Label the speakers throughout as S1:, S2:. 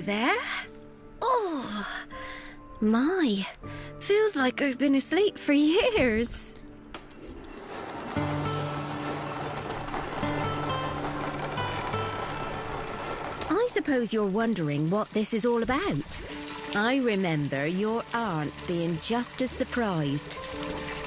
S1: Hello there. Oh, my. Feels like I've been asleep for years. I suppose you're wondering what this is all about. I remember your aunt being just as surprised.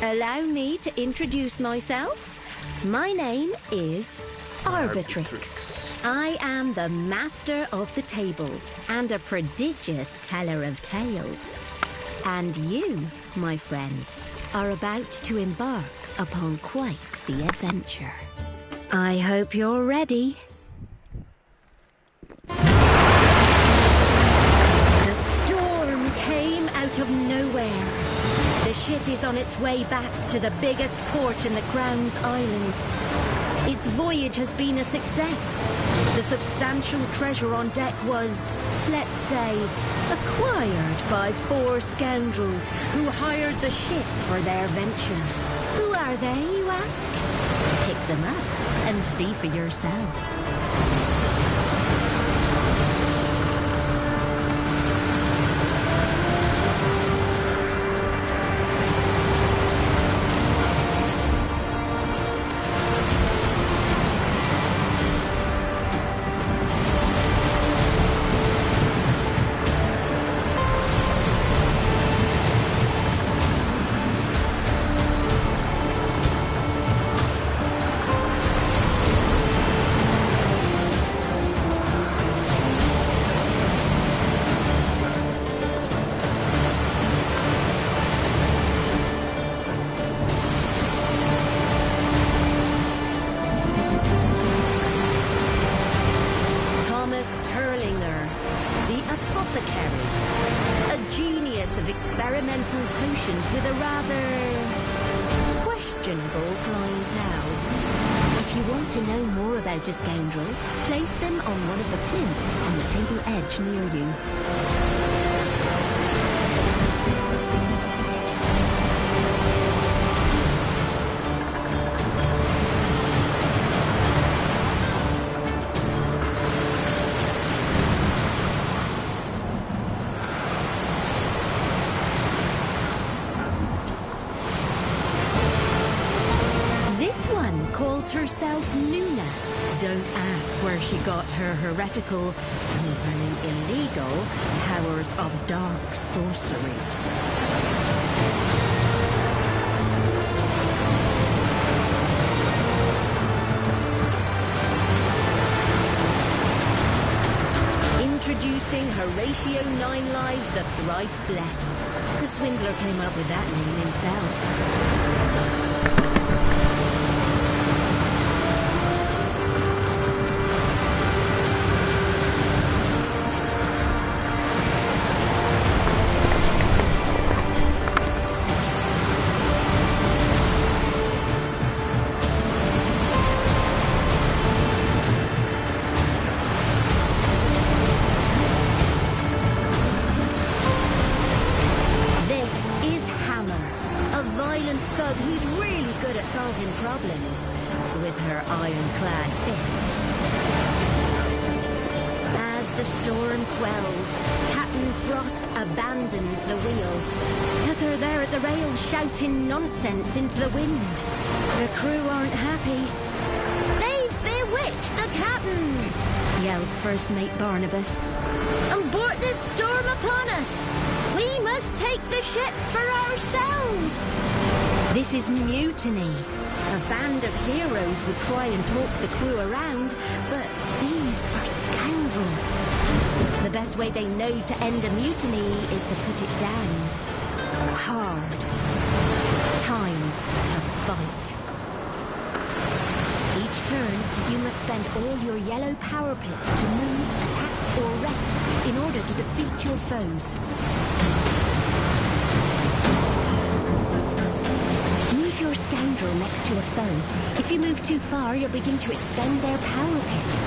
S1: Allow me to introduce myself. My name is Arbitrix. I am the master of the table and a prodigious teller of tales. And you, my friend, are about to embark upon quite the adventure. I hope you're ready. The storm came out of nowhere. The ship is on its way back to the biggest port in the Crown's Islands. Its voyage has been a success. The substantial treasure on deck was, let's say, acquired by 4 scoundrels who hired the ship for their venture. Who are they, you ask? Pick them up and see for yourself. Experimental potions with a rather questionable clientele. If you want to know more about a scoundrel, place them on one of the plinths on the table edge near you. Herself Numa. Don't ask where she got her heretical, and illegal powers of dark sorcery. Introducing Horatio Nine Lives, the Thrice Blessed. The swindler came up with that name himself. Shouting nonsense into the wind. The crew aren't happy. They've bewitched the captain, yells First Mate Barnabas. And brought this storm upon us. We must take the ship for ourselves. This is mutiny. A band of heroes would try and talk the crew around, but these are scoundrels. The best way they know to end a mutiny is to put it down. Hard. Time to fight. Each turn, you must spend all your yellow power pips to move, attack, or rest in order to defeat your foes. Move your scoundrel next to a foe. If you move too far, you'll begin to expend their power pips.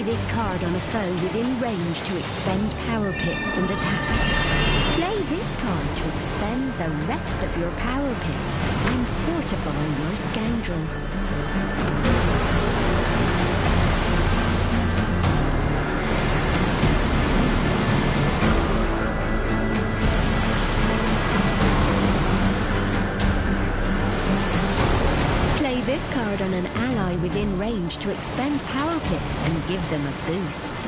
S1: this card on a foe within range to expend power pips and attack. Play this card to expend the rest of your power pips and fortify your scoundrel. This card on an ally within range to expend power pips and give them a boost.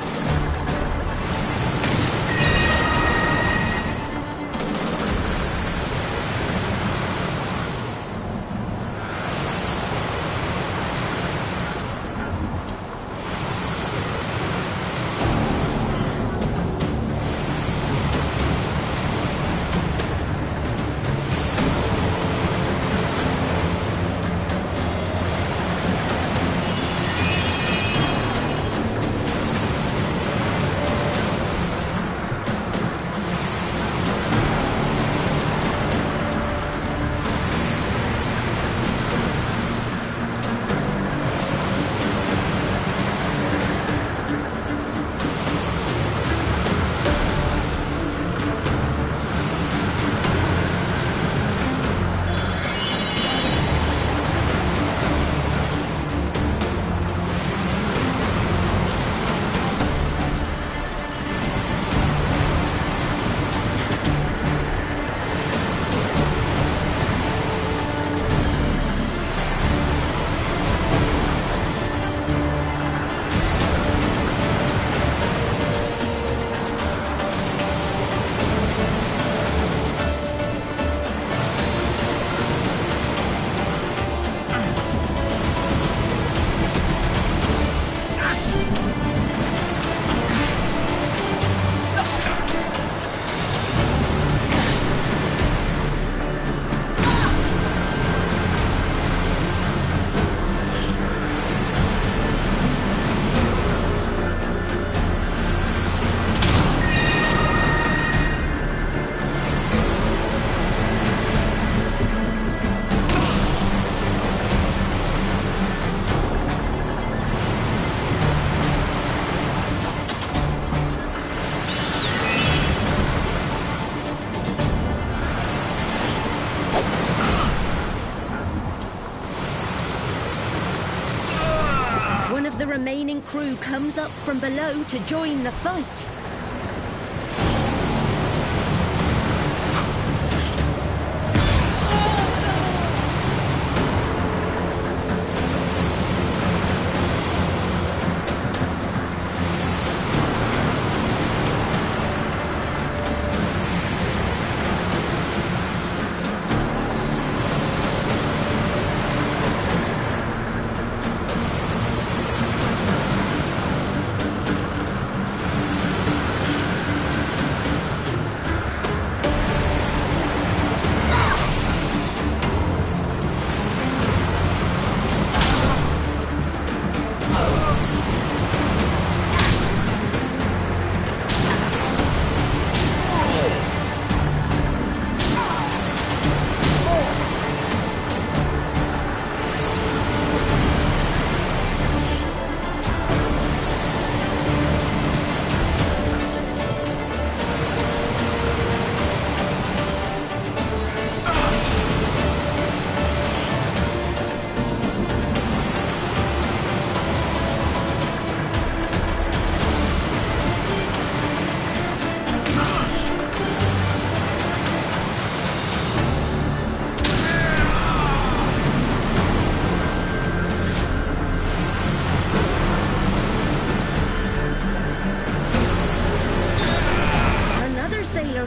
S1: The remaining crew comes up from below to join the fight.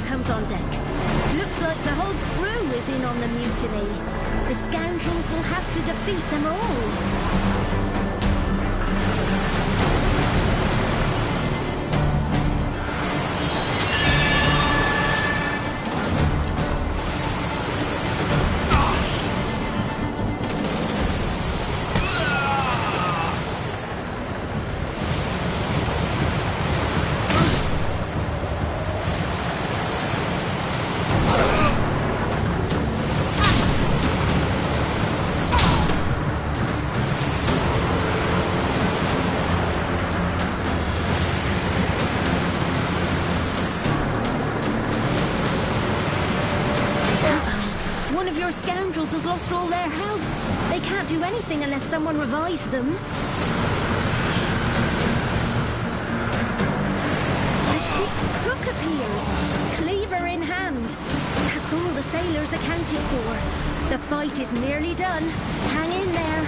S1: Comes on deck. Looks like the whole crew is in on the mutiny. The scoundrels will have to defeat them all. poor scoundrels has lost all their health. They can't do anything unless someone revives them. The ship's cook appears, cleaver in hand. That's all the sailors accounted for. The fight is nearly done. Hang in there.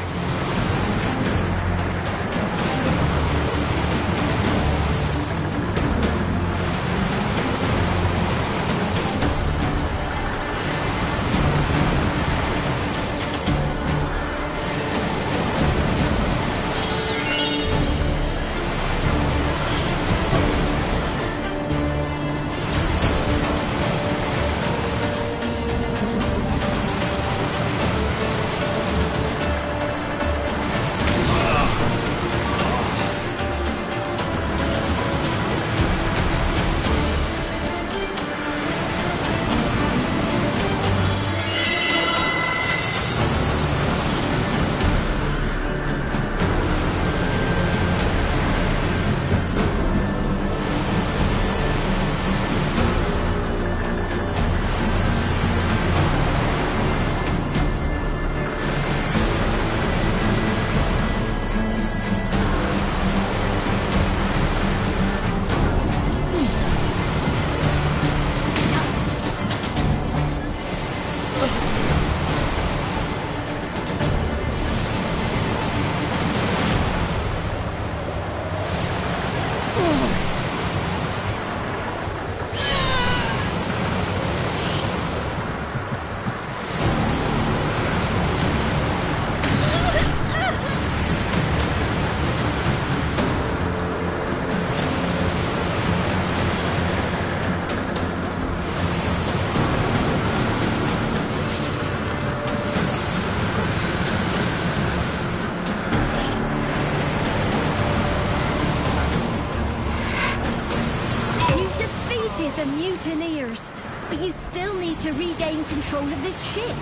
S1: The mutineers, but you still need to regain control of this ship.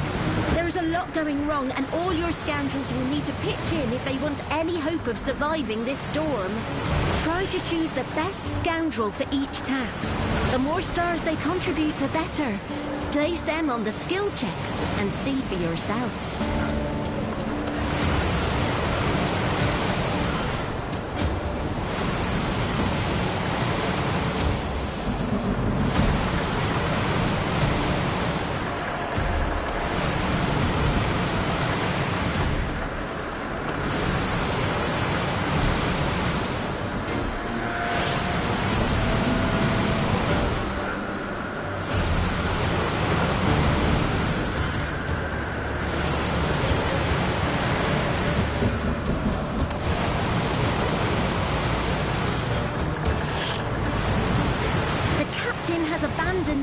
S1: There's a lot going wrong, and all your scoundrels will need to pitch in if they want any hope of surviving this storm. Try to choose the best scoundrel for each task. The more stars they contribute, the better. Place them on the skill checks and see for yourself.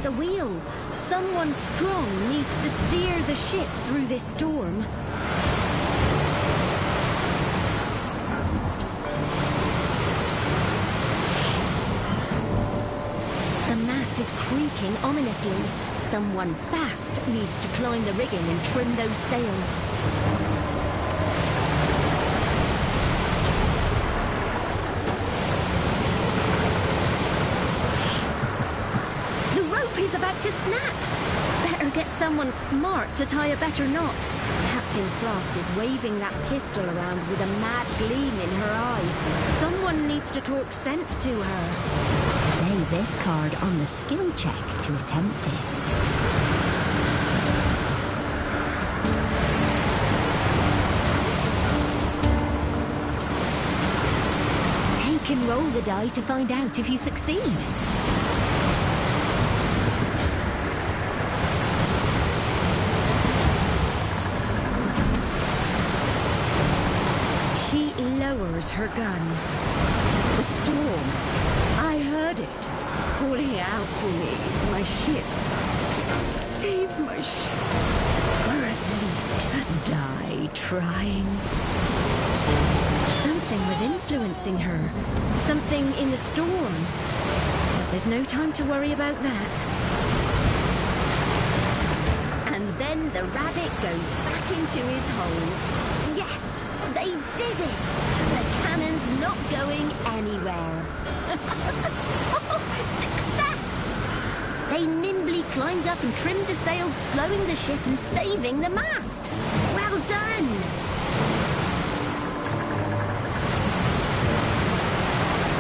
S1: The wheel. Someone strong needs to steer the ship through this storm. The mast is creaking ominously. Someone fast needs to climb the rigging and trim those sails. About to snap. Better get someone smart to tie a better knot. Captain Frost is waving that pistol around with a mad gleam in her eye. Someone needs to talk sense to her. Lay this card on the skill check to attempt it. Take and roll the die to find out if you succeed. Her gun. The storm. I heard it. Calling out to me. My ship. Save my ship. Or at least die trying. Something was influencing her. Something in the storm. But there's no time to worry about that. And then the rabbit goes back into his hole. Yes! They did it! The cannon's not going anywhere. Success! they nimbly climbed up and trimmed the sails, slowing the ship and saving the mast. Well done!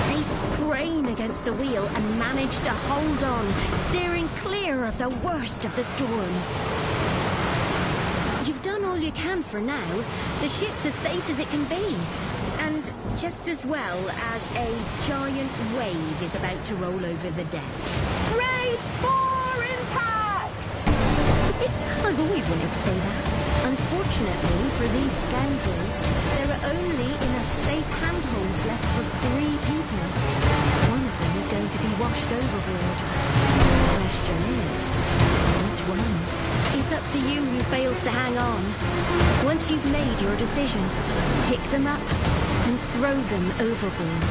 S1: They strain against the wheel and manage to hold on, steering clear of the worst of the storm. You've done all you can for now. The ship's as safe as it can be. And just as well as a giant wave is about to roll over the deck. Brace for impact! I've always wanted to say that. Unfortunately for these scoundrels, there are only enough safe handholds left for 3 people. One of them is going to be washed overboard. The question is, which one? It's up to you who fails to hang on. Once you've made your decision, pick them up and throw them overboard.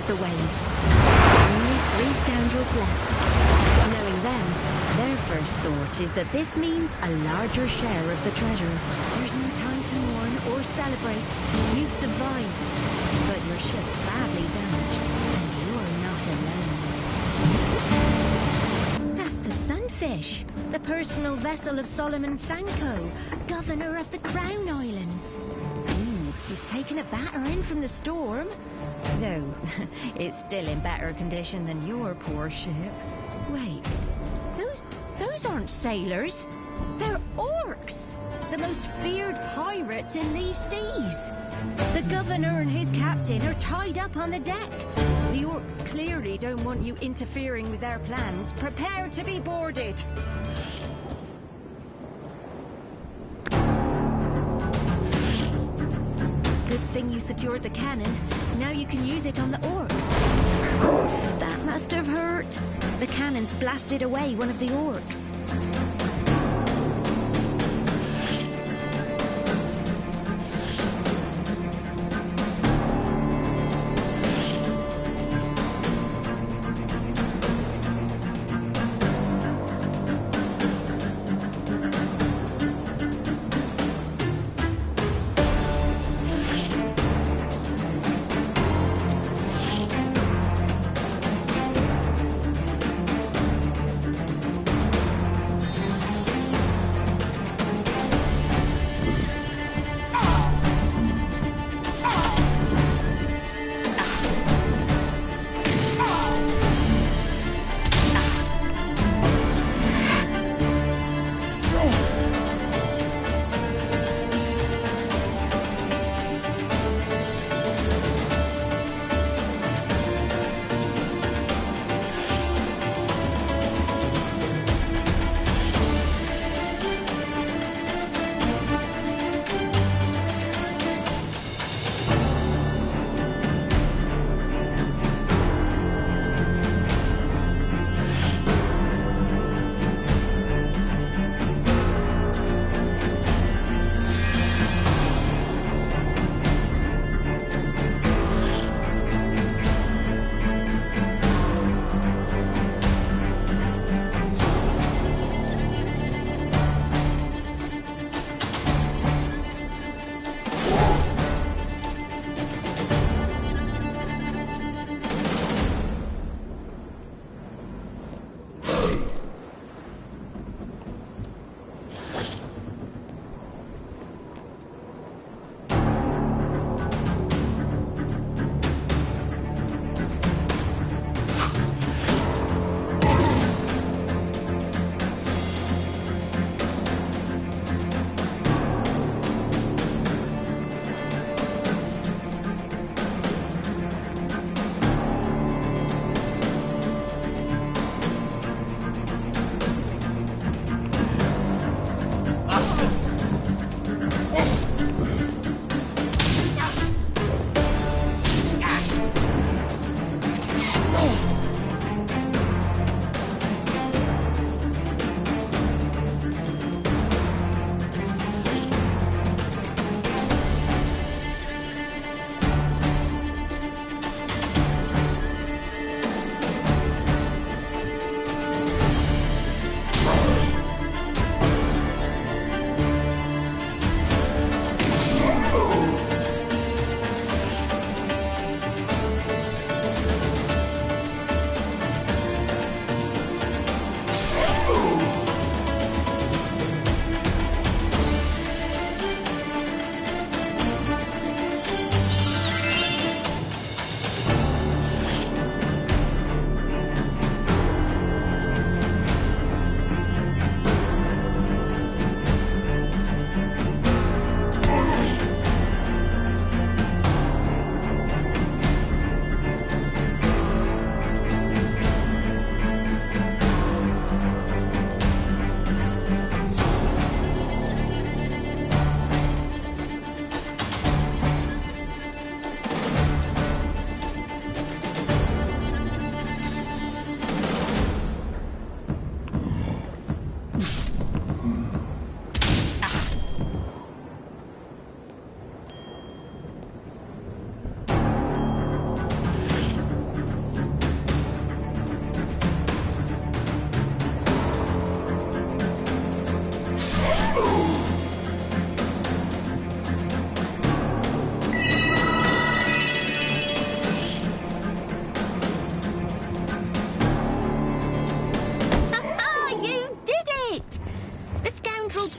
S1: The waves. Only 3 scoundrels left. Knowing them, their first thought is that this means a larger share of the treasure. There's no time to mourn or celebrate. You've survived, but your ship's badly damaged, and you're not alone. That's the Sunfish, the personal vessel of Solomon Sanko, governor of the Crown Islands. He's taken a battering from the storm. Though, it's still in better condition than your poor ship. Wait, those aren't sailors. They're orcs, the most feared pirates in these seas. The governor and his captain are tied up on the deck. The orcs clearly don't want you interfering with their plans. Prepare to be boarded. Good thing you secured the cannon. Now you can use it on the orcs. That must have hurt. The cannon's blasted away one of the orcs.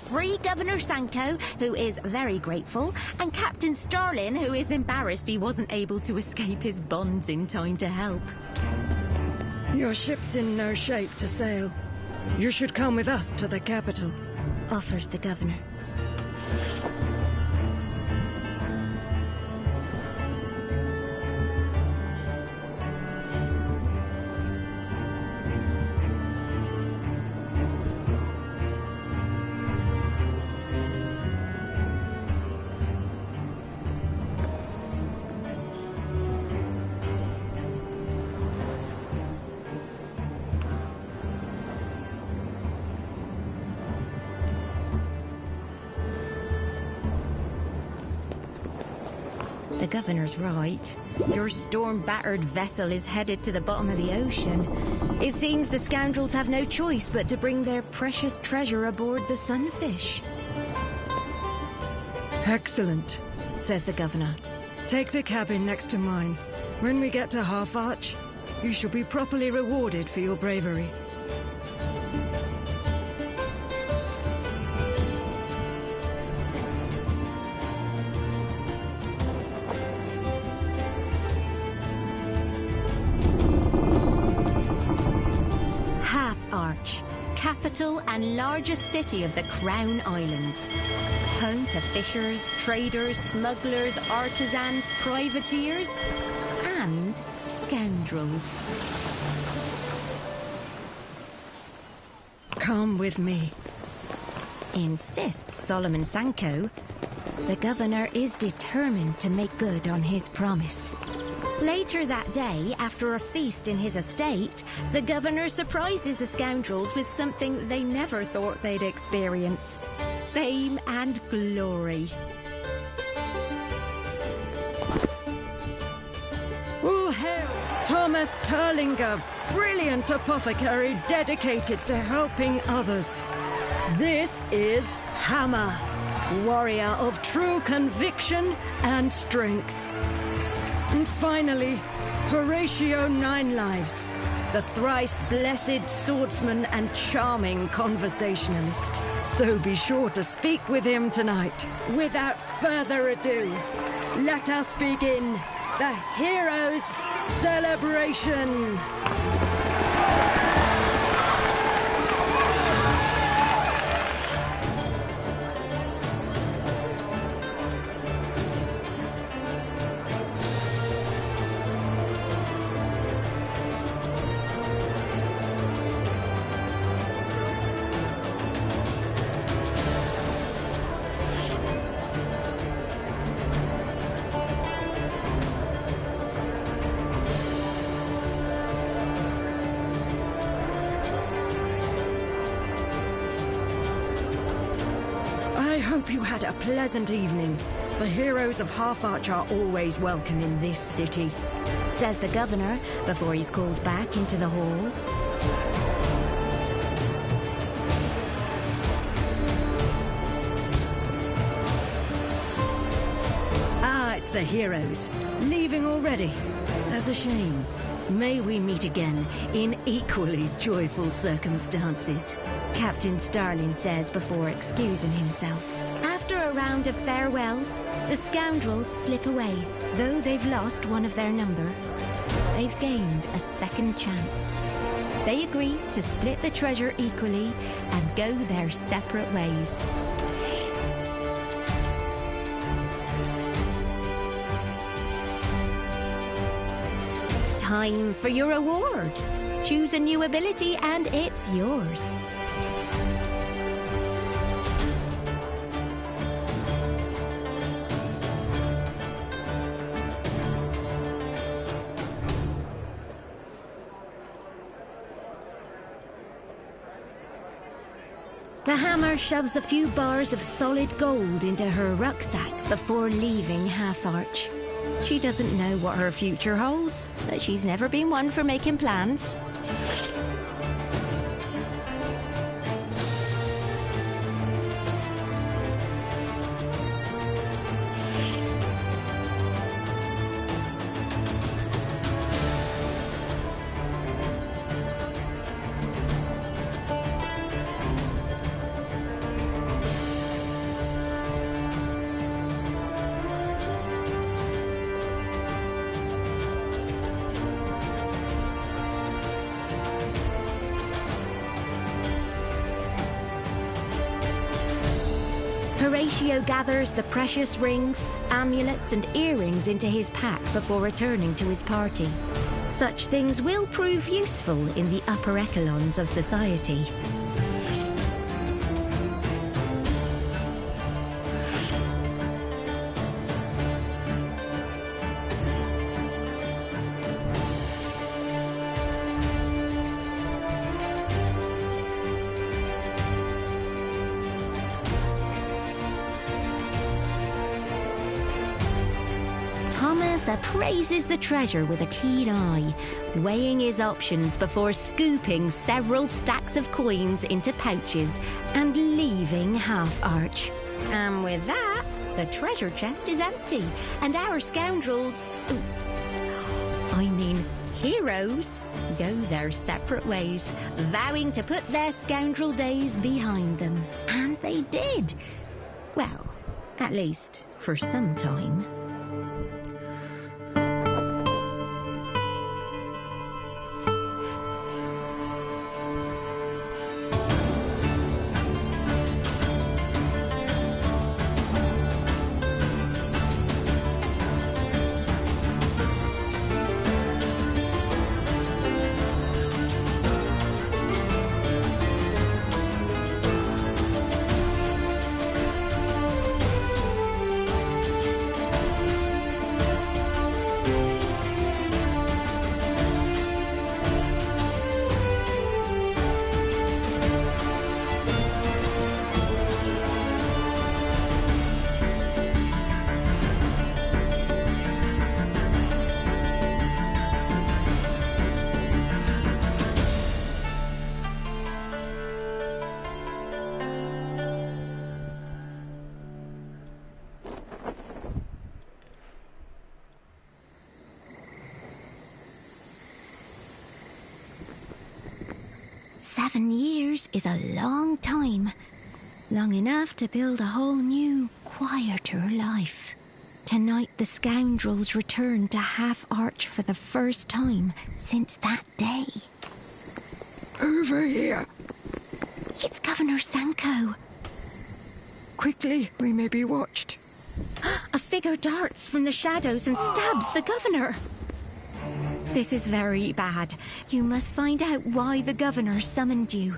S1: free Governor Sanko, who is very grateful, and Captain Starlin, who is embarrassed he wasn't able to escape his bonds in time to help.
S2: Your ship's in no shape to sail. You should come with us to the capital,
S1: Offers the Governor. The Governor's right. Your storm-battered vessel is headed to the bottom of the ocean. It seems the scoundrels have no choice but to bring their precious treasure aboard the Sunfish.
S2: Excellent,
S1: Says the Governor.
S2: Take the cabin next to mine. When we get to Half Arch, you shall be properly rewarded for your bravery.
S1: Capital and largest city of the Crown Islands. Home to fishers, traders, smugglers, artisans, privateers, and scoundrels.
S2: Come with me,
S1: Insists Solomon Sanko. The Governor is determined to make good on his promise. Later that day, after a feast in his estate, the Governor surprises the scoundrels with something they never thought they'd experience. Fame and glory.
S2: All hail Thomas Turlinger, brilliant apothecary dedicated to helping others. This is Hammer, warrior of true conviction and strength. And finally, Horatio Ninelives, the thrice-blessed swordsman and charming conversationalist. So be sure to speak with him tonight. Without further ado, let us begin the Heroes' Celebration! I hope you had a pleasant evening. The heroes of Half Arch are always welcome in this city,
S1: Says the Governor before he's called back into the hall.
S2: Ah, it's the heroes. Leaving already. That's a shame. May we meet again in equally joyful circumstances.
S1: Captain Starlin says before excusing himself. After a round of farewells, the scoundrels slip away. Though they've lost one of their number, they've gained a second chance. They agree to split the treasure equally and go their separate ways. Time for your award. Choose a new ability and it's yours. The Hammer shoves a few bars of solid gold into her rucksack before leaving Half Arch. She doesn't know what her future holds, but she's never been one for making plans. Horatio gathers the precious rings, amulets and earrings into his pack before returning to his party. Such things will prove useful in the upper echelons of society. Appraises the treasure with a keen eye, weighing his options before scooping several stacks of coins into pouches and leaving half-arch. And with that, the treasure chest is empty, and our scoundrels... heroes go their separate ways, vowing to put their scoundrel days behind them. And they did. Well, at least for some time. Is a long time. Long enough to build a whole new, quieter life. Tonight the scoundrels return to Half-Arch for the first time since that day.
S2: Over here.
S1: It's Governor Sanko.
S2: Quickly, we may be watched.
S1: A figure darts from the shadows and stabs the governor. This is very bad. You must find out why the governor summoned you.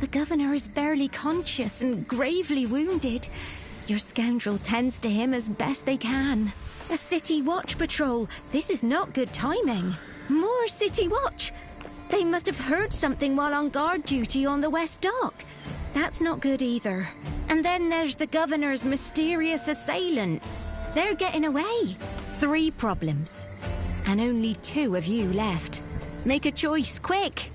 S1: The governor is barely conscious and gravely wounded. Your scoundrel tends to him as best they can. A city watch patrol. This is not good timing. More city watch. They must have heard something while on guard duty on the West Dock. That's not good either. And then there's the governor's mysterious assailant. They're getting away. 3 problems. And only 2 of you left. Make a choice, quick!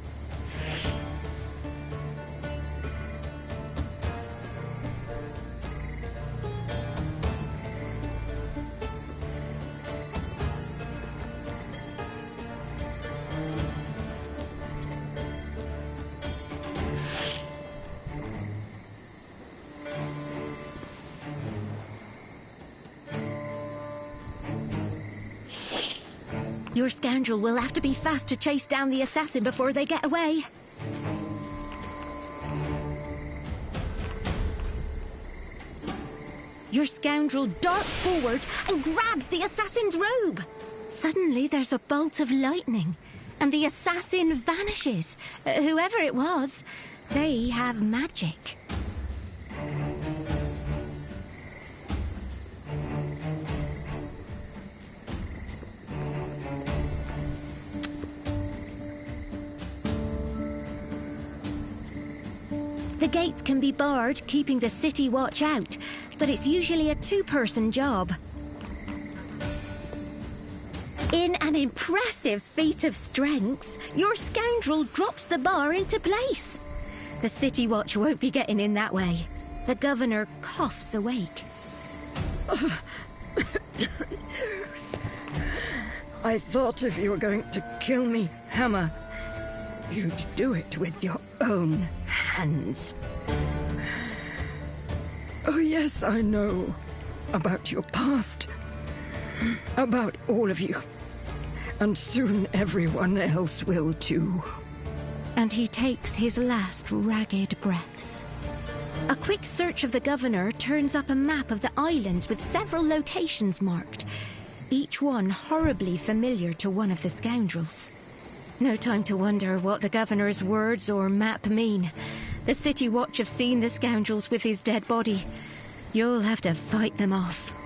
S1: Your scoundrel will have to be fast to chase down the assassin before they get away. Your scoundrel darts forward and grabs the assassin's robe. Suddenly there's a bolt of lightning, and the assassin vanishes. Whoever it was, they have magic. The gates can be barred, keeping the city watch out, but it's usually a 2-person job. In an impressive feat of strength, your scoundrel drops the bar into place. The city watch won't be getting in that way. The governor coughs awake.
S2: I thought if you were going to kill me, Hammer, you'd do it with your own hands. Oh yes, I know. about your past, about all of you. And soon everyone else will too.
S1: And he takes his last ragged breaths. A quick search of the governor turns up a map of the islands with several locations marked, each one horribly familiar to one of the scoundrels. No time to wonder what the governor's words or map mean. The City Watch have seen the scoundrels with his dead body. You'll have to fight them off.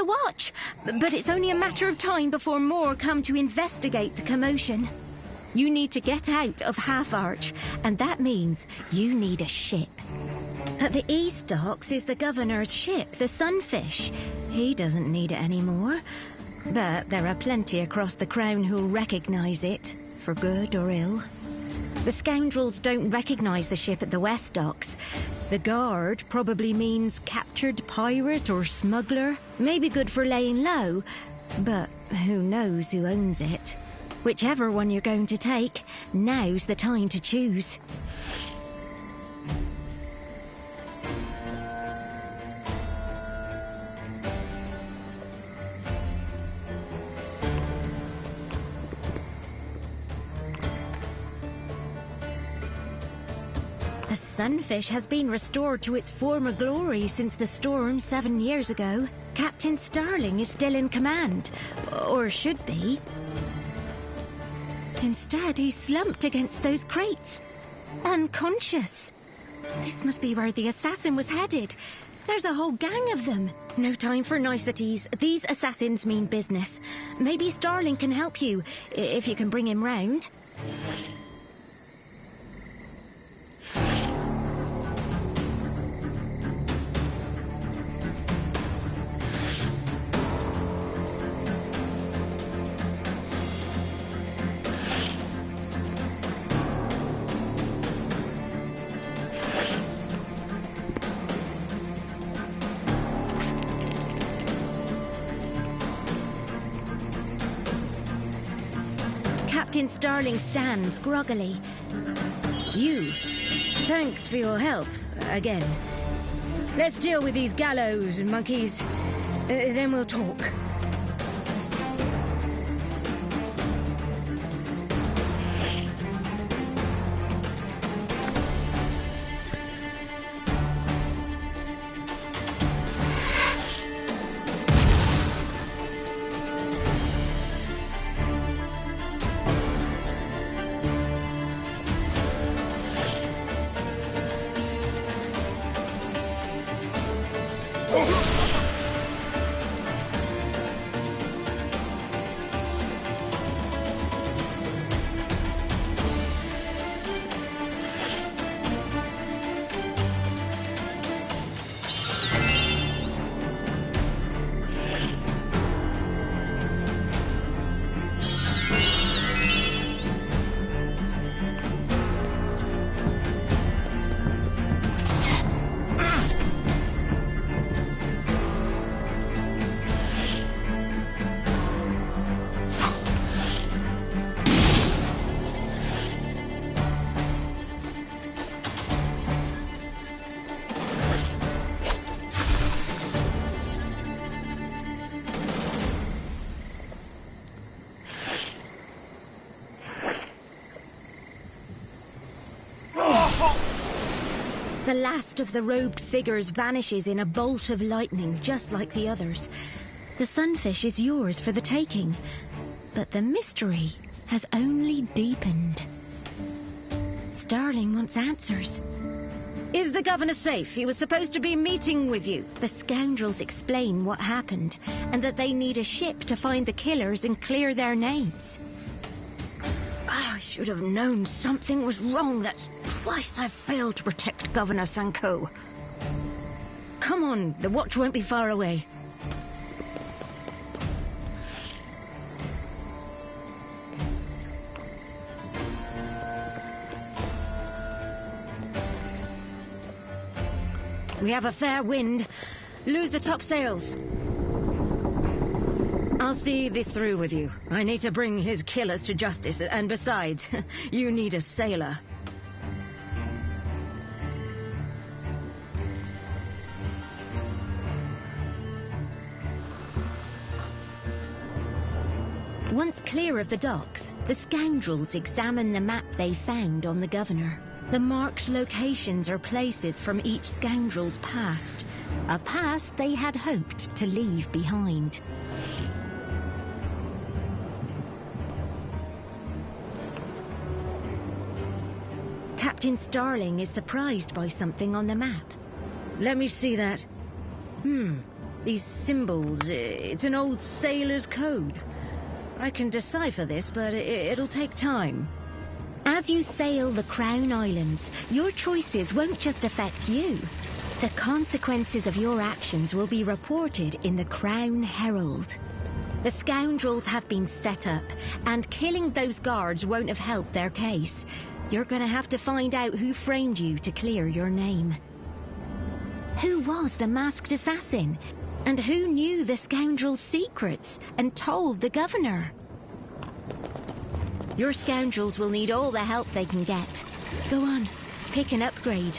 S1: watch, but it's only a matter of time before more come to investigate the commotion. You need to get out of Half Arch, and that means you need a ship. At the east docks is the governor's ship, the Sunfish. He doesn't need it anymore, but there are plenty across the Crown who'll recognise it, for good or ill. The scoundrels don't recognise the ship at the west docks. The guard probably means captured pirate or smuggler. Maybe good for laying low, but who knows who owns it. Whichever one you're going to take, now's the time to choose. The sunfish has been restored to its former glory since the storm 7 years ago. Captain Starling is still in command, or should be. Instead, he's slumped against those crates, unconscious. This must be where the assassin was headed. There's a whole gang of them. No time for niceties. These assassins mean business. Maybe Starling can help you, if you can bring him round. Captain Starling stands groggily. You. Thanks for your help, again. Let's deal with these gallows monkeys, then we'll talk. The last of the robed figures vanishes in a bolt of lightning, just like the others. The sunfish is yours for the taking, but the mystery has only deepened. Starling wants answers. Is the governor safe? He was supposed to be meeting with you. The scoundrels explain what happened, and that they need a ship to find the killers and clear their names. I should have known something was wrong. That's twice I've failed to protect Governor Sanko. Come on, the watch won't be far away. We have a fair wind. Lose the topsails. I'll see this through with you. I need to bring his killers to justice, and besides, you need a sailor. Once clear of the docks, the scoundrels examine the map they found on the governor. The marked locations are places from each scoundrel's past, a past they had hoped to leave behind. Captain Starling is surprised by something on the map. Let me see that. These symbols, it's an old sailor's code. I can decipher this, but it'll take time. As you sail the Crown Islands, your choices won't just affect you. The consequences of your actions will be reported in the Crown Herald. The scoundrels have been set up, and killing those guards won't have helped their case. You're gonna have to find out who framed you to clear your name. Who was the masked assassin? And who knew the scoundrel's secrets and told the governor? Your scoundrels will need all the help they can get. Go on, pick an upgrade.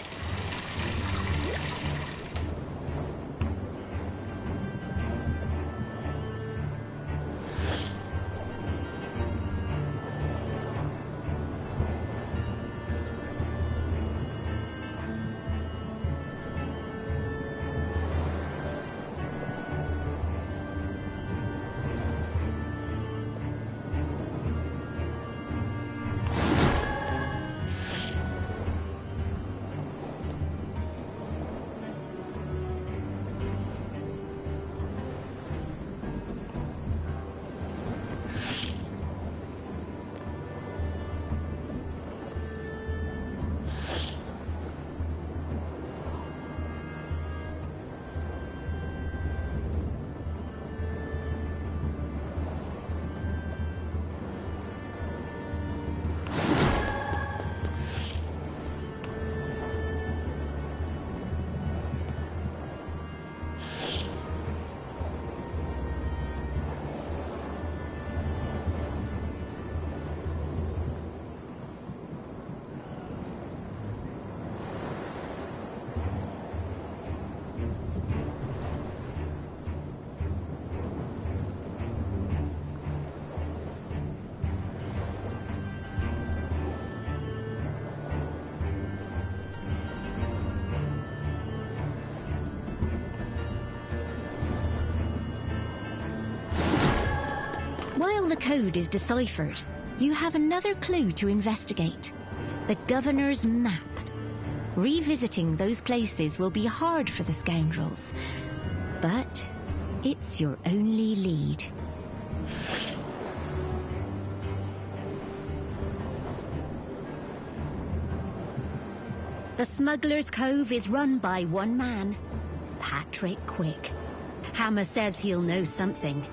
S1: While the code is deciphered, you have another clue to investigate. The governor's map. Revisiting those places will be hard for the scoundrels, but it's your only lead. The Smuggler's Cove is run by one man, Patrick Quick. Hammer says he'll know something.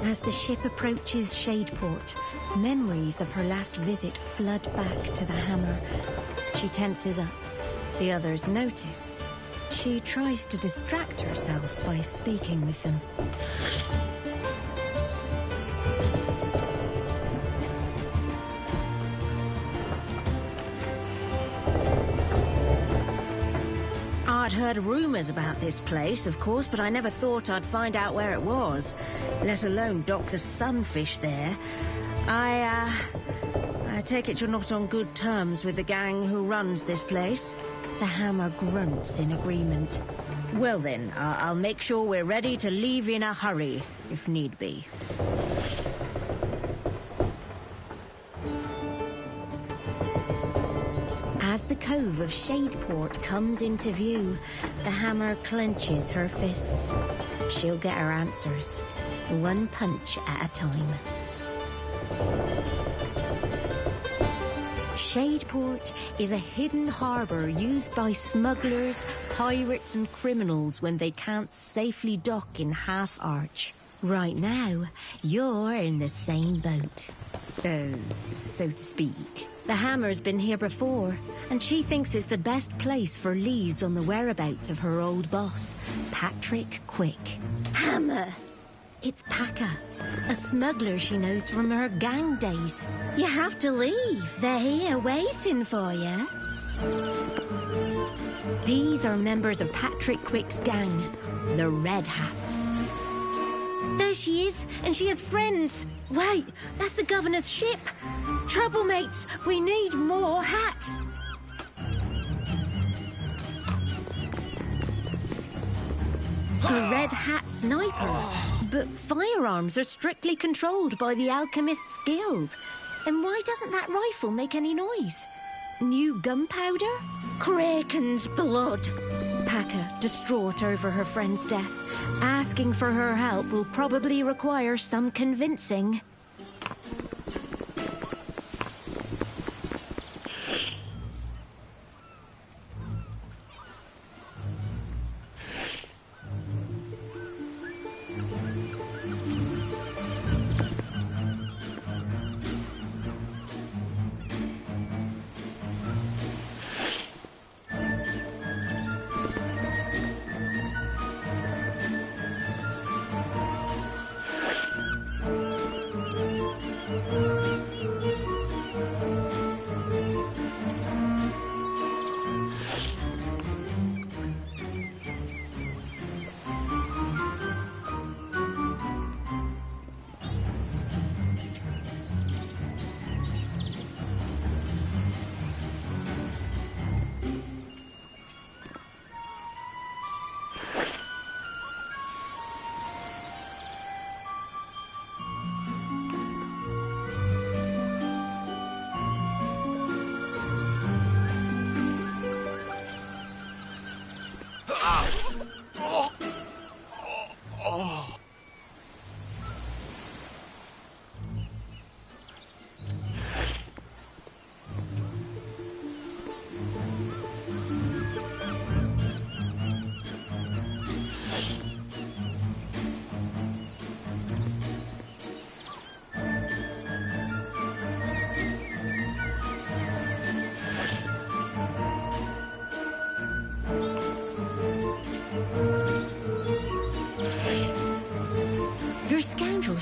S1: As the ship approaches Shadeport, memories of her last visit flood back to the Hammer. She tenses up. The others notice. She tries to distract herself by speaking with them. I'd heard rumors about this place, of course, but I never thought I'd find out where it was, let alone dock the sunfish there. I take it you're not on good terms with the gang who runs this place? The Hammer grunts in agreement. Well then, I'll make sure we're ready to leave in a hurry, if need be. As the cove of Shadeport comes into view, the Hammer clenches her fists. She'll get her answers, one punch at a time. Shadeport is a hidden harbour used by smugglers, pirates and criminals when they can't safely dock in Half Arch. Right now, you're in the same boat, so to speak. The Hammer's been here before, and she thinks it's the best place for leads on the whereabouts of her old boss, Patrick Quick. Hammer! It's Paca, a smuggler she knows from her gang days. You have to leave. They're here waiting for you. These are members of Patrick Quick's gang, the Red Hats. There she is, and she has friends. Wait, that's the governor's ship. Trouble, mates. We need more hats. The Red Hat Sniper. But firearms are strictly controlled by the Alchemists Guild. And why doesn't that rifle make any noise? New gunpowder? Kraken's blood. Paca, distraught over her friend's death, asking for her help will probably require some convincing.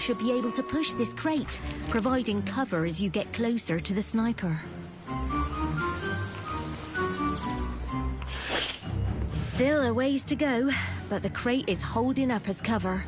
S1: should be able to push this crate, providing cover as you get closer to the sniper. Still a ways to go, but the crate is holding up as cover.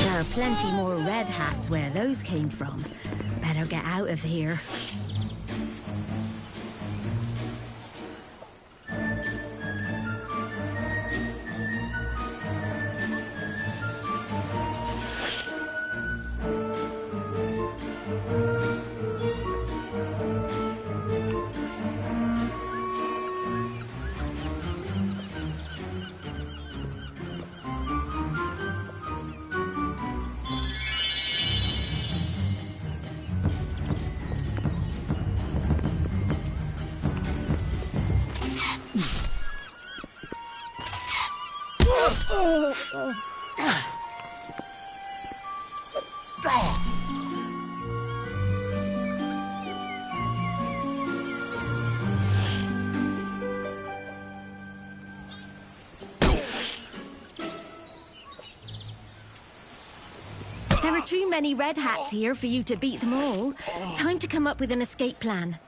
S1: There are plenty more red hats where those came from. Better get out of here. There are too many red hats here for you to beat them all. Time to come up with an escape plan.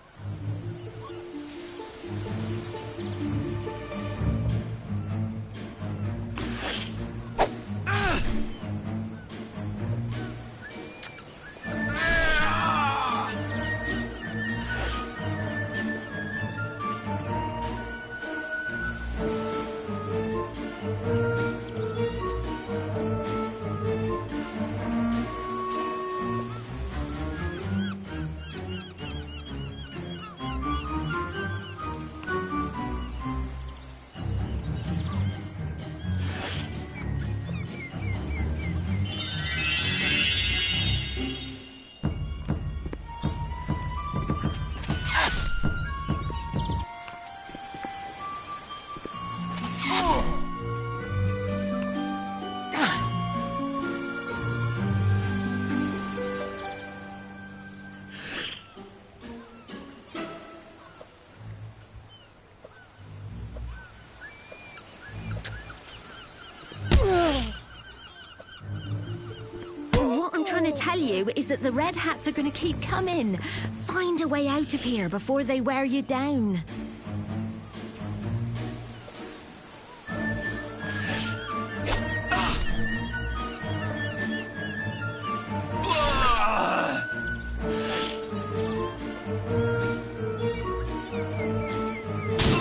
S1: What I'm trying to tell you is that the red hats are going to keep coming. Find a way out of here before they wear you down.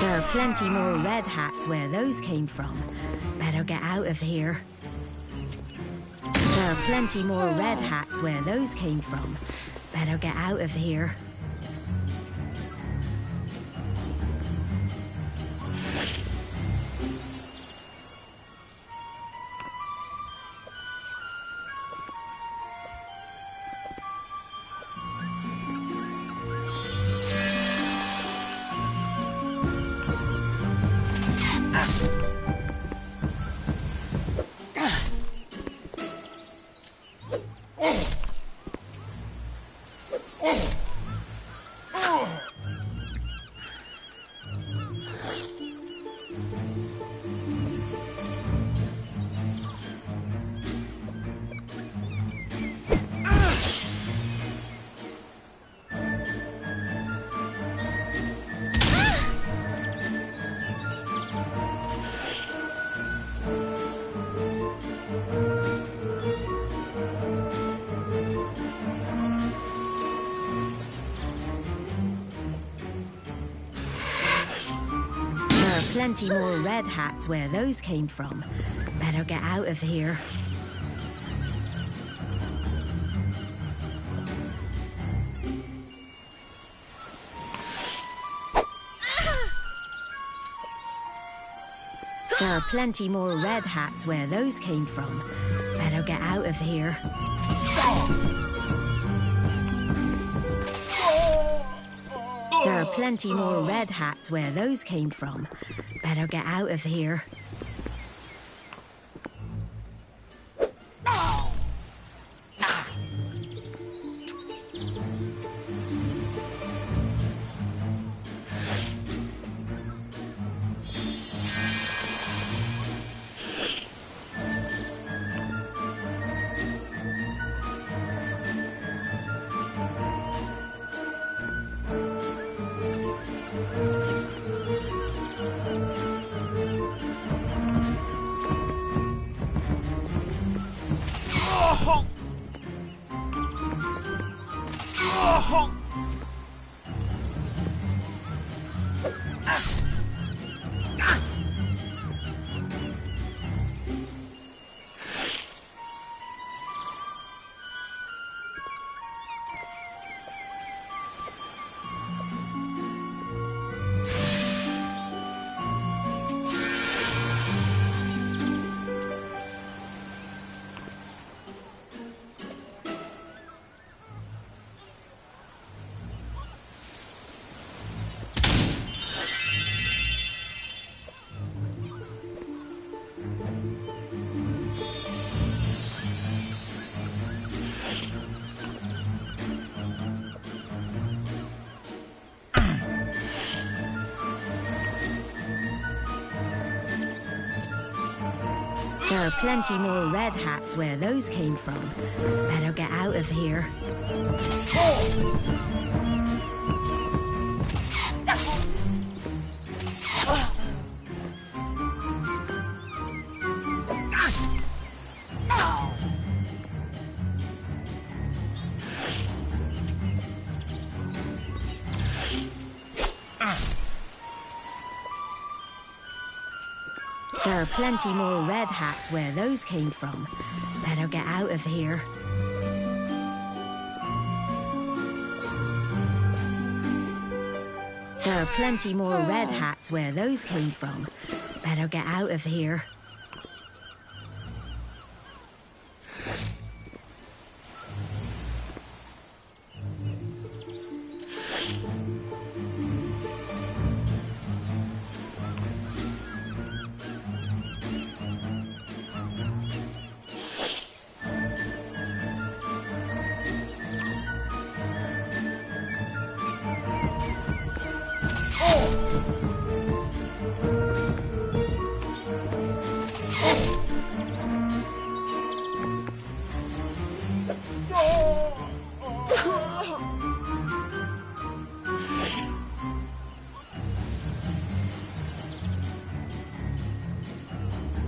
S1: There are plenty more red hats where those came from. Better get out of here. There are plenty more red hats where those came from. Better get out of here. Plenty more red hats where those came from. Better get out of here. There are plenty more red hats where those came from. Better
S2: Better get out of here. There are plenty more red hats where those came from. Better get out of here. There are plenty more red hats where those came from. Better get out of here. There are plenty more red hats where those came from. Better get out of here. There are plenty more red hats where those came from. Better get out of here.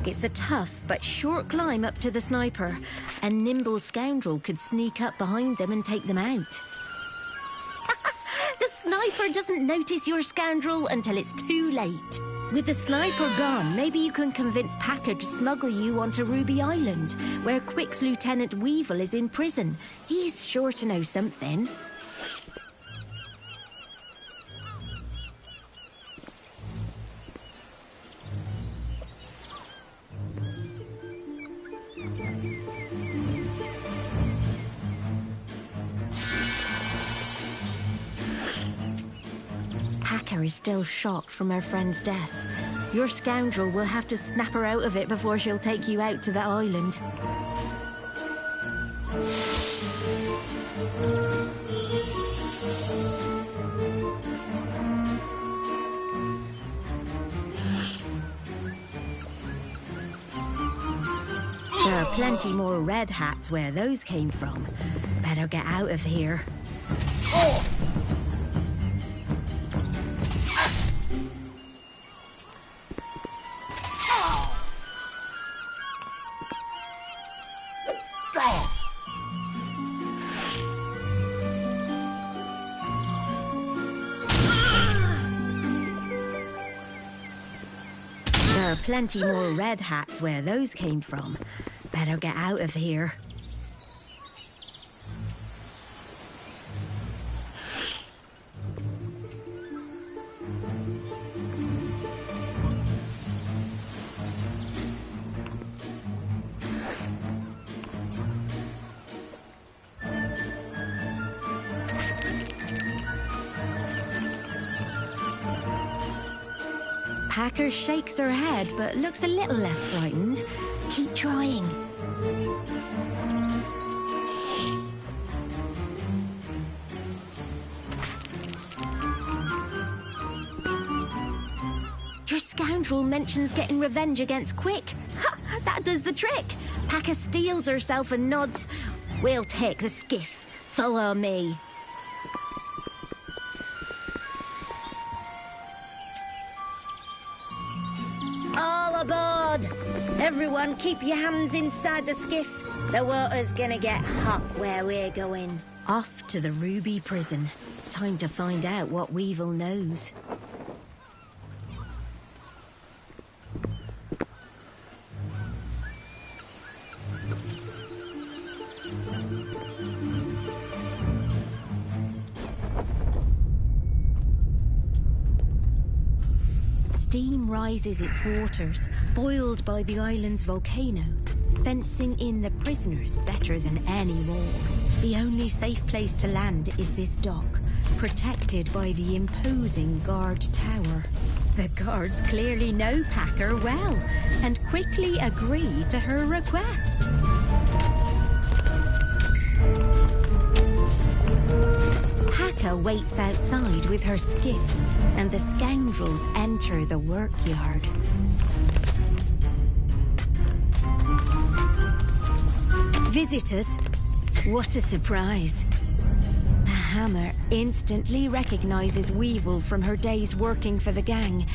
S2: It's a tough but short climb up to the sniper. A nimble scoundrel could sneak up behind them and take them out. The sniper doesn't notice your scoundrel until it's too late. With the sniper gone, maybe you can convince Packer to smuggle you onto Ruby Island, where Quick's Lieutenant Weevil is in prison. He's sure to know something. Packer is still shocked from her friend's death. Your scoundrel will have to snap her out of it before she'll take you out to the island. There are plenty more red hats where those came from. Better get out of here. There are plenty more red hats where those came from. Better get out of here. Packer shakes her head, but looks a little less frightened. Keep trying. Your scoundrel mentions getting revenge against Quick. Ha! That does the trick. Packer steels herself and nods. We'll take the skiff. Follow me. All aboard! Everyone keep your hands inside the skiff. The water's gonna get hot where we're going. Off to the Ruby Prison. Time to find out what Weevil knows. Steam rises its waters, boiled by the island's volcano, fencing in the prisoners better than any wall. The only safe place to land is this dock, protected by the imposing guard tower. The guards clearly know Packer well, and quickly agree to her request. Packer waits outside with her skiff, and the scoundrels enter the workyard. Visitors? What a surprise. The hammer instantly recognizes Weevil from her days working for the gang,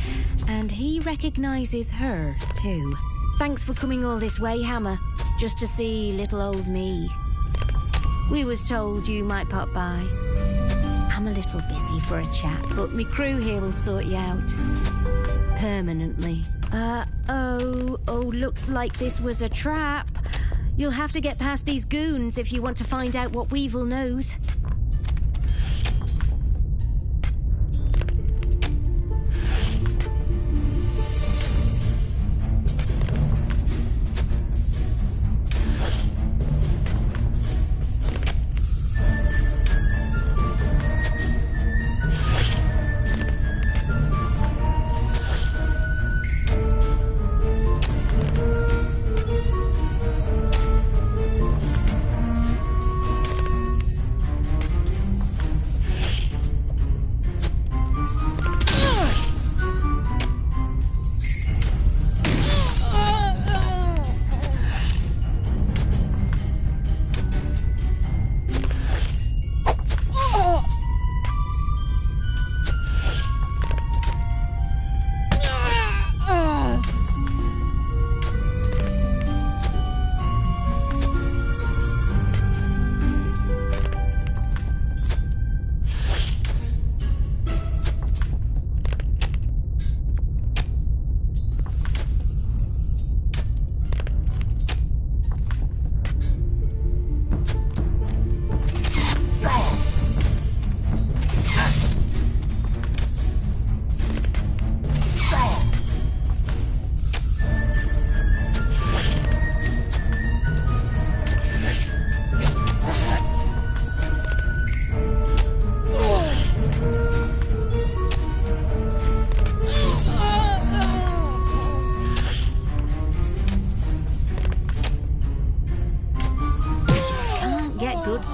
S2: and he recognizes her too. Thanks for coming all this way, Hammer, just to see little old me. We was told you might pop by. I'm a little busy for a chat, but me crew here will sort you out. Permanently. Oh, looks like this was a trap. You'll have to get past these goons if you want to find out what Weevil knows.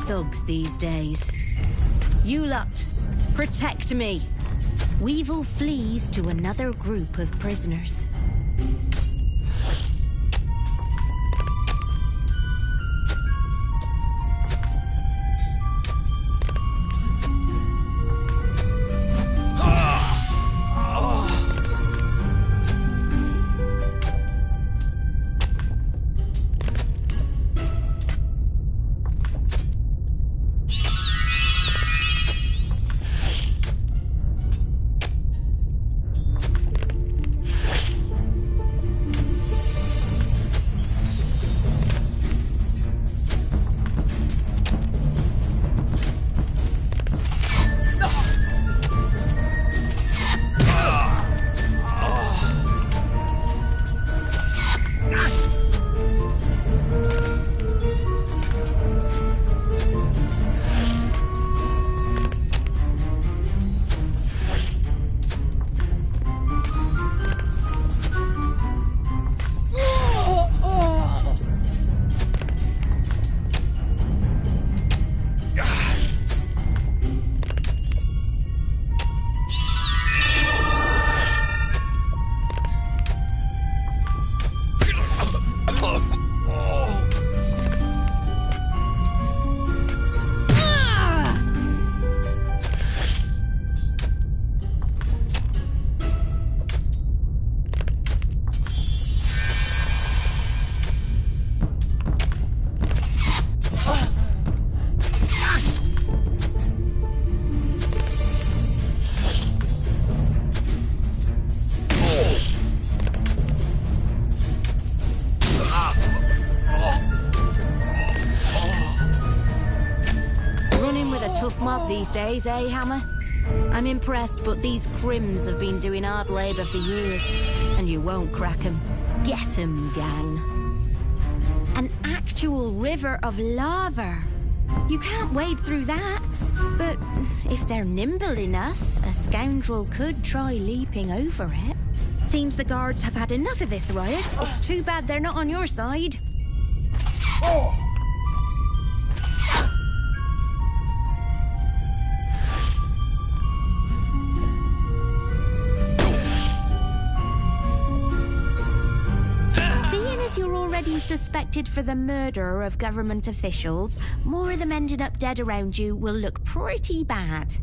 S2: Thugs these days. You lot, protect me. Weevil flees to another group of prisoners. tough mob these days, eh, Hammer? I'm impressed, but these crims have been doing hard labour for years, and you won't crack 'em. Get 'em, gang. An actual river of lava. You can't wade through that, but if they're nimble enough, a scoundrel could try leaping over it. Seems the guards have had enough of this riot. It's too bad they're not on your side. Seeing as you're already suspected for the murder of government officials, more of them ending up dead around you will look pretty bad.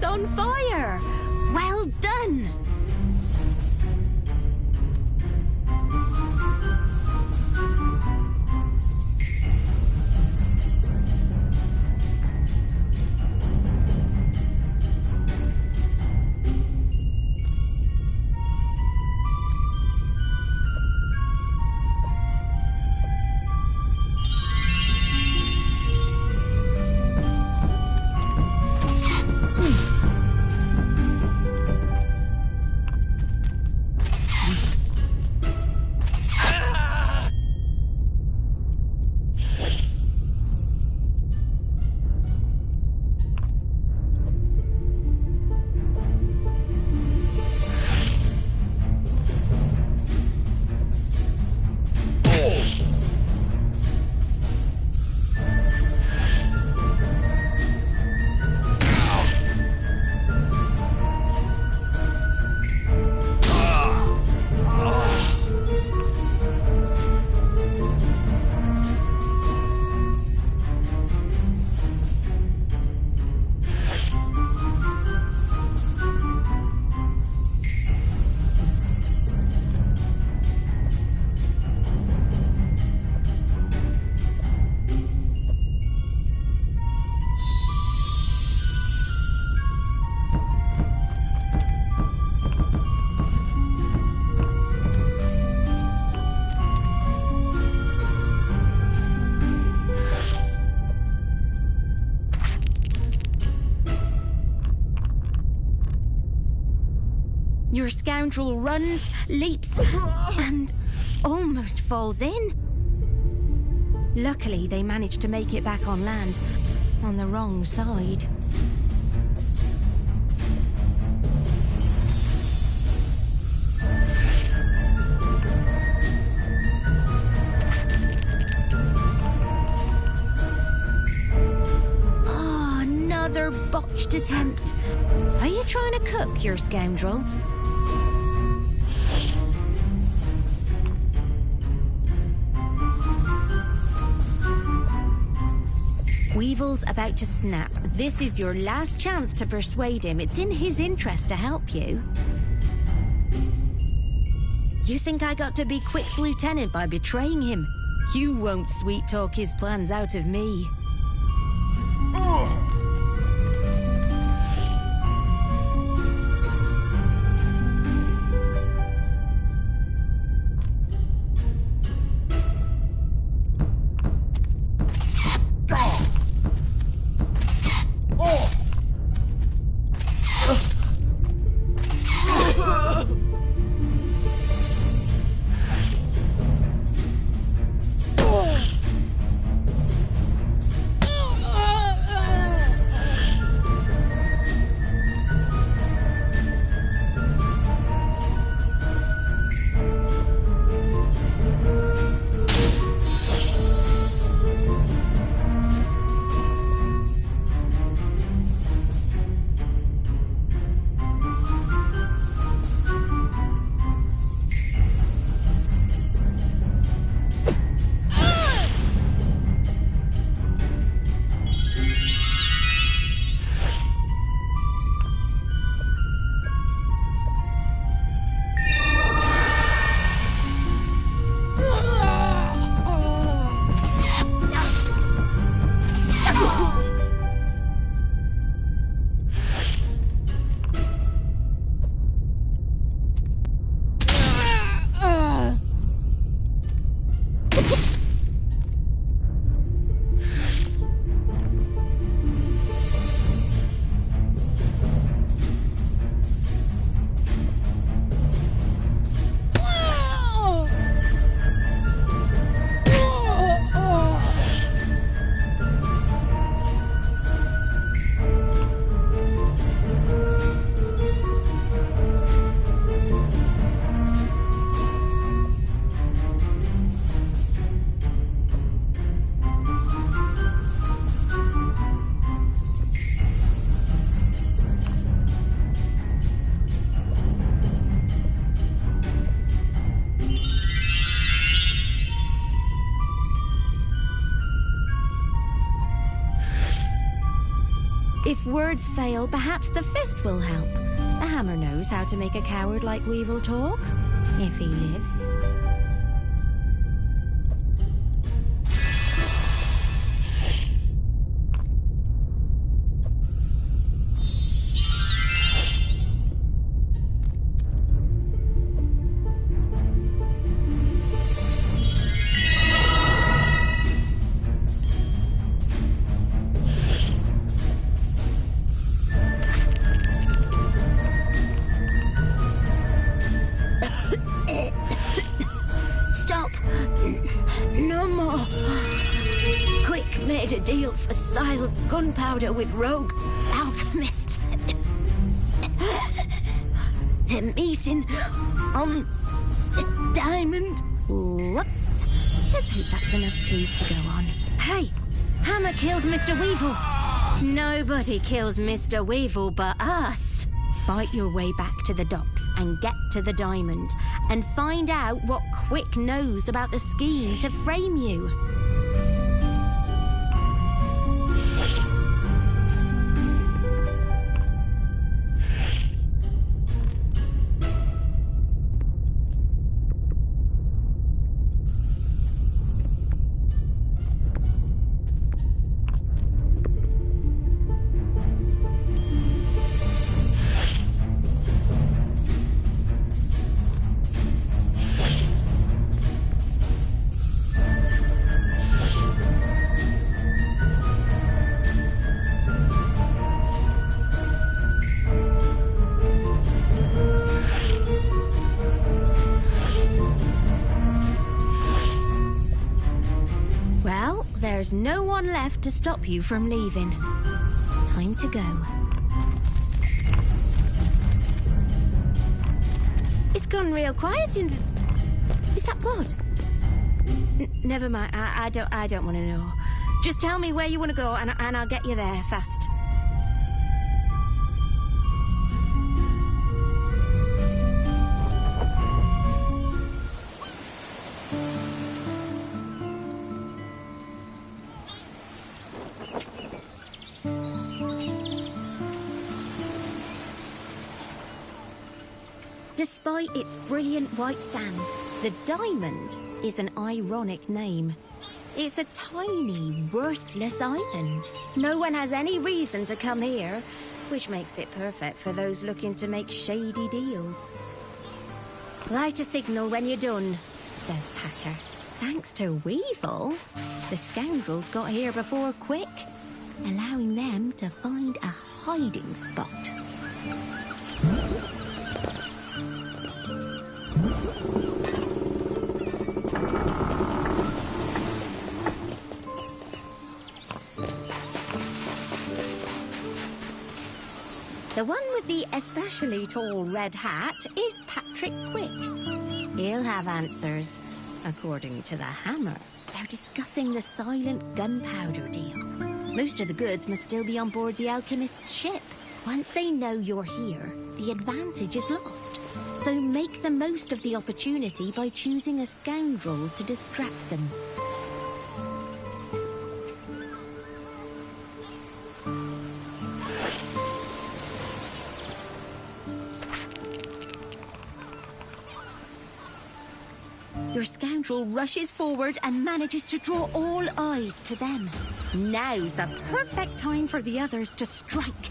S2: On fire! Well done! Your scoundrel runs, leaps, and almost falls in. Luckily, they managed to make it back on land, on the wrong side. Oh, another botched attempt. Are you trying to cook, your scoundrel? Weevil's about to snap. This is your last chance to persuade him. It's in his interest to help you. You think I got to be Quick's lieutenant by betraying him? You won't sweet-talk his plans out of me. If words fail, perhaps the fist will help. The hammer knows how to make a coward like Weevil talk, if he lives.
S1: Made a deal for silent gunpowder with rogue alchemists. They're meeting on the diamond.
S2: Whoops. Let's hope that's enough clues to go on.
S1: Hey, Hammer killed Mr. Weevil. Nobody kills Mr. Weevil but us.
S2: Fight your way back to the docks and get to the diamond and find out what Quick knows about the scheme to frame you. There's no one left to stop you from leaving. Time to go.
S1: It's gone real quiet in... Is that blood? Never mind. I don't want to know. Just tell me where you want to go and I'll get you there fast.
S2: Despite its brilliant white sand, the diamond is an ironic name. It's a tiny, worthless island. No one has any reason to come here, which makes it perfect for those looking to make shady deals. Light a signal when you're done, says Packer. Thanks to Weevil, the scoundrels got here before Quick, allowing them to find a hiding spot. The one with the especially tall red hat is Patrick Quick. He'll have answers, according to the hammer. They're discussing the silent gunpowder deal. Most of the goods must still be on board the alchemist's ship. Once they know you're here, the advantage is lost. So make the most of the opportunity by choosing a scoundrel to distract them. Your scoundrel rushes forward and manages to draw all eyes to them. Now's the perfect time for the others to strike.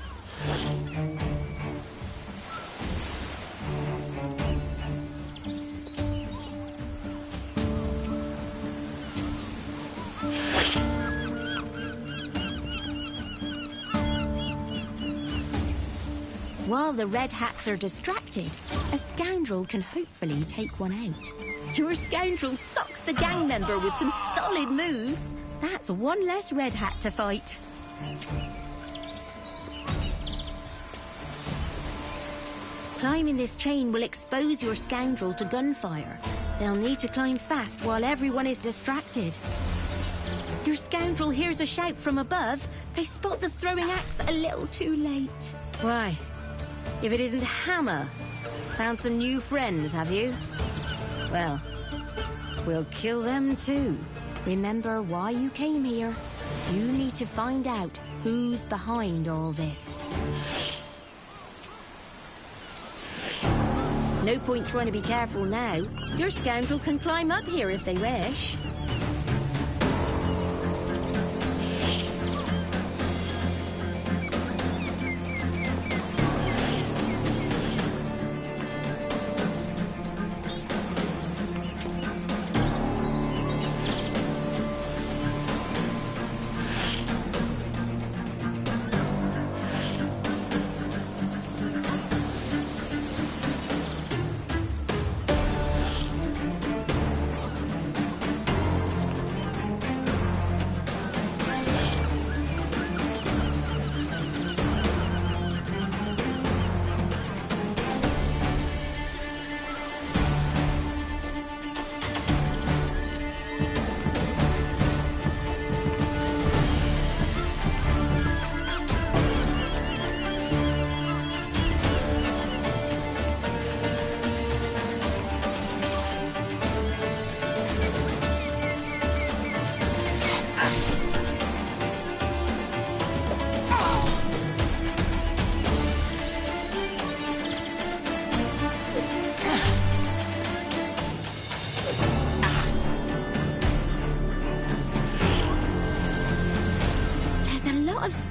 S2: While the red hats are distracted, a scoundrel can hopefully take one out. Your scoundrel socks the gang member with some solid moves. That's one less red hat to fight. Climbing this chain will expose your scoundrel to gunfire. They'll need to climb fast while everyone is distracted. Your scoundrel hears a shout from above. They spot the throwing axe a little too late.
S1: Why? If it isn't Hammer. Found some new friends, have you? Well, we'll kill them too.
S2: Remember why you came here. You need to find out Who's behind all this? No point trying to be careful now. Your scoundrel can climb up here if they wish.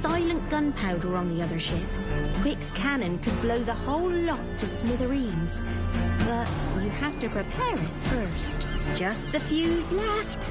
S2: Silent gunpowder on the other ship. Quick's cannon could blow the whole lot to smithereens. But you have to prepare it first. Just the fuse left.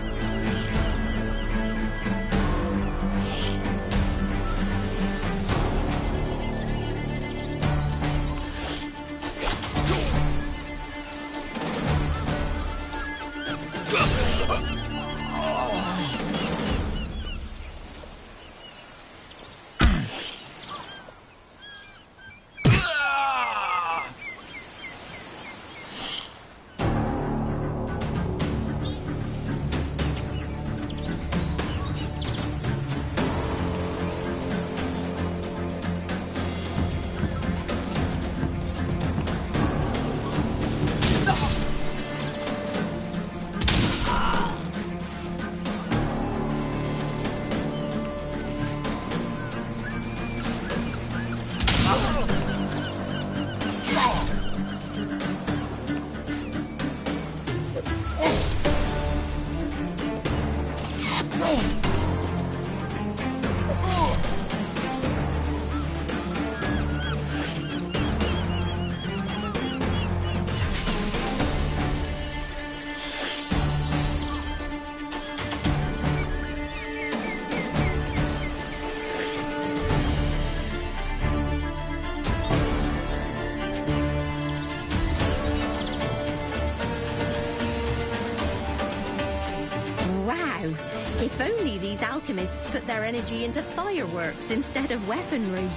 S2: If only these alchemists put their energy into fireworks instead of weaponry.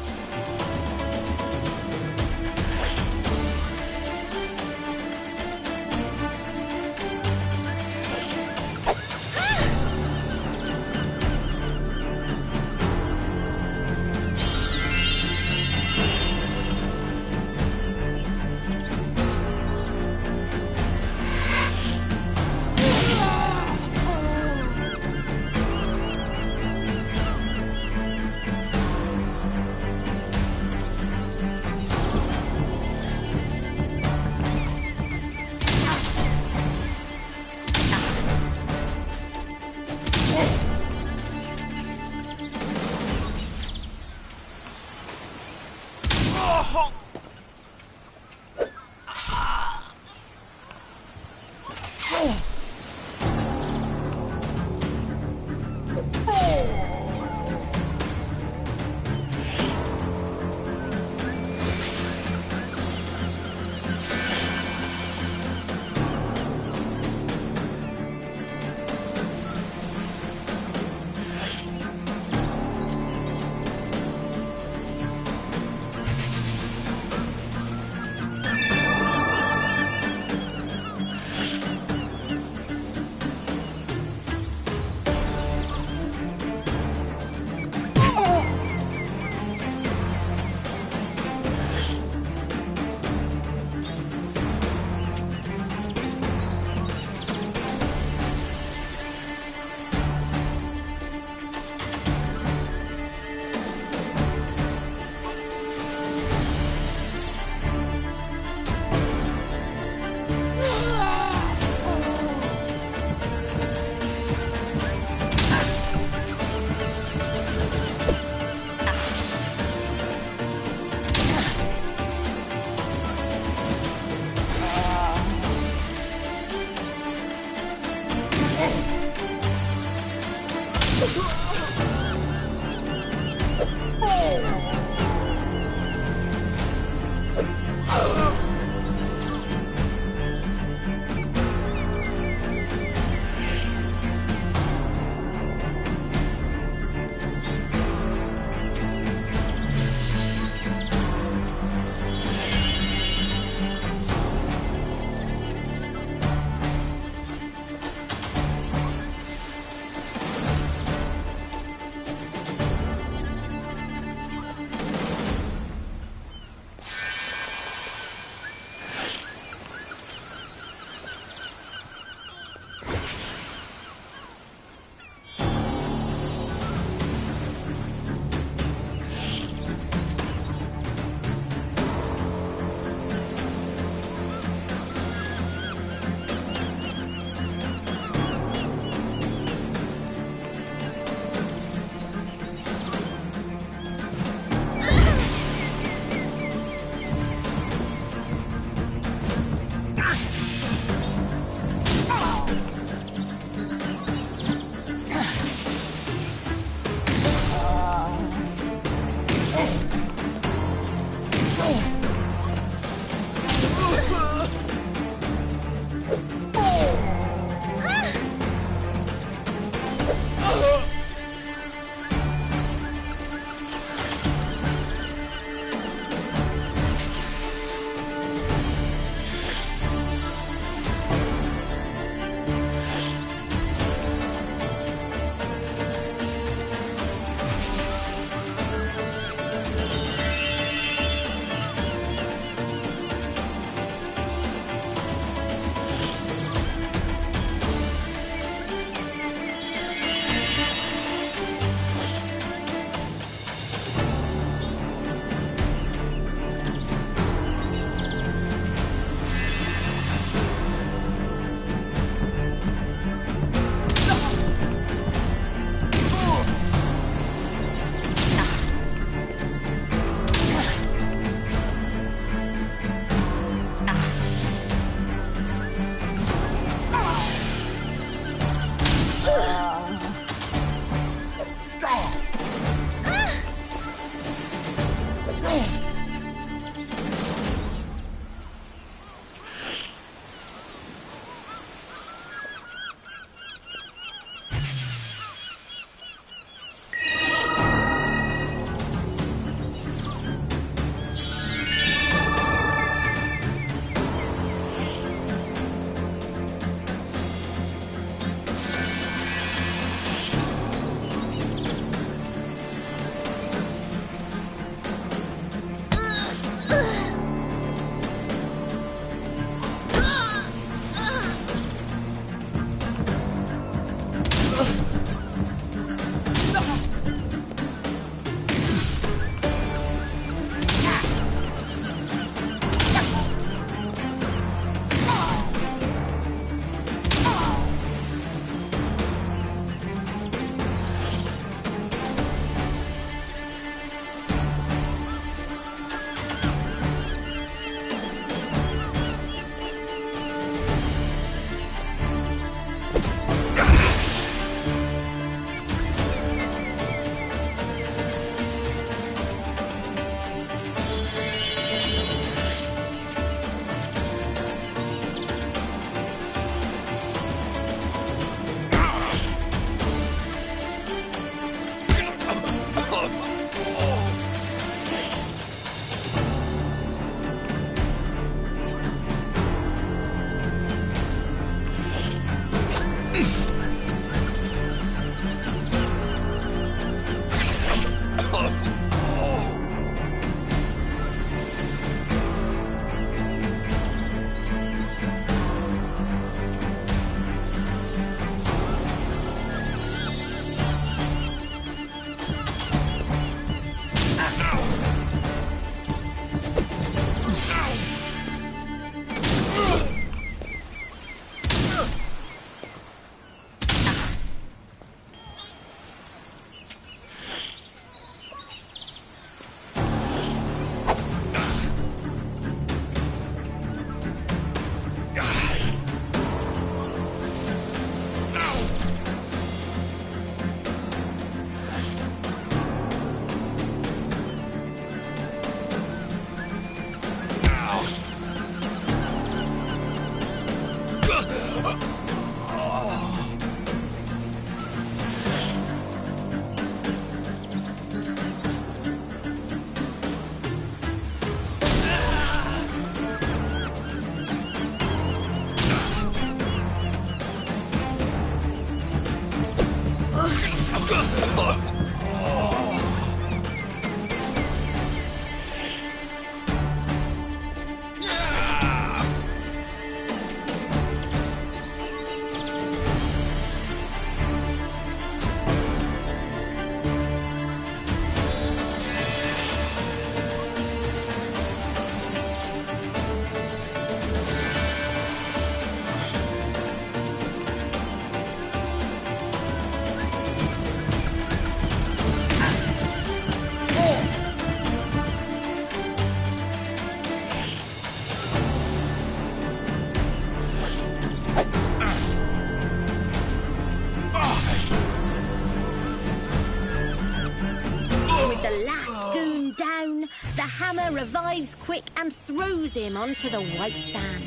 S2: down, the hammer revives Quick and throws him onto the white sand.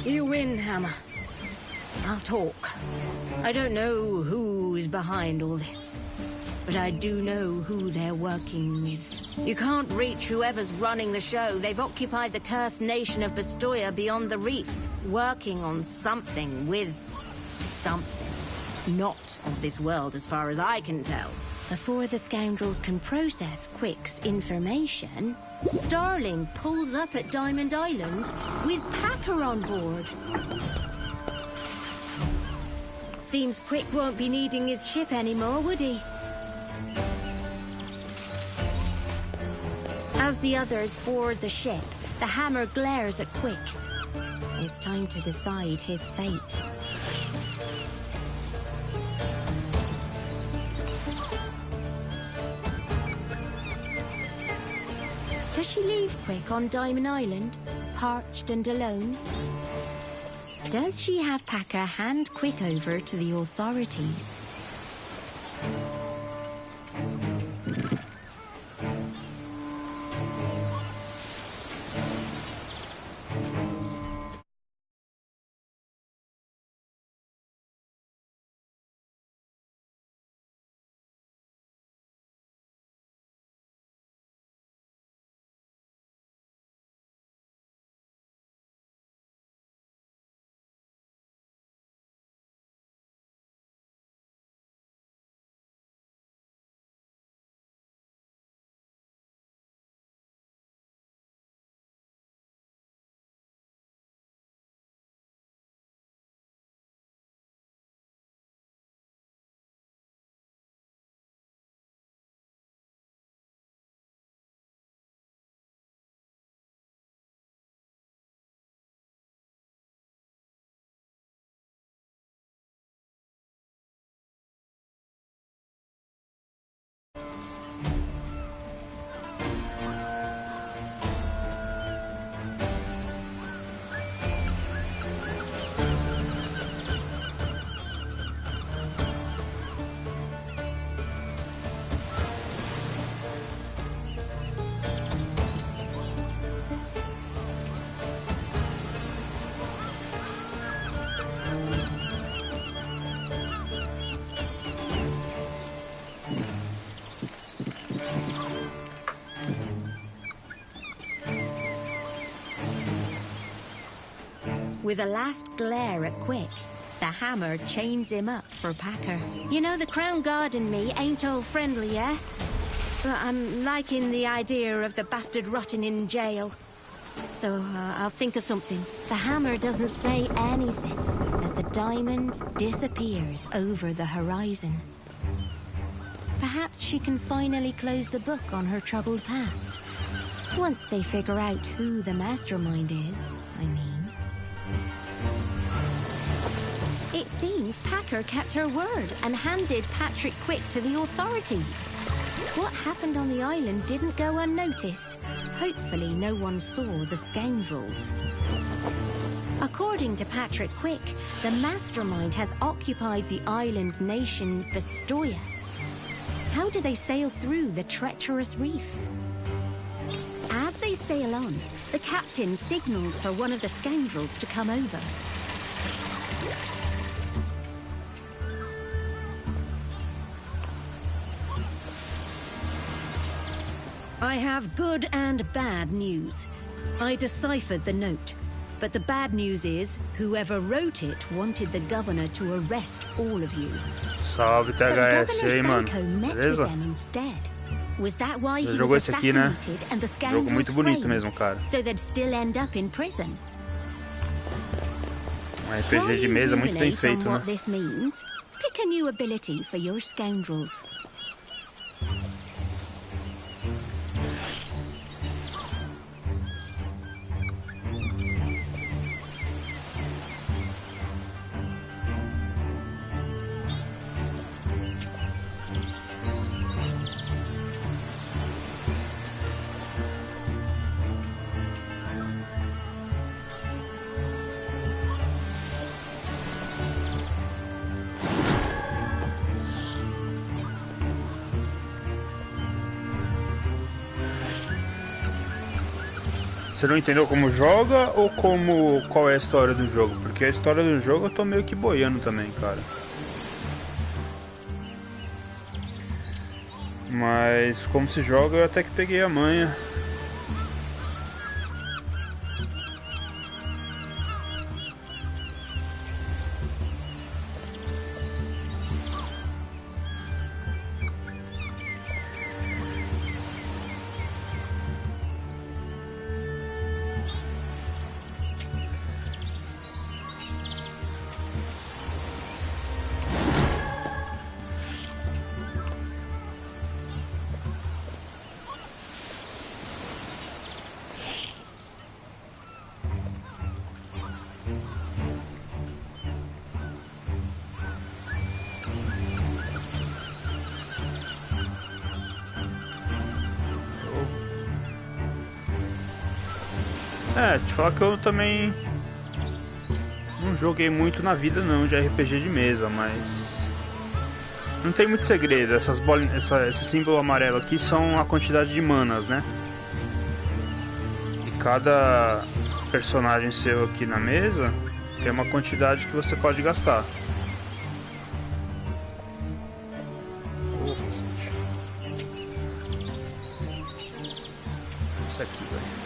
S1: You win, Hammer. I'll talk. I don't know who's behind all this, but I do know who they're working with. You can't reach whoever's running the show. They've occupied the cursed nation of Bastoia beyond the reef, working on something with something. Not of this world as far as I can tell.
S2: Before the scoundrels can process Quick's information, Starling pulls up at Diamond Island with Packer on board. Seems Quick won't be needing his ship anymore, would he? As the others board the ship, the hammer glares at Quick. It's time to decide his fate. Does she leave Quick on Diamond Island, parched and alone? Does she have Packer hand Quick over to the authorities? With a last glare at Quick, the hammer chains him up for Packer. You know, the Crown Guard and me ain't all friendly, yeah? But I'm liking the idea of the bastard rotting in jail. So I'll think of something. The hammer doesn't say anything as the diamond disappears over the horizon. Perhaps she can finally close the book on her troubled past. Once they figure out who the mastermind is, I mean. It seems Packer kept her word and handed Patrick Quick to the authorities. What happened on the island didn't go unnoticed. Hopefully no one saw the scoundrels. According to Patrick Quick, the mastermind has occupied the island nation Bastoia. How do they sail through the treacherous reef? As they sail on, the captain signals for one of the scoundrels to come over.
S1: I have good and bad news. I deciphered the note, but the bad news is whoever wrote it wanted the governor to arrest all of you.
S3: Salve THS aí, mano. Beleza?
S2: Was that why
S3: Já
S2: he
S3: jogou
S2: was
S3: esse aqui, né?
S2: assassinated and the
S3: Jogo muito
S2: scoundrels
S3: bonito
S2: framed,
S3: mesmo, cara.
S2: so they'd still end up in prison?
S3: RPG de mesa muito bem feito, né?
S2: What this means, pick a new ability for your scoundrels.
S3: Você não entendeu como joga ou qual é a história do jogo? Porque a história do jogo eu tô meio que boiando também, cara. Mas como se joga eu até que peguei a manha. Te falar que eu também não joguei muito na vida não de RPG de mesa, mas não tem muito segredo. Essas bolinhas, esse símbolo amarelo aqui são a quantidade de manas, né? E cada personagem seu aqui na mesa tem uma quantidade que você pode gastar. Isso aqui, velho.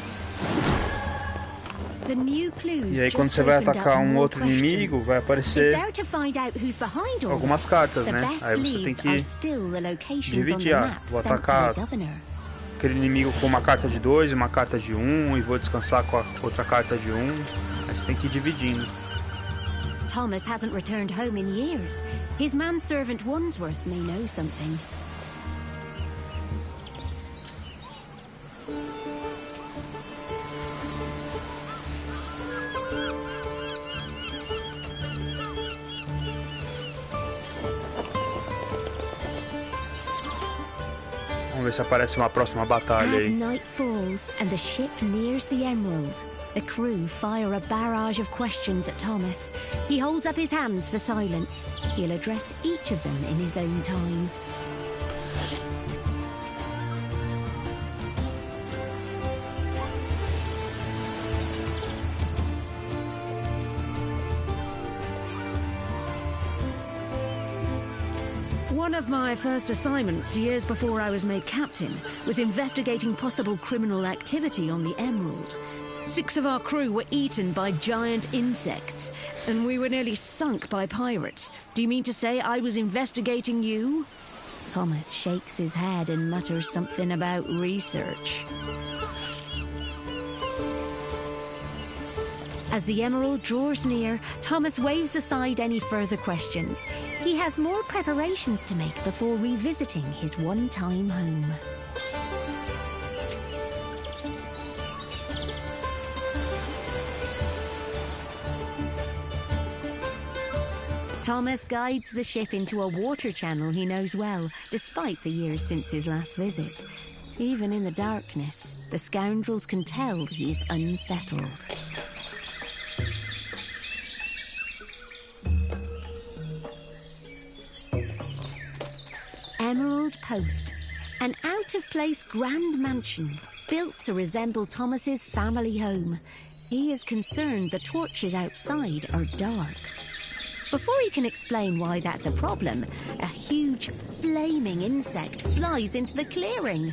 S3: E aí quando você vai atacar um outro inimigo, vai aparecer algumas cartas, né? Aí você tem que dividir. Vou atacar aquele inimigo com uma carta de 2 e uma carta de 1, e vou descansar com a outra carta de 1. Aí você tem que ir dividindo.
S2: Thomas hasn't returned home in years. His manservant Wandsworth may know something.
S3: Vamos ver se aparece uma próxima batalha aí.
S2: As night falls and the ship nears the Emerald, the crew fire a barrage of questions at Thomas. He holds up his hands for silence. He'll address each of them in his own time. One of my first assignments, years before I was made captain, was investigating possible criminal activity on the Emerald. 6 of our crew were eaten by giant insects, and we were nearly sunk by pirates. Do you mean to say I was investigating you? Thomas shakes his head and mutters something about research. As the Emerald draws near, Thomas waves aside any further questions. He has more preparations to make before revisiting his one-time home. Thomas guides the ship into a water channel he knows well, despite the years since his last visit. Even in the darkness, the scoundrels can tell he's unsettled. Emerald Post, an out-of-place grand mansion built to resemble Thomas's family home. He is concerned the torches outside are dark. Before he can explain why that's a problem, a huge flaming insect flies into the clearing.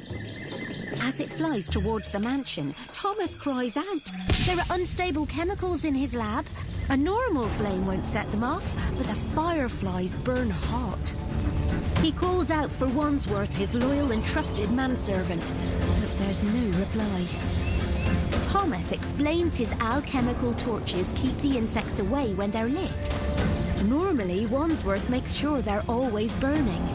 S2: As it flies towards the mansion, Thomas cries out. There are unstable chemicals in his lab. A normal flame won't set them off, but the fireflies burn hot. He calls out for Wandsworth, his loyal and trusted manservant, but there's no reply. Thomas explains his alchemical torches keep the insects away when they're lit. Normally, Wandsworth makes sure they're always burning.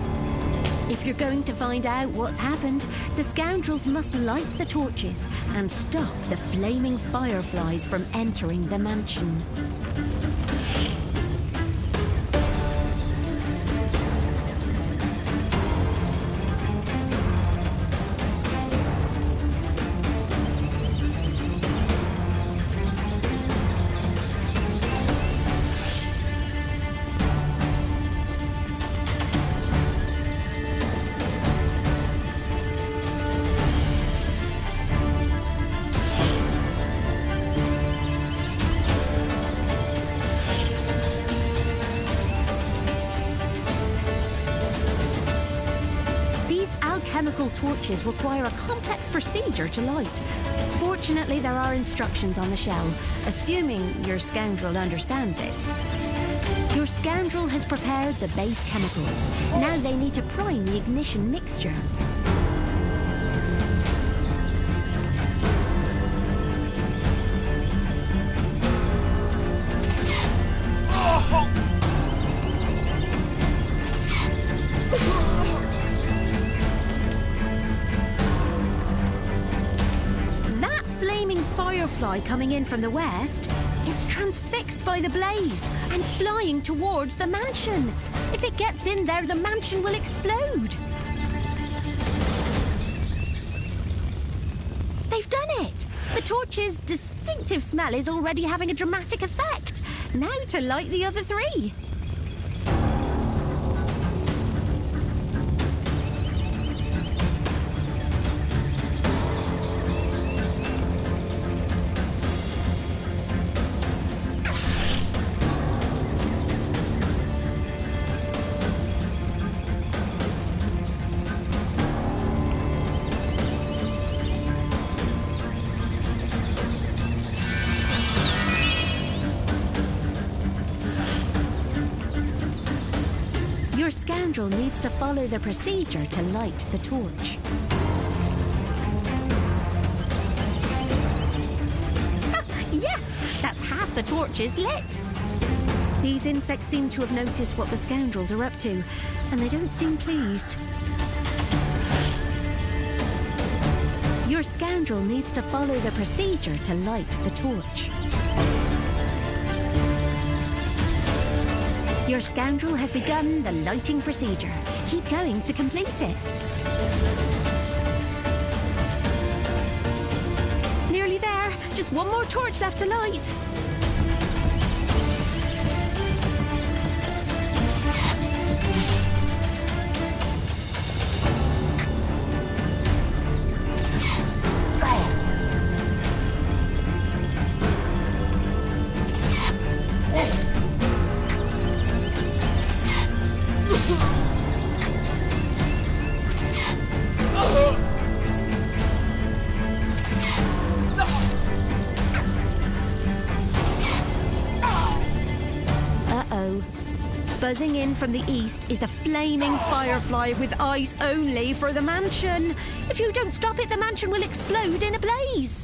S2: If you're going to find out what's happened, the scoundrels must light the torches and stop the flaming fireflies from entering the mansion. alchemical torches require a complex procedure to light. Fortunately, there are instructions on the shell, assuming your scoundrel understands it. Your scoundrel has prepared the base chemicals. Now they need to prime the ignition mixture. Firefly coming in from the west, it's transfixed by the blaze and flying towards the mansion. If it gets in there, the mansion will explode. They've done it! The torch's distinctive smell is already having a dramatic effect. Now to light the other three. Your scoundrel needs to follow the procedure to light the torch. Yes! That's half the torch is lit! These insects seem to have noticed what the scoundrels are up to, and they don't seem pleased. Your scoundrel needs to follow the procedure to light the torch. Your scoundrel has begun the lighting procedure. Keep going to complete it. Nearly there. Just one more torch left to light. Buzzing in from the east is a flaming firefly with eyes only for the mansion. If you don't stop it, the mansion will explode in a blaze.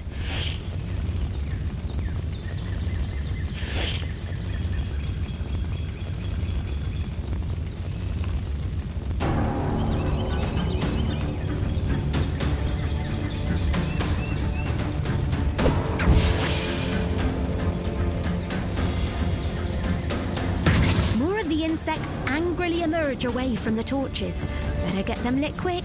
S2: Insects angrily emerge away from the torches. Better get them lit quick.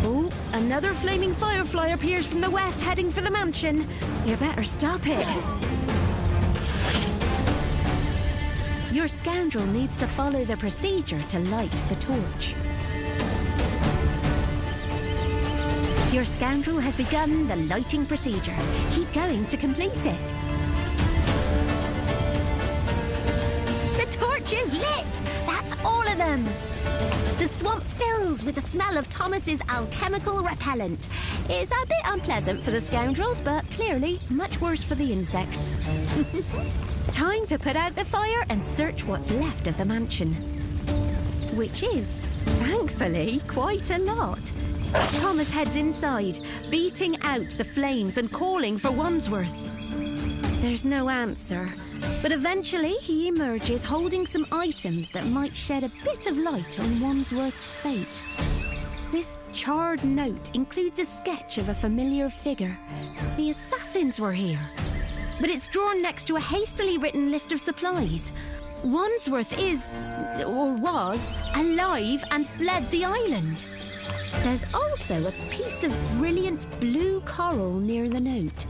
S2: Oh, another flaming firefly appears from the west, heading for the mansion. You better stop it. Your scoundrel needs to follow the procedure to light the torch. Your scoundrel has begun the lighting procedure. Keep going to complete it. The torch is lit! That's all of them! The swamp fills with the smell of Thomas's alchemical repellent. It's a bit unpleasant for the scoundrels, but clearly much worse for the insects. Time to put out the fire and search what's left of the mansion. Which is, thankfully, quite a lot. Thomas heads inside, beating out the flames and calling for Wandsworth. There's no answer, but eventually he emerges holding some items that might shed a bit of light on Wandsworth's fate. This charred note includes a sketch of a familiar figure. The assassins were here. But it's drawn next to a hastily written list of supplies. Wandsworth is, or was, alive and fled the island. There's also a piece of brilliant blue coral near the note.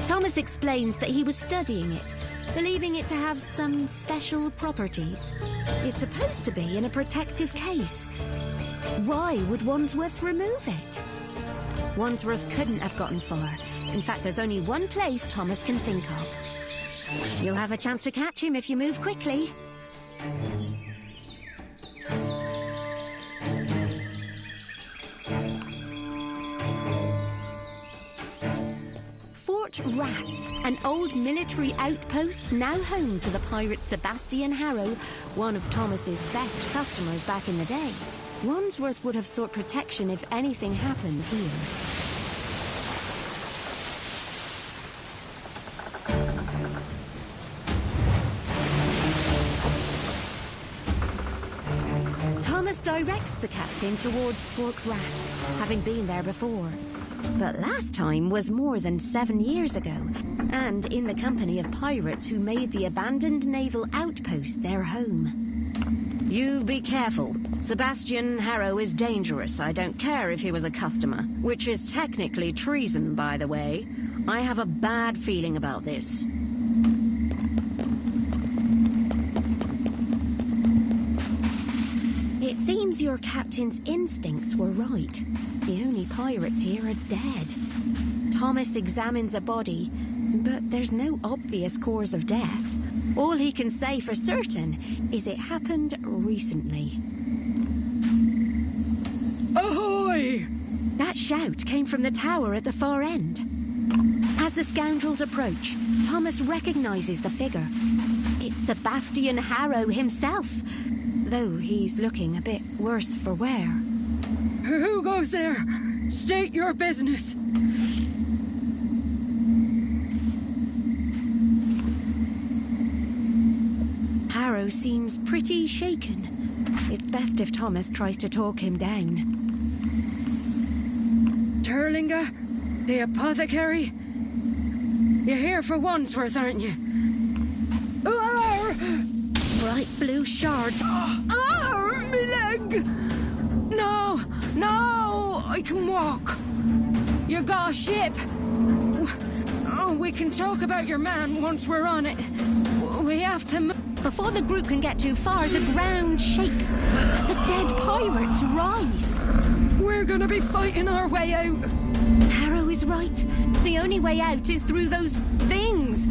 S2: Thomas explains that he was studying it, believing it to have some special properties. It's supposed to be in a protective case. Why would Wandsworth remove it? Wandsworth couldn't have gotten far. In fact, there's only one place Thomas can think of. You'll have a chance to catch him if you move quickly. Fort Rasp, an old military outpost now home to the pirate Sebastian Harrow, one of Thomas's best customers back in the day. Wandsworth would have sought protection if anything happened here. Thomas directs the captain towards Fort Rasp, having been there before. But last time was more than 7 years ago, and in the company of pirates who made the abandoned naval outpost their home. You be careful. Sebastian Harrow is dangerous. I don't care if he was a customer, which is technically treason, by the way. I have a bad feeling about this. It seems your captain's instincts were right. The only pirates here are dead. Thomas examines a body, but there's no obvious cause of death. All he can say for certain is it happened recently. Ahoy! That shout came from the tower at the far end. As the scoundrels approach, Thomas recognizes the figure. It's Sebastian Harrow himself, though he's looking a bit worse for wear. Who goes there? State your business. Harrow seems pretty shaken. It's best if Thomas tries to talk him down. Turlinga? The apothecary? You're here for Wandsworth, aren't you? Bright blue shards. Me leg! No! No! I can walk. You got a ship. Oh, we can talk about your man once we're on it. We have to... Before the group can get too far, the ground shakes. The dead pirates rise. We're gonna be fighting our way out. Harrow is right. The only way out is through those things.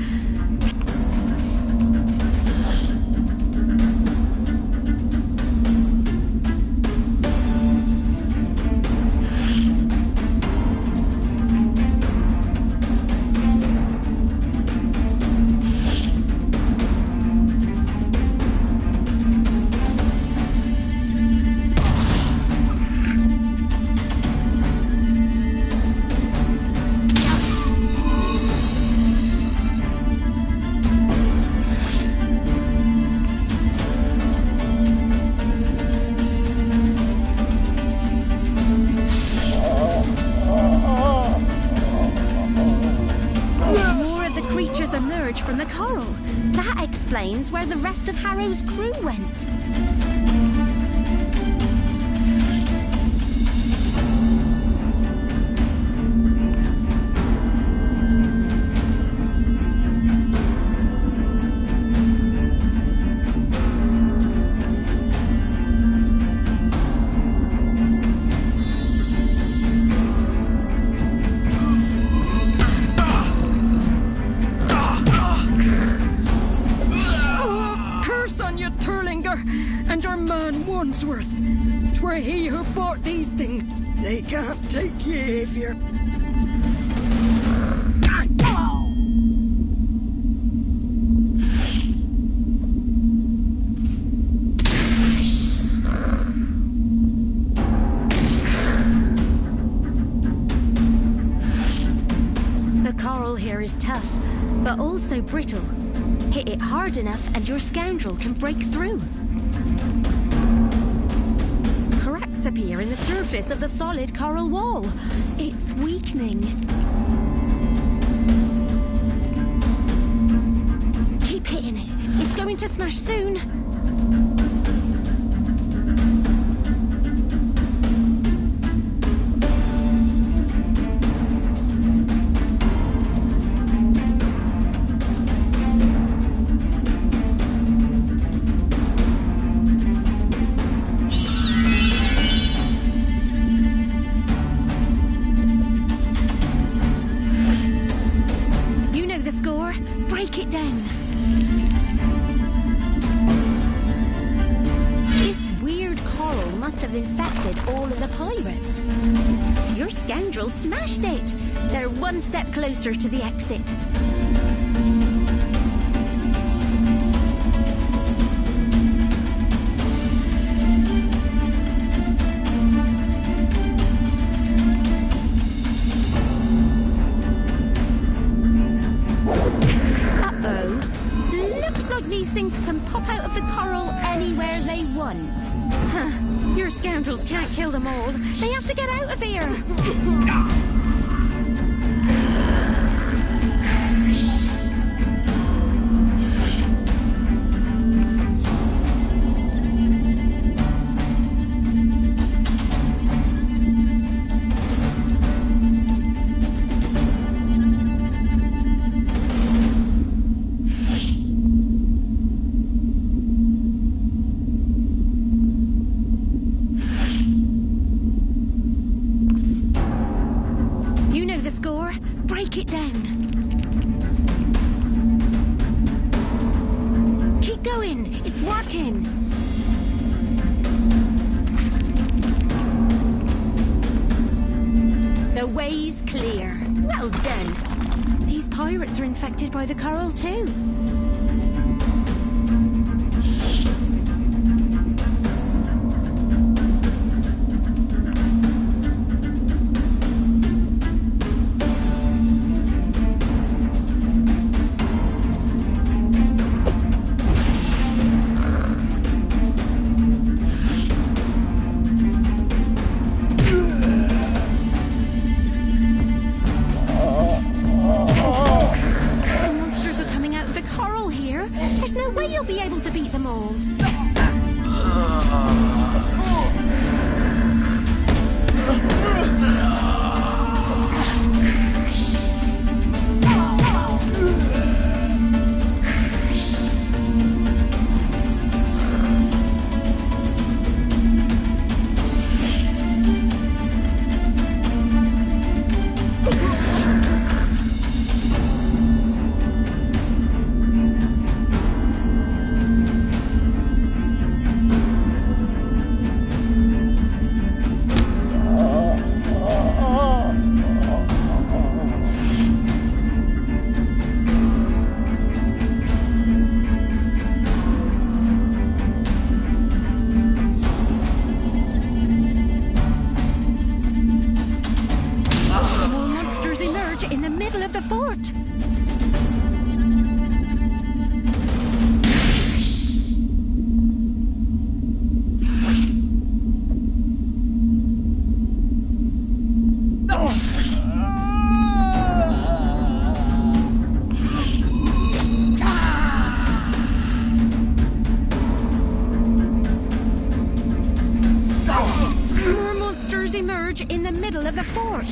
S2: From the coral. That explains where the rest of Harrow's crew went. And your man Wandsworth. 'Twere he who bought these things. They can't take you if you're... The coral here is tough, but also brittle. Hit it hard enough and your scoundrel can break through. Cracks appear in the surface of the solid coral wall. It's weakening. Keep hitting it. It's going to smash soon. infected all of the pirates. Your scoundrels smashed it. They're one step closer to the exit. These things can pop out of the coral anywhere they want. Huh. Your scoundrels can't kill them all. They have to get out of here. Break it down. Keep going. It's working. The way's clear. Well done. These pirates are infected by the coral too. In the middle of the fort.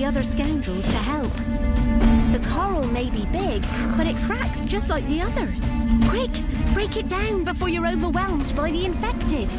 S2: Other scoundrels to help. The coral may be big, but it cracks just like the others. Quick, break it down before you're overwhelmed by the infected.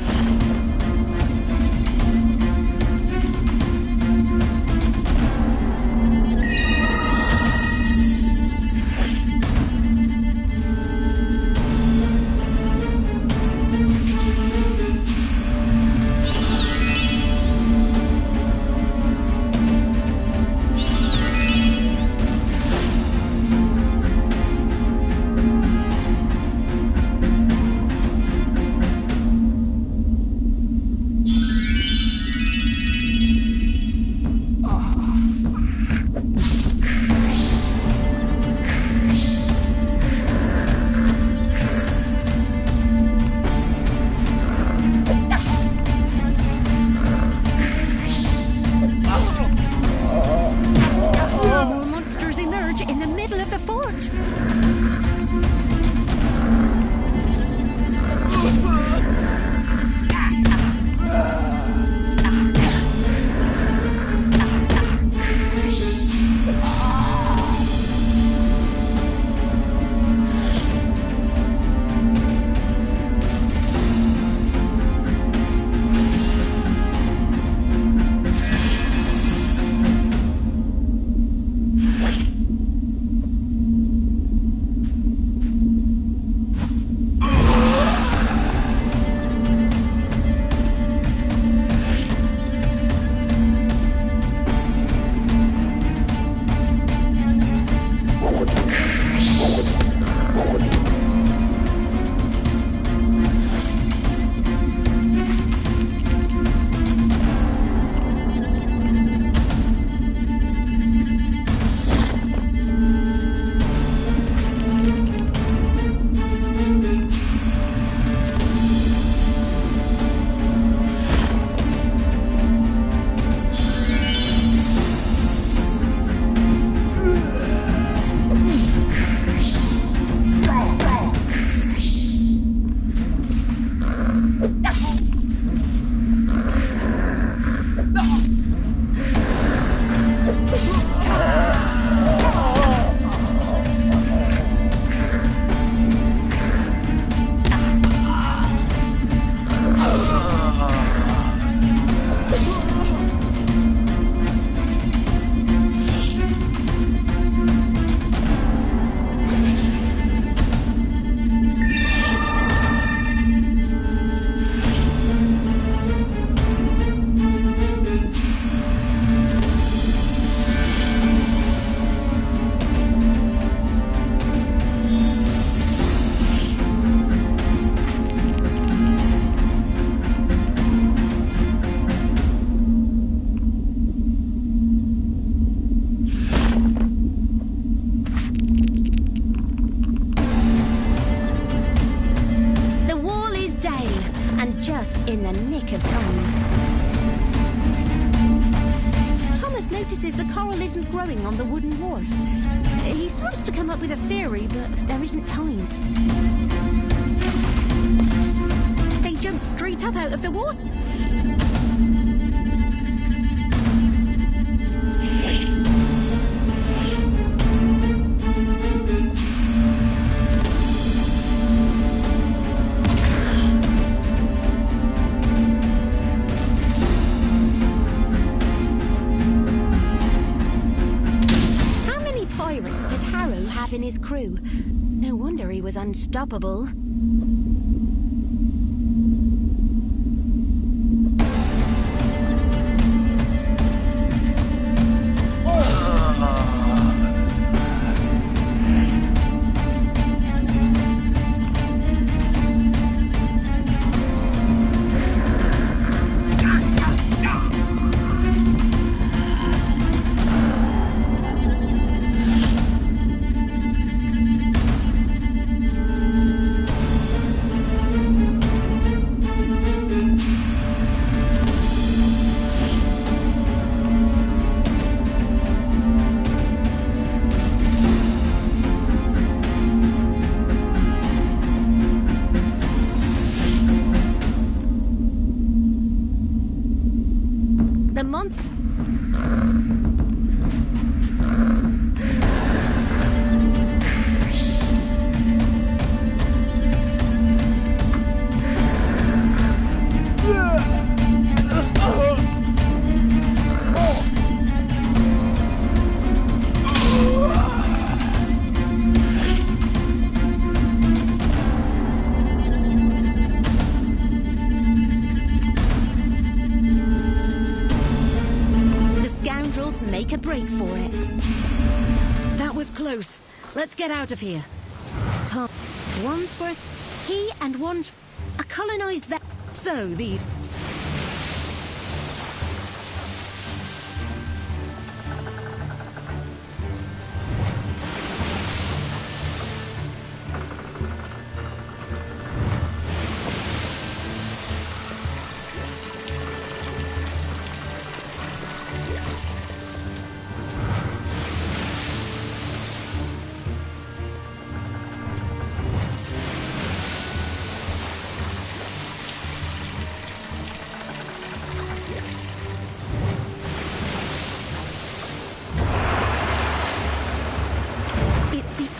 S2: notices the coral isn't growing on the wooden wharf. He starts to come up with a theory, but there isn't time. They jumped straight up out of the water. In his crew. No wonder he was unstoppable. The monster... Make a break for it. That was close. Let's get out of here. Tom Wandsworth, he and a colonized so the...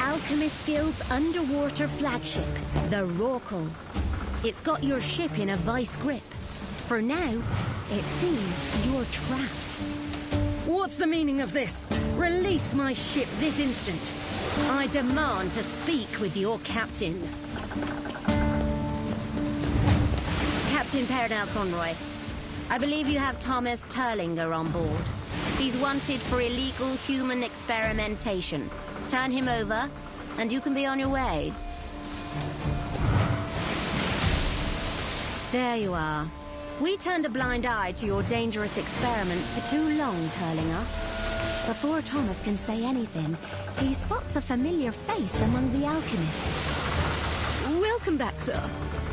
S2: Alchemist Guild's underwater flagship, the Rorqual. It's got your ship in a vice grip. For now, it seems you're trapped. What's the meaning of this? Release my ship this instant. I demand to speak with your captain. Captain Pernell Conroy, I believe you have Thomas Turlinger on board. He's wanted for illegal human experimentation. Turn him over, and you can be on your way. There you are. We turned a blind eye to your dangerous experiments for too long, Turlinger. Before Thomas can say anything, he spots a familiar face among the alchemists. Welcome back, sir.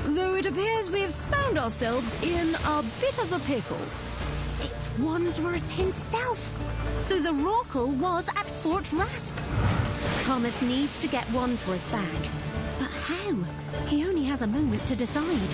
S2: Though it appears we've found ourselves in a bit of a pickle. It's Wandsworth himself. So the Rorqual was at Fort Rasp. Thomas needs to get Wandsworth back. But how? He only has a moment to decide.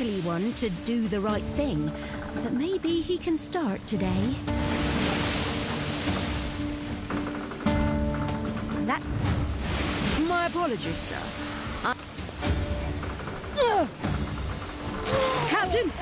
S2: usually one to do the right thing, but maybe he can start today. That's...
S1: My apologies, sir. Captain!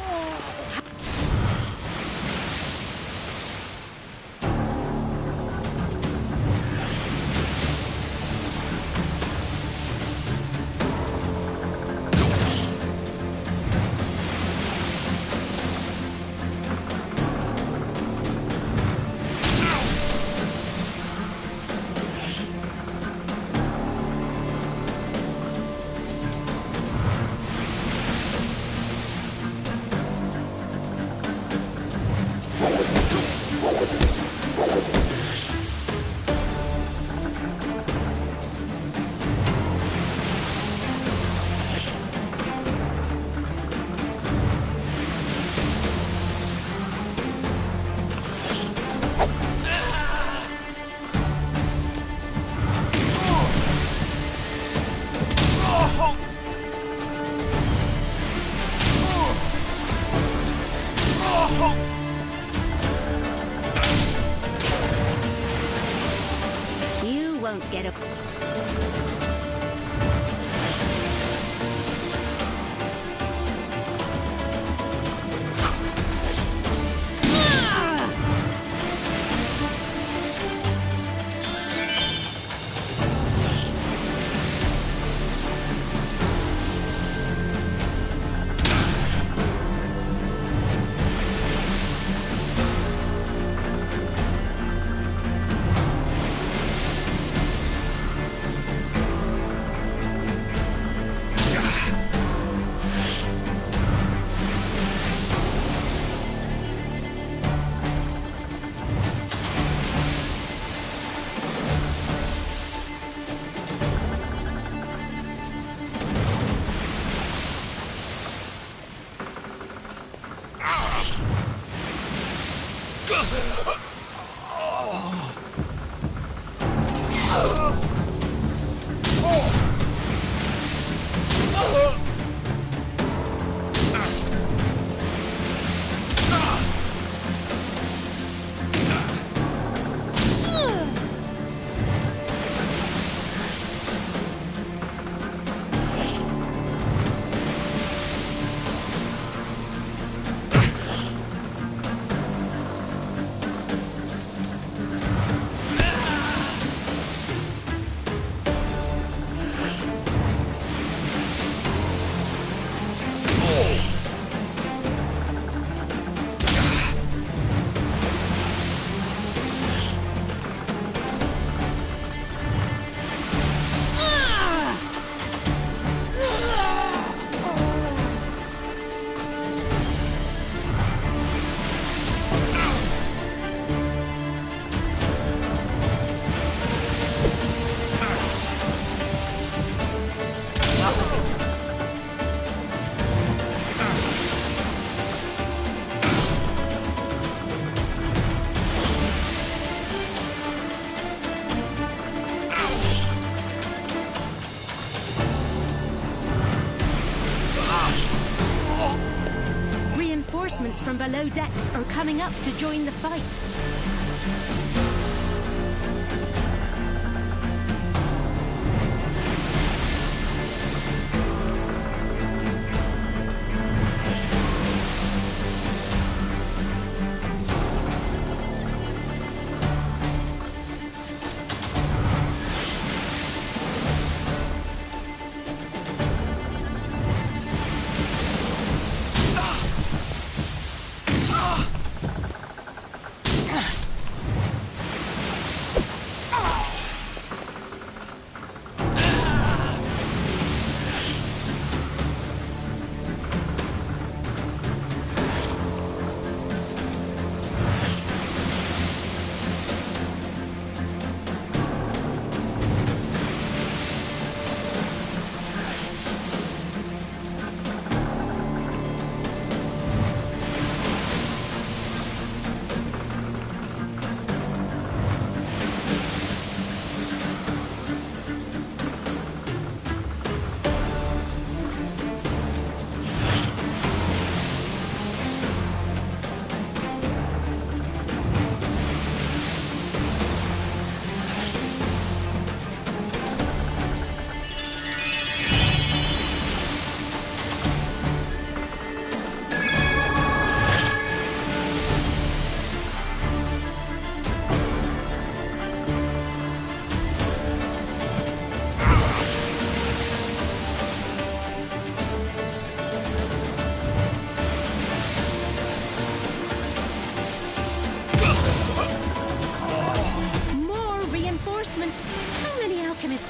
S2: You won't get a... Reinforcements from below decks are coming up to join the fight.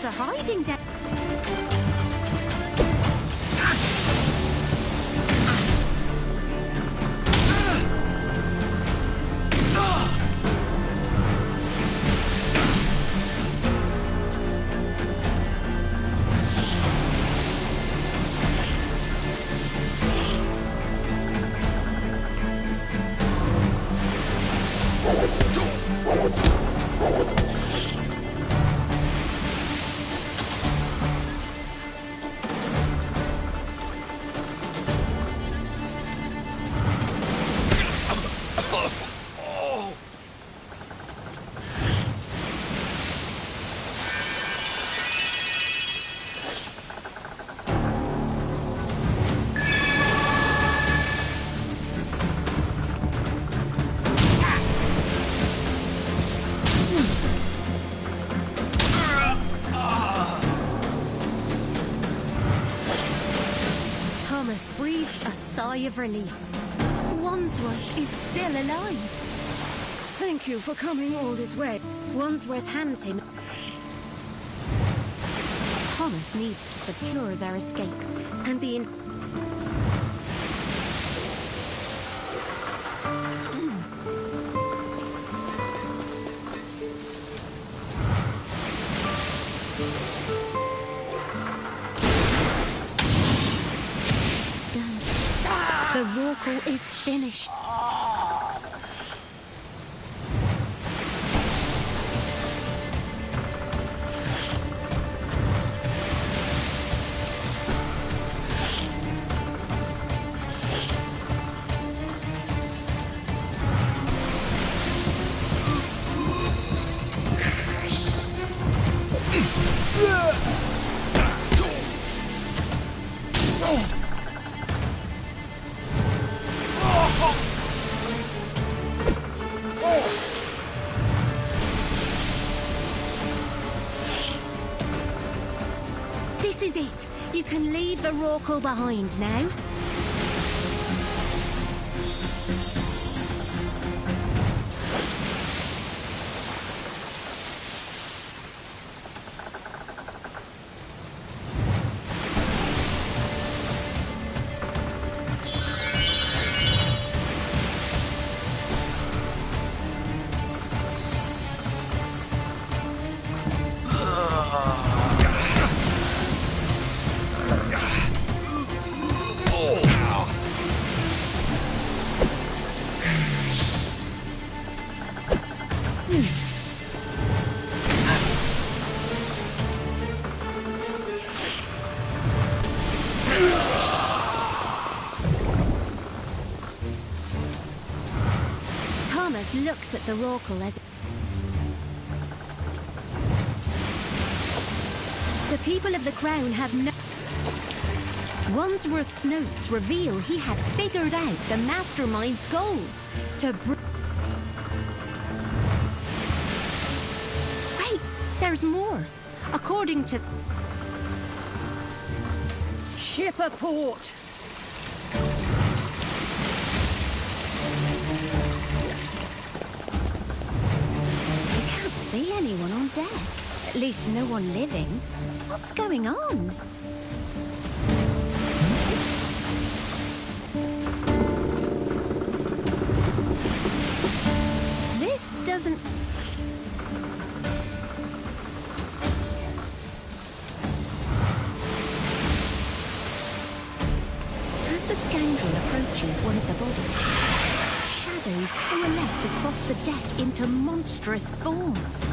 S2: are hiding down. Of relief. Wandsworth is still alive.
S1: Thank you for coming all this way.
S2: Wandsworth hands him. Thomas needs to secure their escape, and the is finished. This is it. You can leave the Rorqual behind now. Looks at the Rorqual as the people of the Crown have no. Wandsworth's notes reveal he had figured out the Mastermind's goal to Wait, there's more. According to
S1: Ship a port.
S2: See anyone on deck? At least no one living. What's going on? This doesn't... As the scoundrel approaches one of the bodies, shadows coalesce across the deck into monstrous forms.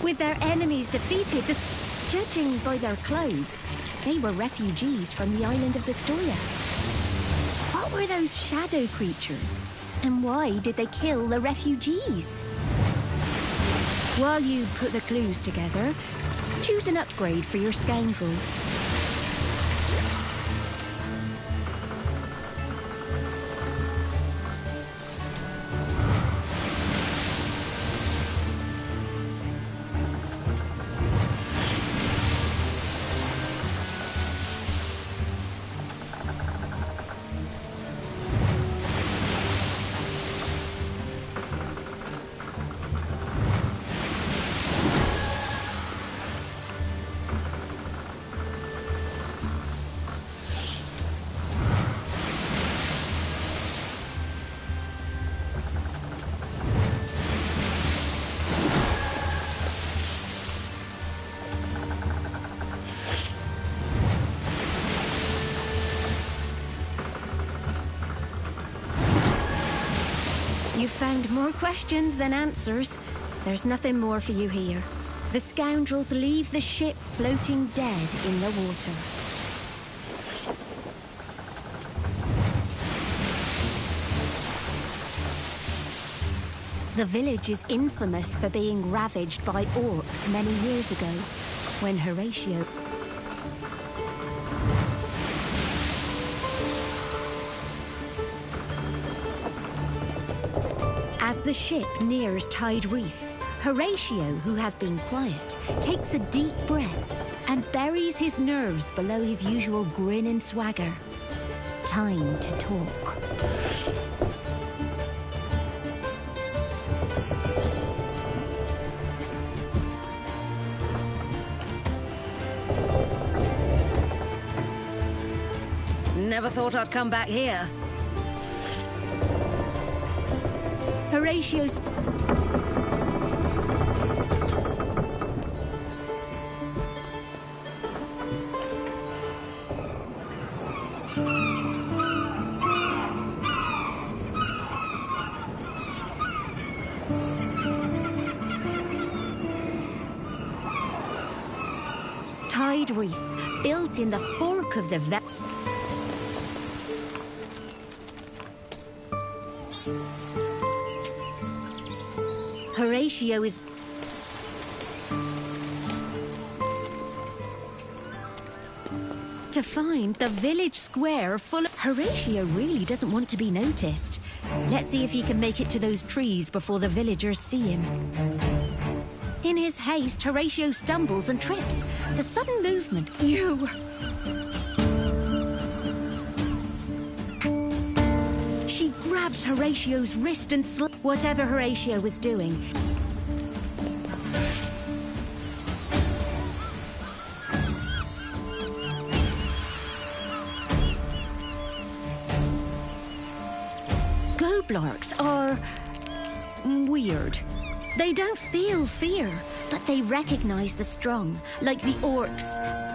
S2: With their enemies defeated, judging by their clothes, they were refugees from the island of Pistoia. What were those shadow creatures? And why did they kill the refugees? While you put the clues together, choose an upgrade for your scoundrels. You found more questions than answers. There's nothing more for you here. The scoundrels leave the ship floating dead in the water. The village is infamous for being ravaged by orcs many years ago, when Horatio... As the ship nears Tide Reef, Horatio, who has been quiet, takes a deep breath and buries his nerves below his usual grin and swagger. Time to talk.
S1: Never thought I'd come back here.
S2: Horatio's... Tide Reef, built in the fork of the Horatio is... to find the village square full of... Horatio really doesn't want to be noticed. Let's see if he can make it to those trees before the villagers see him. In his haste, Horatio stumbles and trips. The sudden movement... You... She grabs Horatio's wrist and whatever Horatio was doing. Goblarks are... weird. They don't feel fear, but they recognize the strong, like the orcs,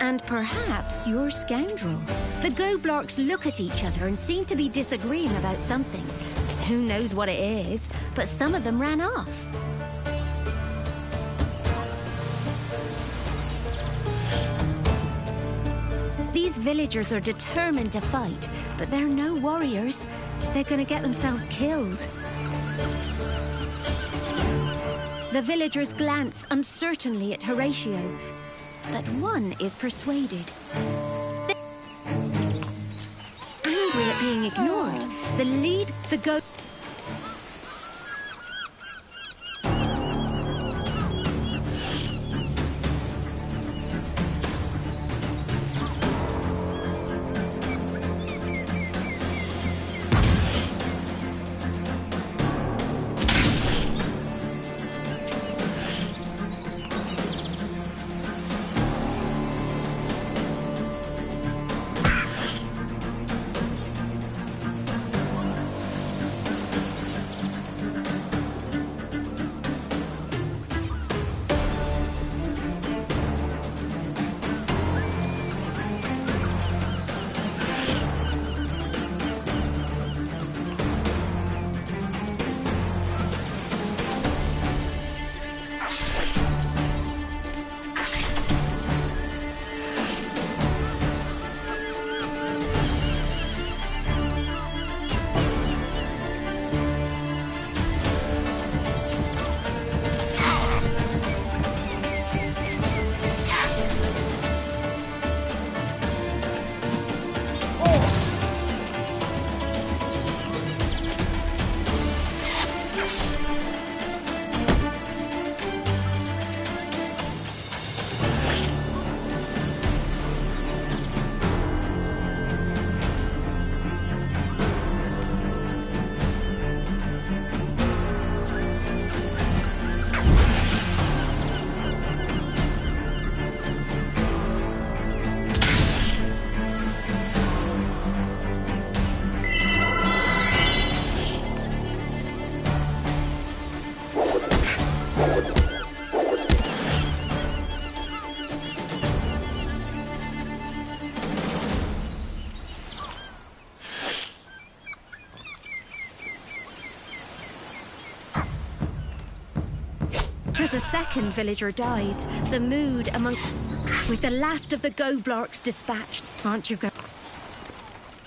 S2: and perhaps your scoundrel. The Goblarks look at each other and seem to be disagreeing about something. Who knows what it is, but some of them ran off. These villagers are determined to fight, but they're no warriors. They're gonna get themselves killed. The villagers glance uncertainly at Horatio, but one is persuaded. Angry at being ignored, the lead, the goat... second villager dies, the mood among... With the last of the Goblarks dispatched, aren't you go...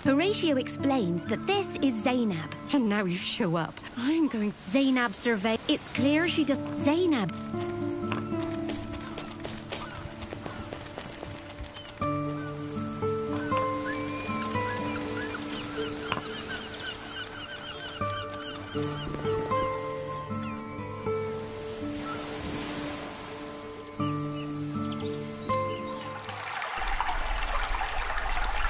S2: Horatio explains that this is Zainab. And now you show up. I'm going... Zainab survey... It's clear she does... Zainab...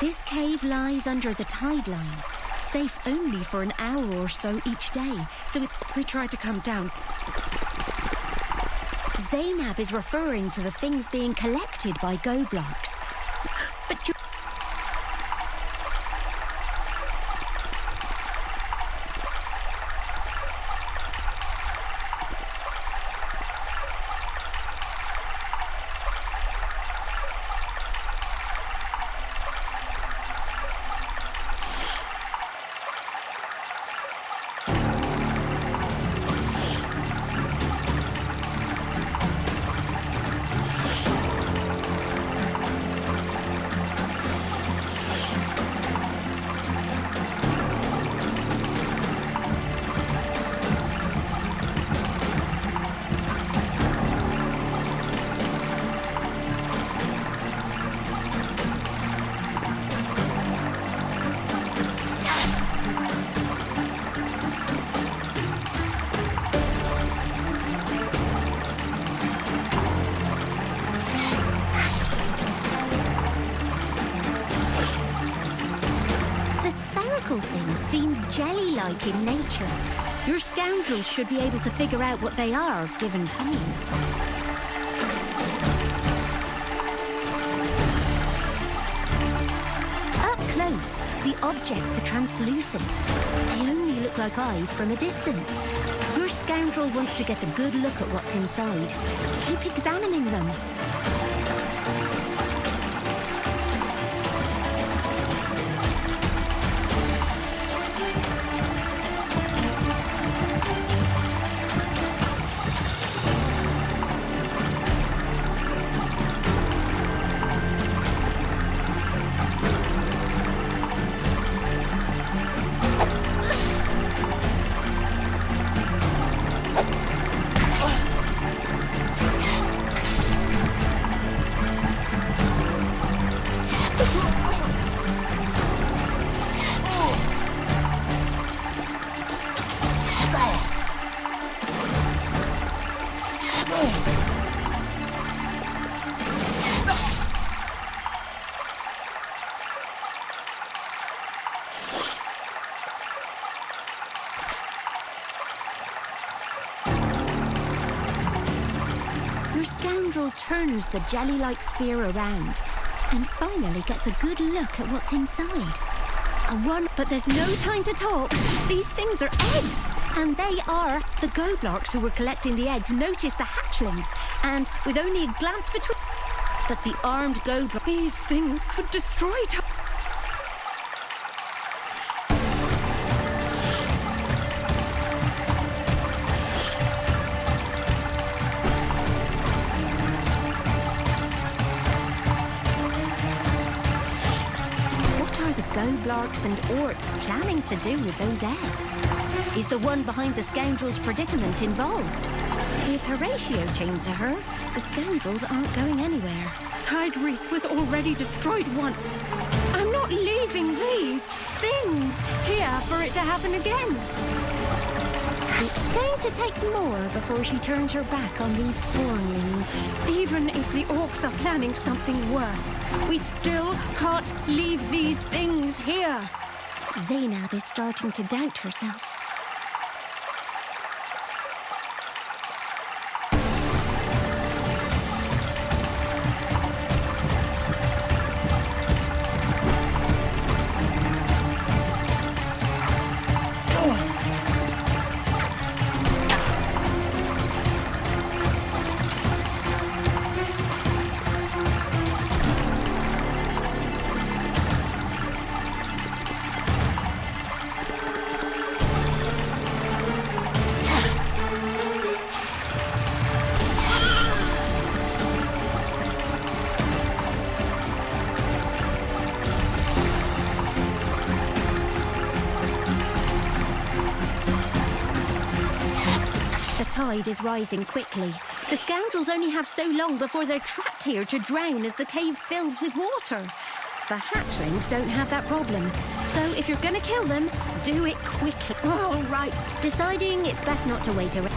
S2: This cave lies under the tide line, safe only for an hour or so each day, so it's... We tried to come down. Zainab is referring to the things being collected by Goblarks. But you... Things seem jelly-like in nature. Your scoundrels should be able to figure out what they are, given time. Up close, the objects are translucent. They only look like eyes from a distance. Your scoundrel wants to get a good look at what's inside. Keep examining them. Your scoundrel turns the jelly-like sphere around and finally gets a good look at what's inside. But there's no time to talk. These things are eggs, and they are... The Goblarks who were collecting the eggs noticed the hatchlings, and with only a glance between... But the armed Goblarks... These things could destroy... Goblarks and orcs planning to do with those eggs? Is the one behind the scoundrel's predicament involved? With Horatio chained to her, the scoundrels aren't going anywhere. Tide Wreath was already destroyed once. I'm not leaving these things here for it to happen again. It's going to take more before she turns her back on these spawnlings. Even if the orcs are planning something worse, we still can't leave these things here. Zainab is starting to doubt herself. tide is rising quickly. The scoundrels only have so long before they're trapped here to drown as the cave fills with water. The hatchlings don't have that problem. So if you're gonna kill them, do it quickly. Oh, right. Deciding it's best not to wait around.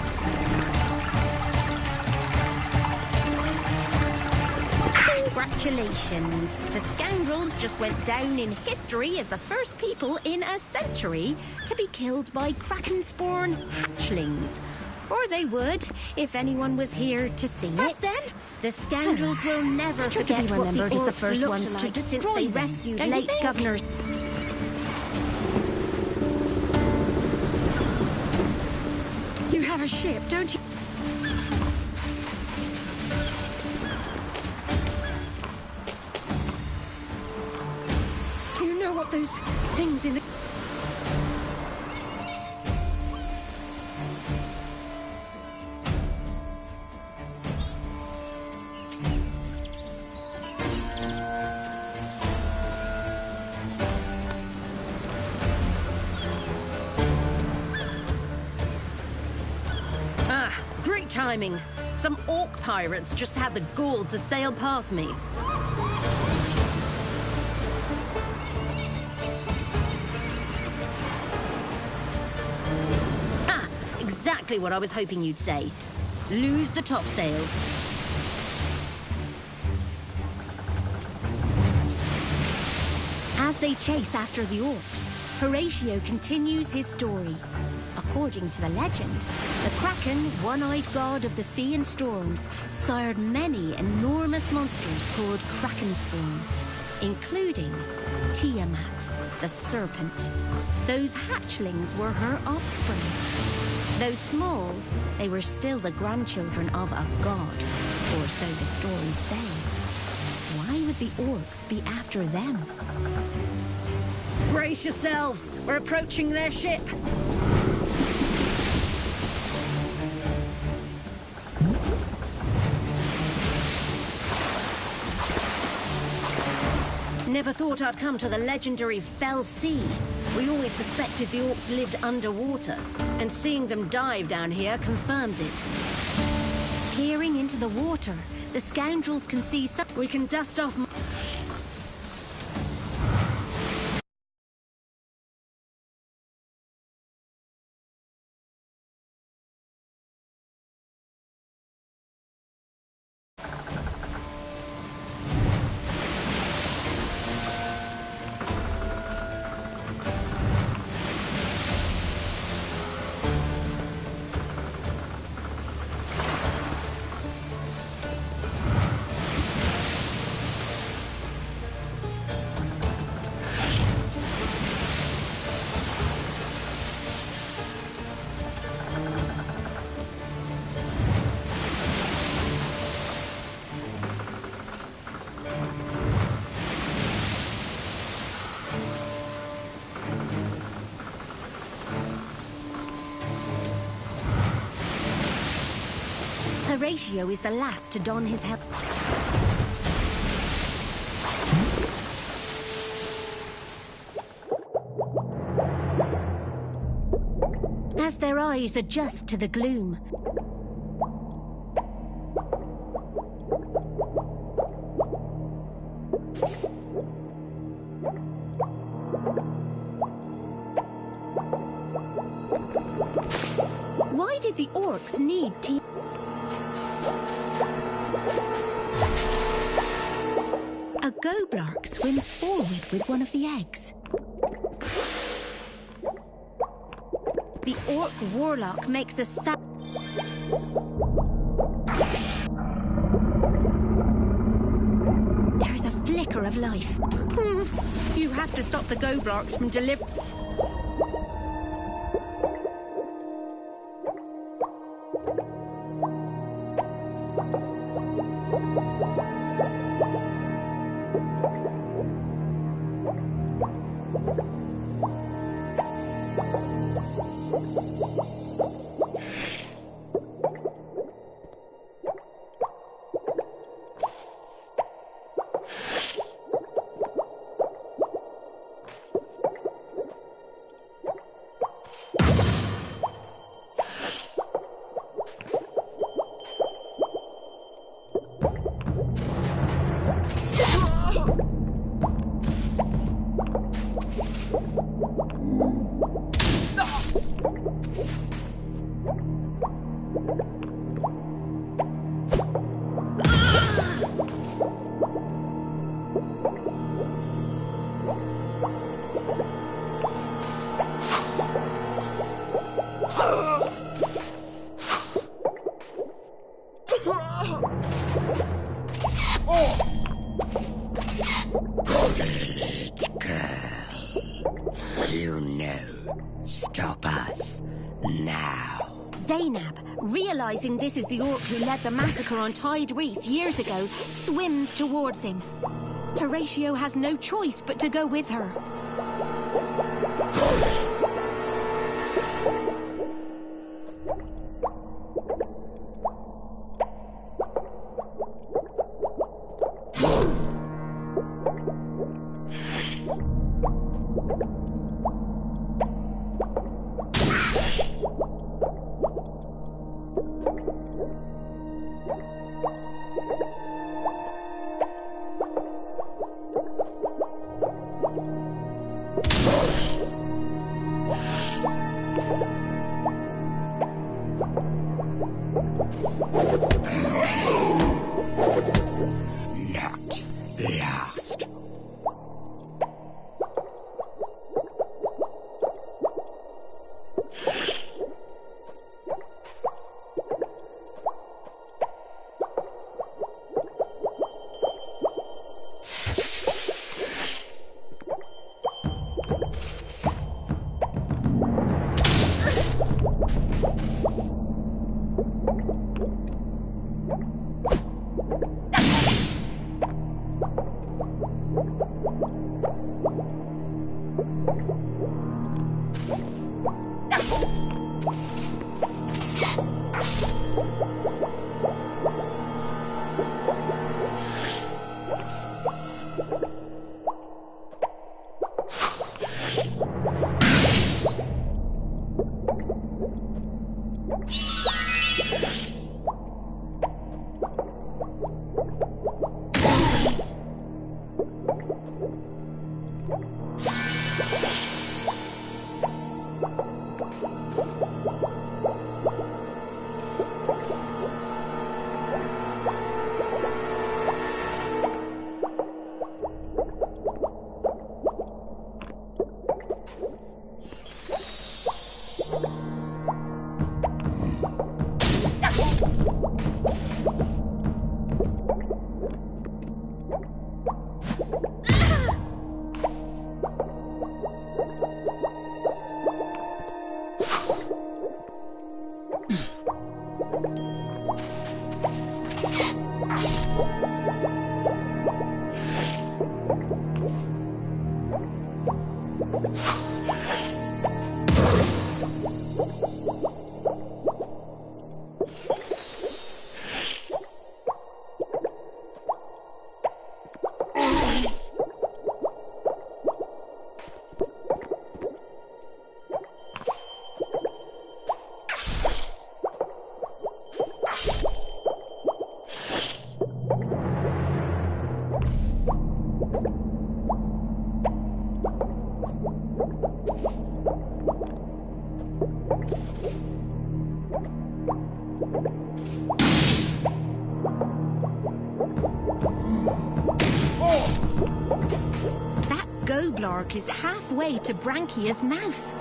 S2: Congratulations. The scoundrels just went down in history as the first people in a century to be killed by kraken spawn hatchlings. Or they would, if anyone was here to see it. Them? The scoundrels will never forget what the orcs the first ones to destroy since they rescued late Governor.
S1: You have a ship, don't you? You know what those things in the...
S2: Great timing. Some orc pirates just had the gall to sail past me. Ah, exactly what I was hoping you'd say. Lose the topsails. As they chase after the orcs, Horatio continues his story. According to the legend, the Kraken, one-eyed god of the sea and storms, sired many enormous monsters called Krakenspawn, including Tiamat, the serpent. Those hatchlings were her offspring. Though small, they were still the grandchildren of a god, or so the stories say. Why would the orcs be after them? Brace yourselves! We're approaching their ship! Never thought I'd come to the legendary Fell Sea. We always suspected the orcs lived underwater, and seeing them dive down here confirms it. Peering into the water, the scoundrels can see some... We can dust off... Horatio is the last to don his helmet. As their eyes adjust to the gloom, why did the orcs need tea? A goblark swims forward with one of the eggs. The orc warlock makes a sound. There's a flicker of life. You have to stop the goblarks from delivering.
S4: Village girl, you know, stop us now.
S2: Zainab, realizing this is the orc who led the massacre on Tide Reef years ago, swims towards him. Horatio has no choice but to go with her.
S4: Not last.
S2: That goblark is halfway to Branchia's mouth.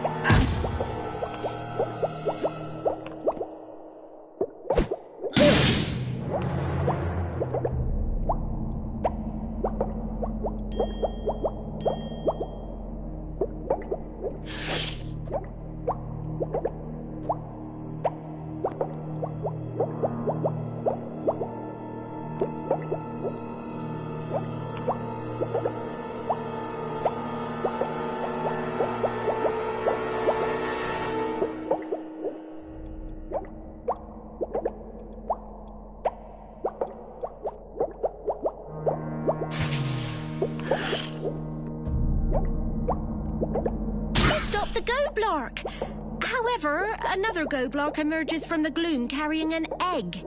S2: However, another goblark emerges from the gloom carrying an egg.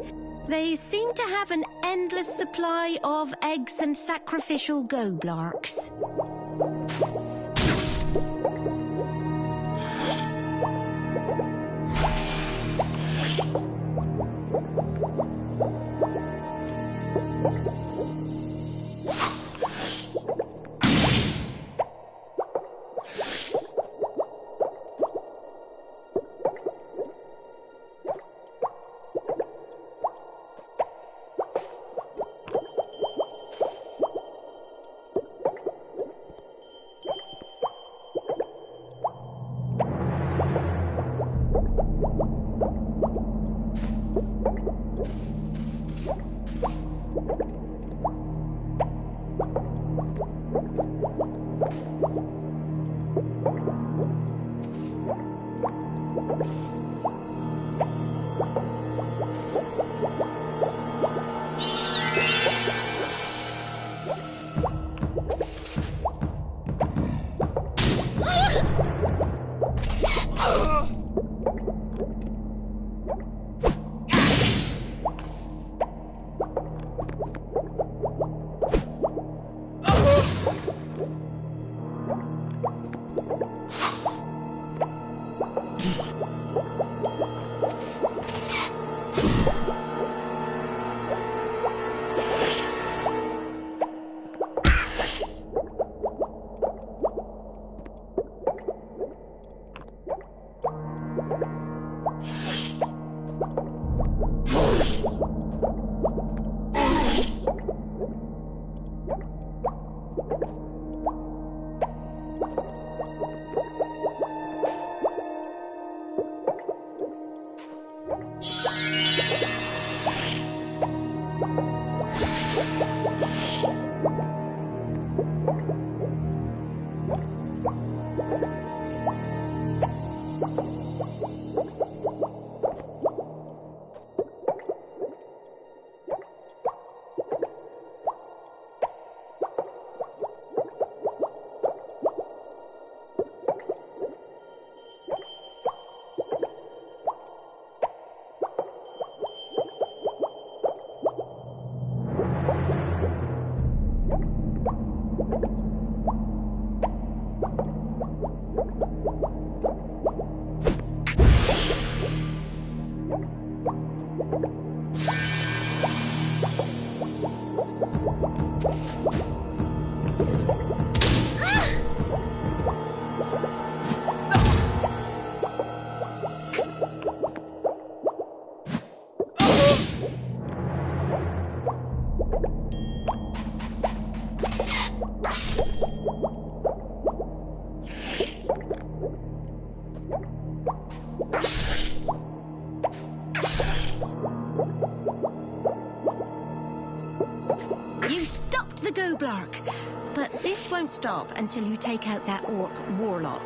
S2: They seem to have an endless supply of eggs and sacrificial goblarks. But this won't stop until you take out that orc warlock.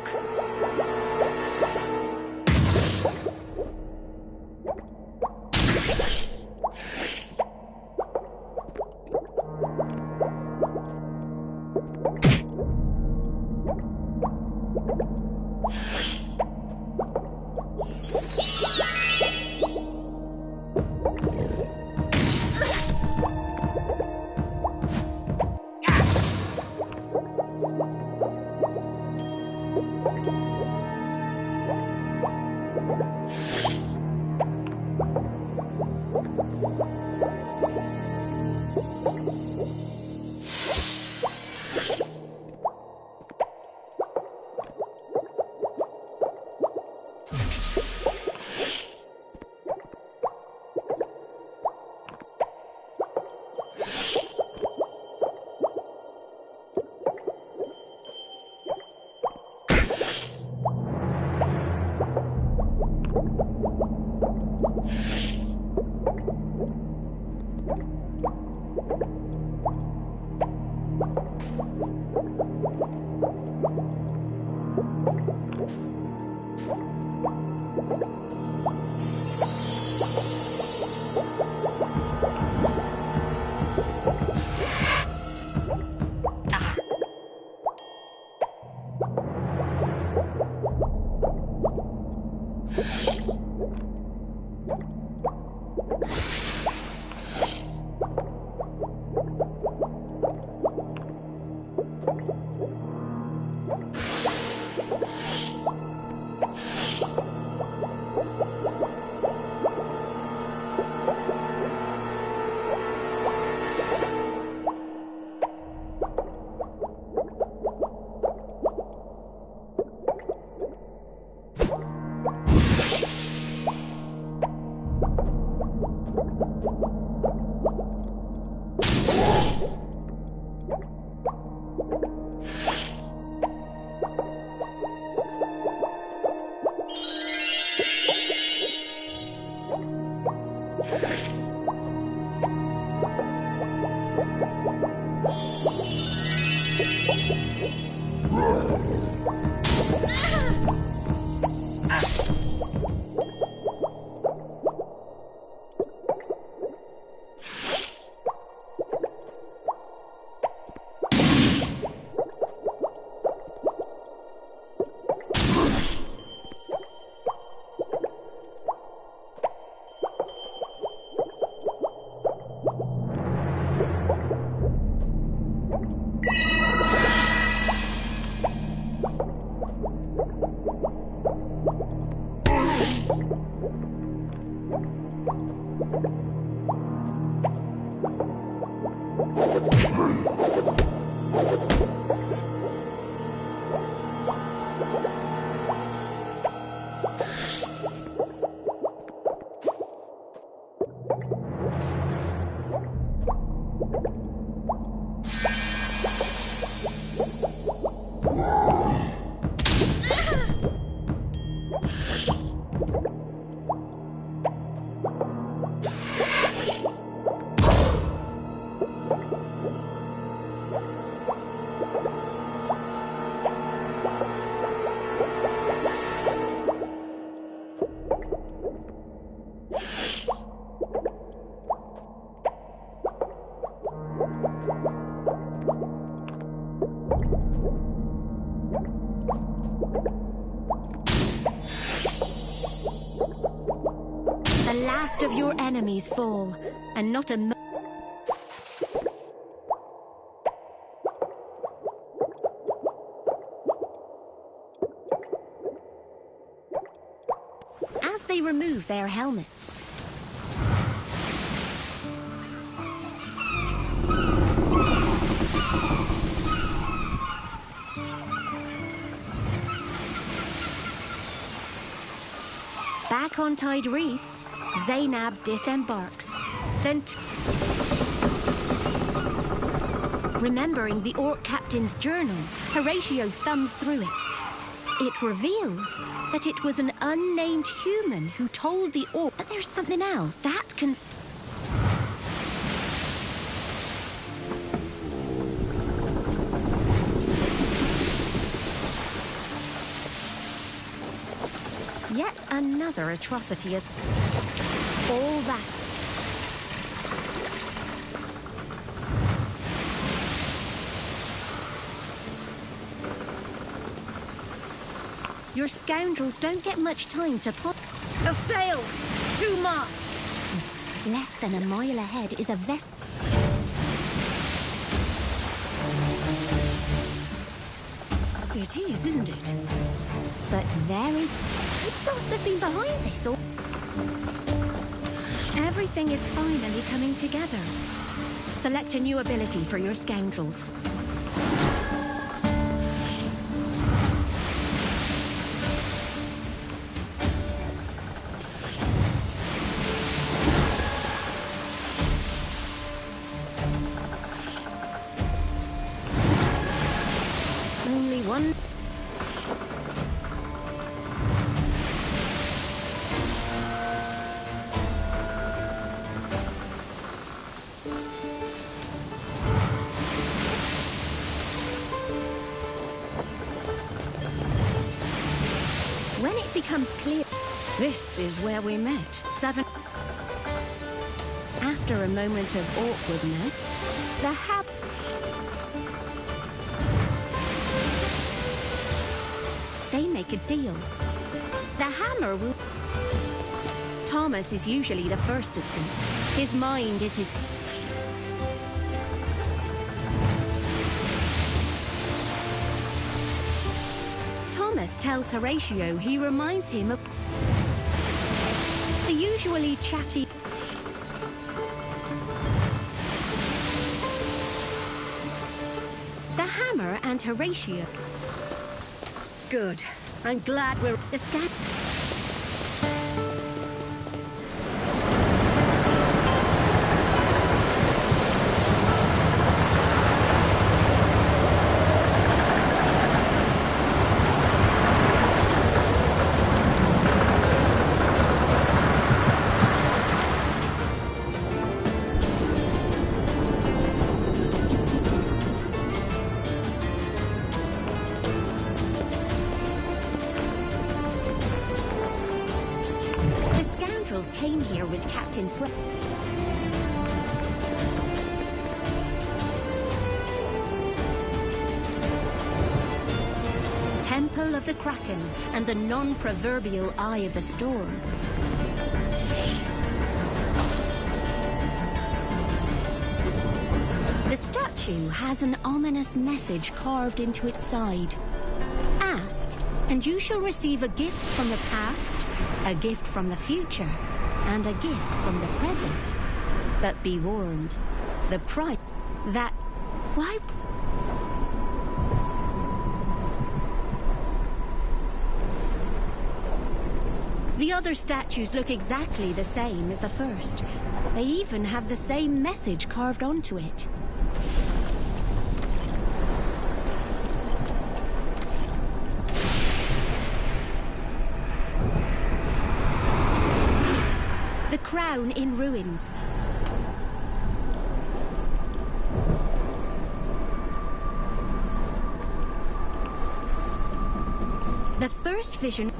S2: The last of your enemies fall, and not a... As they remove their helmets, back on Tide Reef, Zainab disembarks. Then, remembering the Orc captain's journal, Horatio thumbs through it. It reveals that it was an unnamed human who told the Orc. But there's something else that can... Yet another atrocity of all that. Your scoundrels don't get much time to pop.
S1: A sail! 2 masts!
S2: Less than a mile ahead is a vessel.
S1: It is, isn't it?
S2: But very... Who must have been behind this? Or...
S1: Everything is finally coming together. Select a new ability for your scoundrels. Only one...
S2: When it becomes clear...
S1: This is where we met. 7...
S2: After a moment of awkwardness, the They make a deal. The hammer will... Thomas is usually the first to speak. His mind is his... Thomas tells Horatio he reminds him of the usually chatty... The hammer and Horatio...
S1: Good. I'm glad we're...
S2: The scan... came here with Captain Fred. Temple of the Kraken and the non-proverbial Eye of the Storm. The statue has an ominous message carved into its side. Ask, and you shall receive a gift from the past, a gift from the future, and a gift from the present. But be warned, the price that... Why... The other statues look exactly the same as the first. They even have the same message carved onto it. The crown in ruins. The first vision...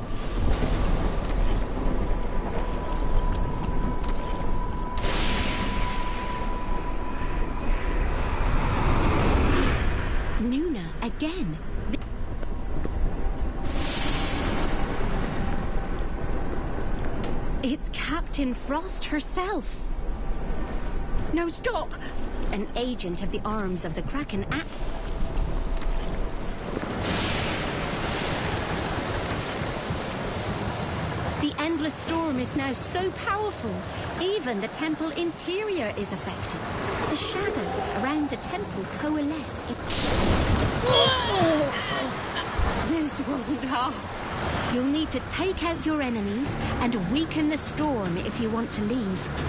S2: Nuna, again. It's Captain Frost herself. No, stop! An agent of the arms of the Kraken The endless storm is now so powerful, even the temple interior is affected. The shadows around the temple coalesce. This wasn't half. You'll need to take out your enemies and weaken the storm if you want to leave.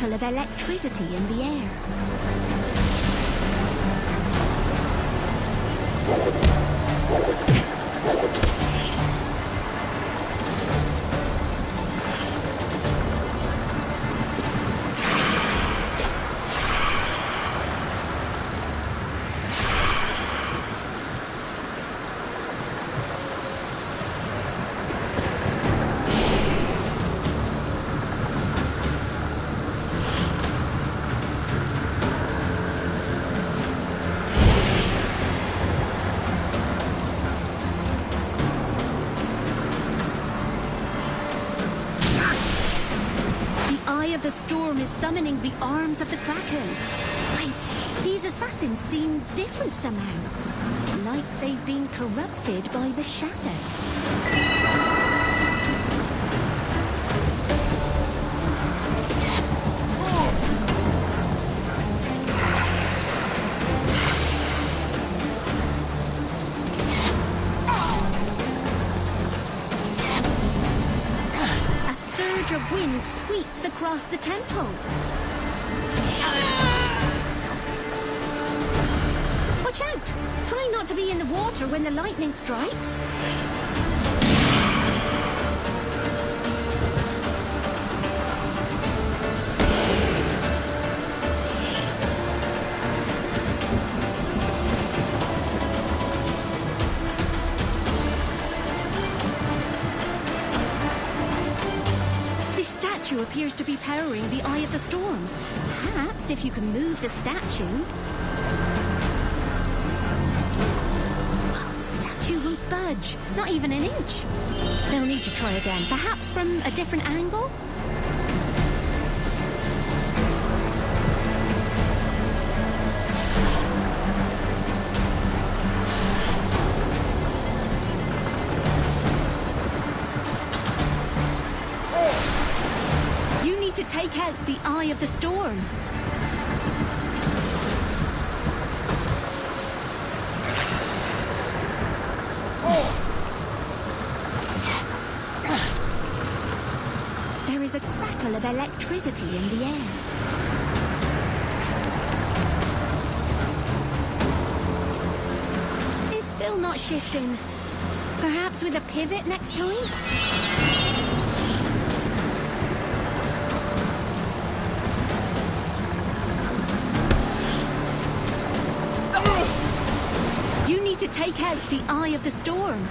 S2: Of electricity in the air. The storm is summoning the arms of the Kraken. Wait, these assassins seem different somehow. Like they've been corrupted by the shadow. Of wind sweeps across the temple. Watch out! Try not to be in the water when the lightning strikes. Appears to be powering the Eye of the Storm. Perhaps if you can move the statue... Oh, statue won't budge. Not even an inch. They'll need to try again. Perhaps from a different angle? To take out the Eye of the Storm. There is a crackle of electricity in the air. shifting. Perhaps with a pivot next time? You need to take out the eye of the storm.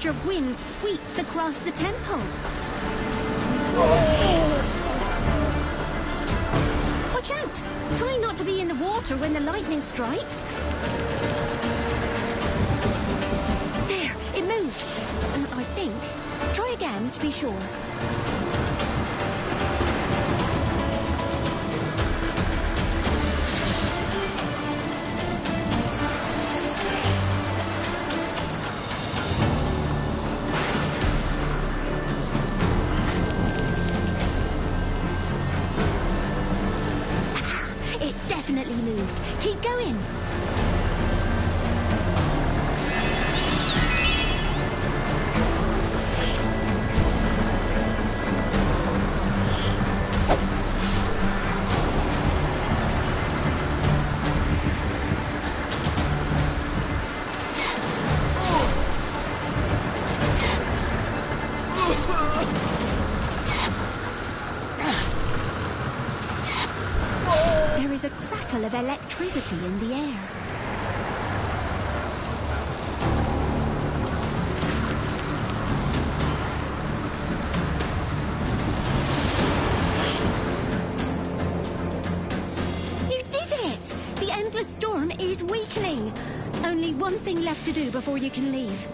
S2: Of wind sweeps across the temple. Watch out! Try not to be in the water when the lightning strikes. There, it moved. I think. Try again to be sure. Definitely moved. Keep going. There is a crackle of electricity in the air. You did it! The endless storm is weakening. Only one thing left to do before you can leave.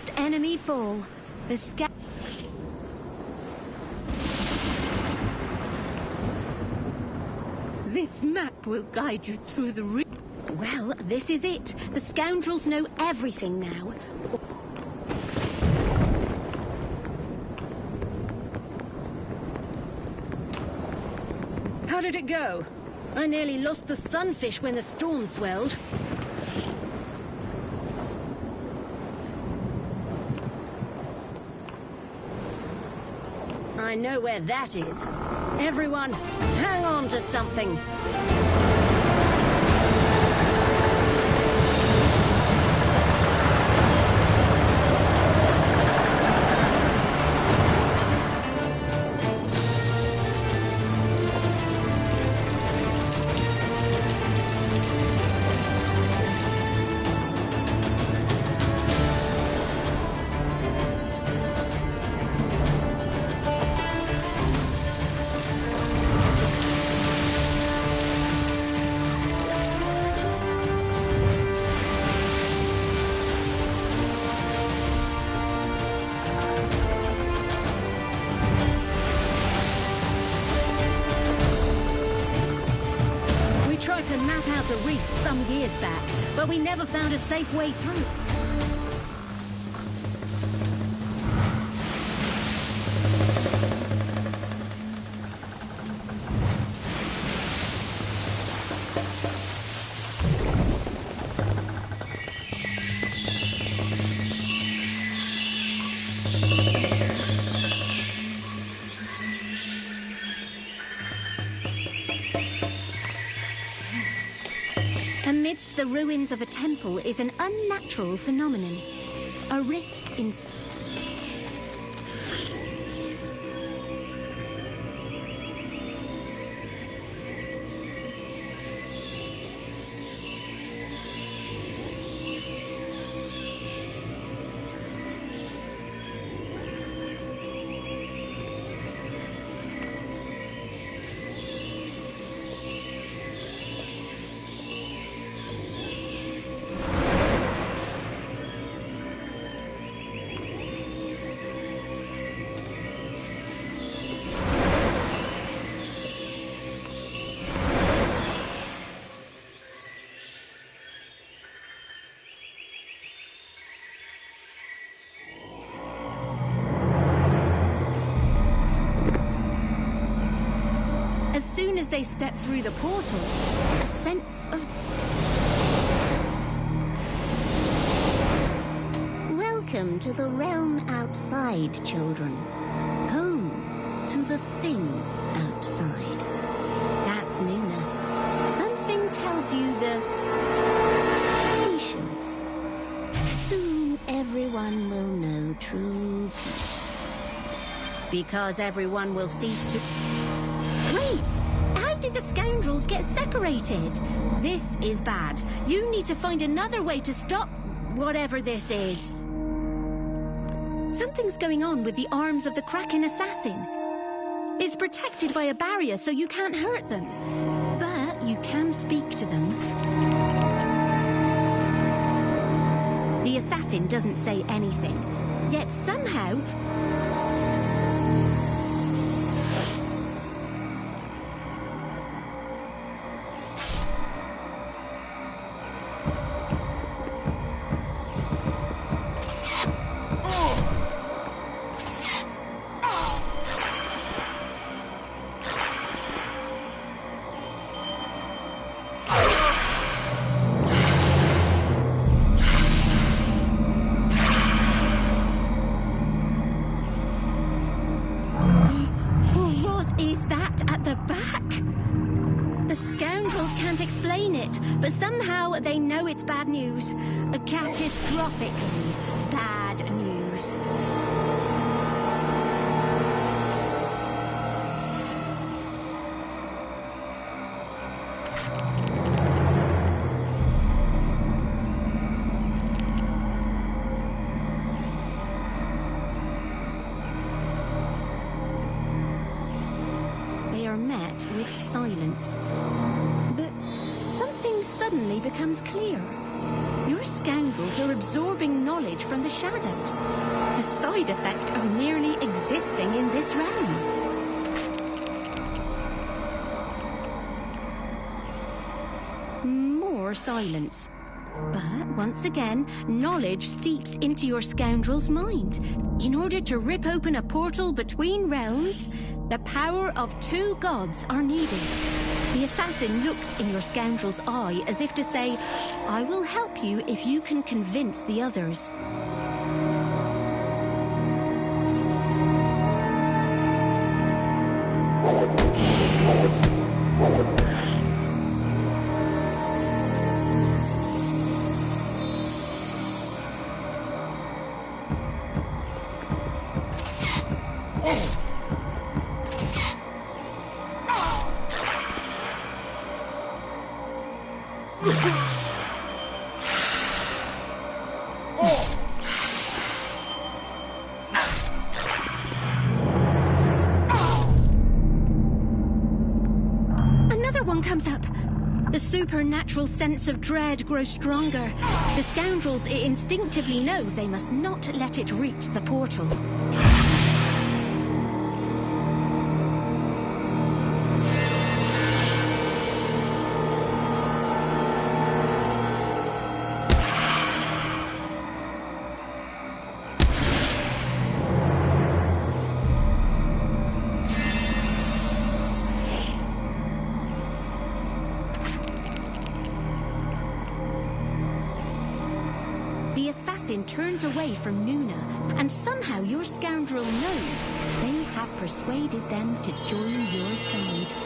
S2: last enemy fall. The This map will guide you through the Well, this is it. The scoundrels know everything now. How did it go? I nearly lost the sunfish when the storm swelled. I know where that is. Everyone, hang on to something. To map out the reef some years back, but we never found a safe way through. Amidst the ruins of a temple is an unnatural phenomenon. A rift in... As soon as they step through the portal, a sense of... Welcome to the realm outside, children. Home to the thing outside. That's Nuna. Something tells you the... Patience. Soon everyone will know true peace. Because everyone will cease to... Wait! How did the scoundrels get separated? This is bad. You need to find another way to stop whatever this is. Something's going on with the arms of the Kraken assassin. It's protected by a barrier so you can't hurt them. But you can speak to them. The assassin doesn't say anything. Yet somehow... But somehow they know it's bad news. Catastrophically bad news. They are met with silence. But something suddenly becomes clear. Your scoundrels are absorbing knowledge from the shadows, a side effect of merely existing in this realm. More silence. But, once again, knowledge seeps into your scoundrel's mind. In order to rip open a portal between realms, the power of 2 gods are needed. The assassin looks in your scoundrel's eye as if to say, I will help you if you can convince the others. Comes up. The supernatural sense of dread grows stronger. The scoundrels instinctively know they must not let it reach the portal. Turns away from Nuna, and somehow your scoundrel knows they have persuaded them to join your side.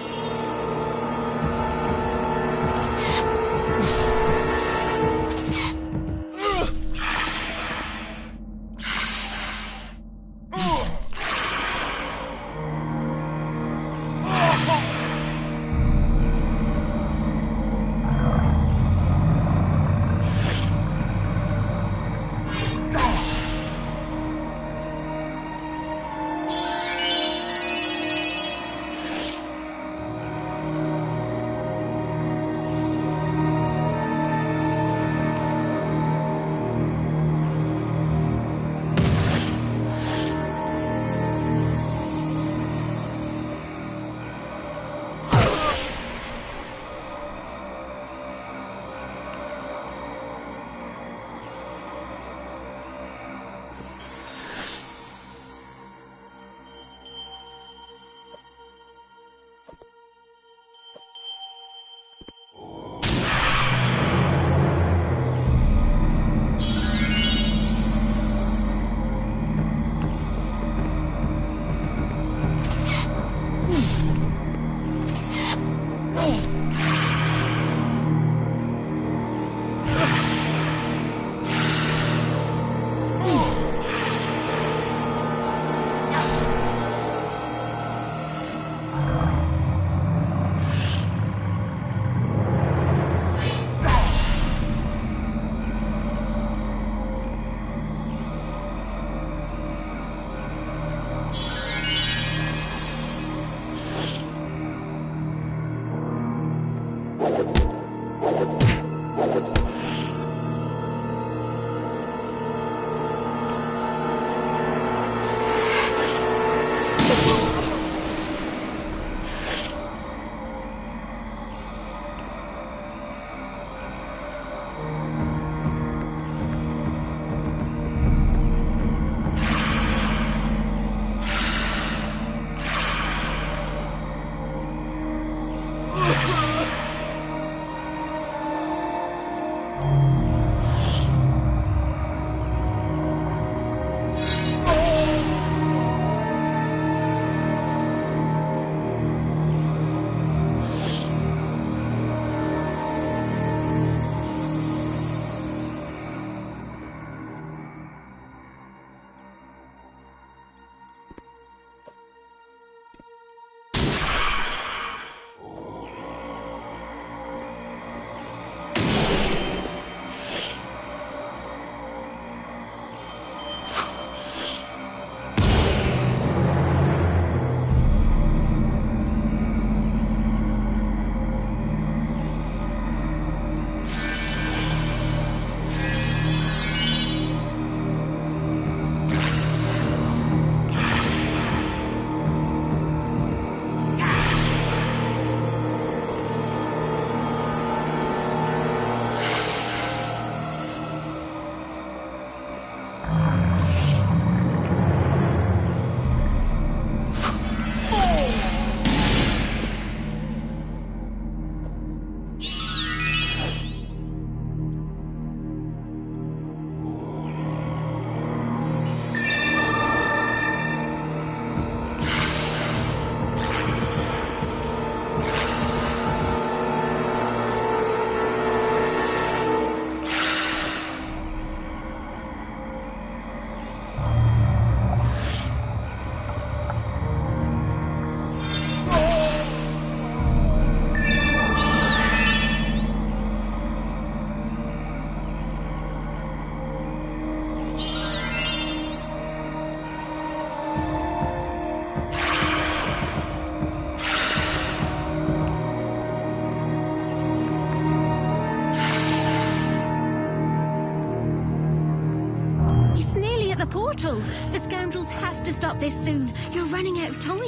S2: portal. The scoundrels have to stop this soon. You're running out of time.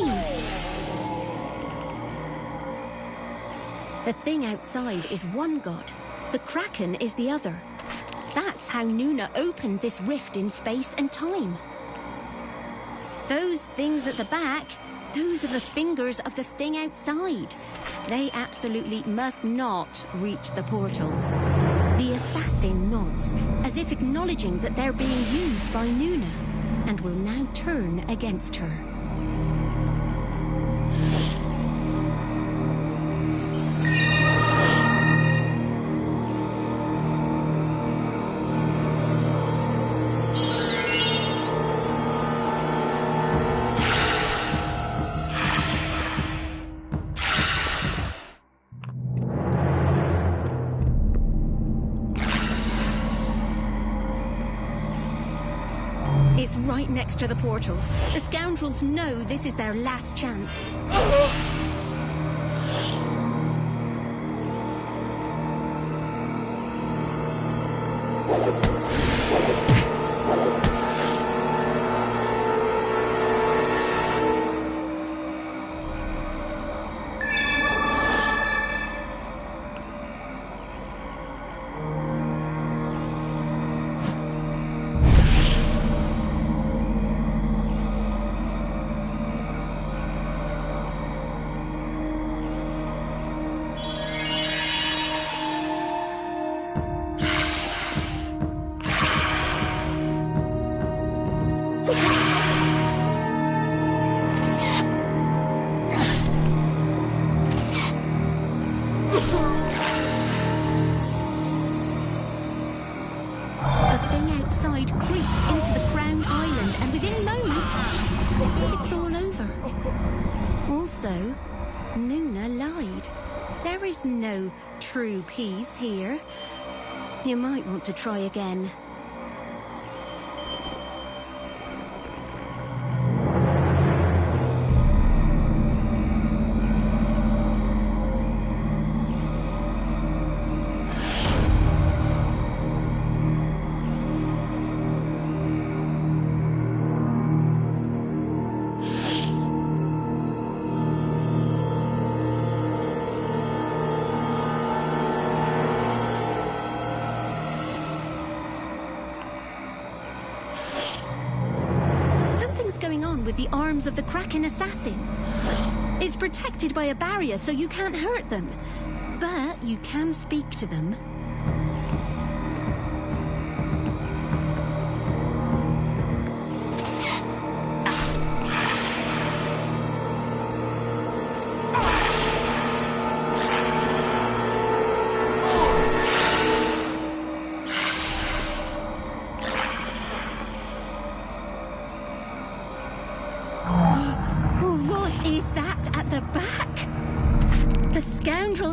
S2: The thing outside is one god. The Kraken is the other. That's how Nuna opened this rift in space and time. Those things at the back, those are the fingers of the thing outside. They absolutely must not reach the portal. The assassin nods, as if acknowledging that they're being used by Nuna, and will now turn against her. It's right next to the portal. The scoundrels know this is their last chance. It's all over. Also, Nuna lied. There is no true peace here. You might want to try again. With the arms of the Kraken assassin. It's protected by a barrier, so you can't hurt them. But you can speak to them.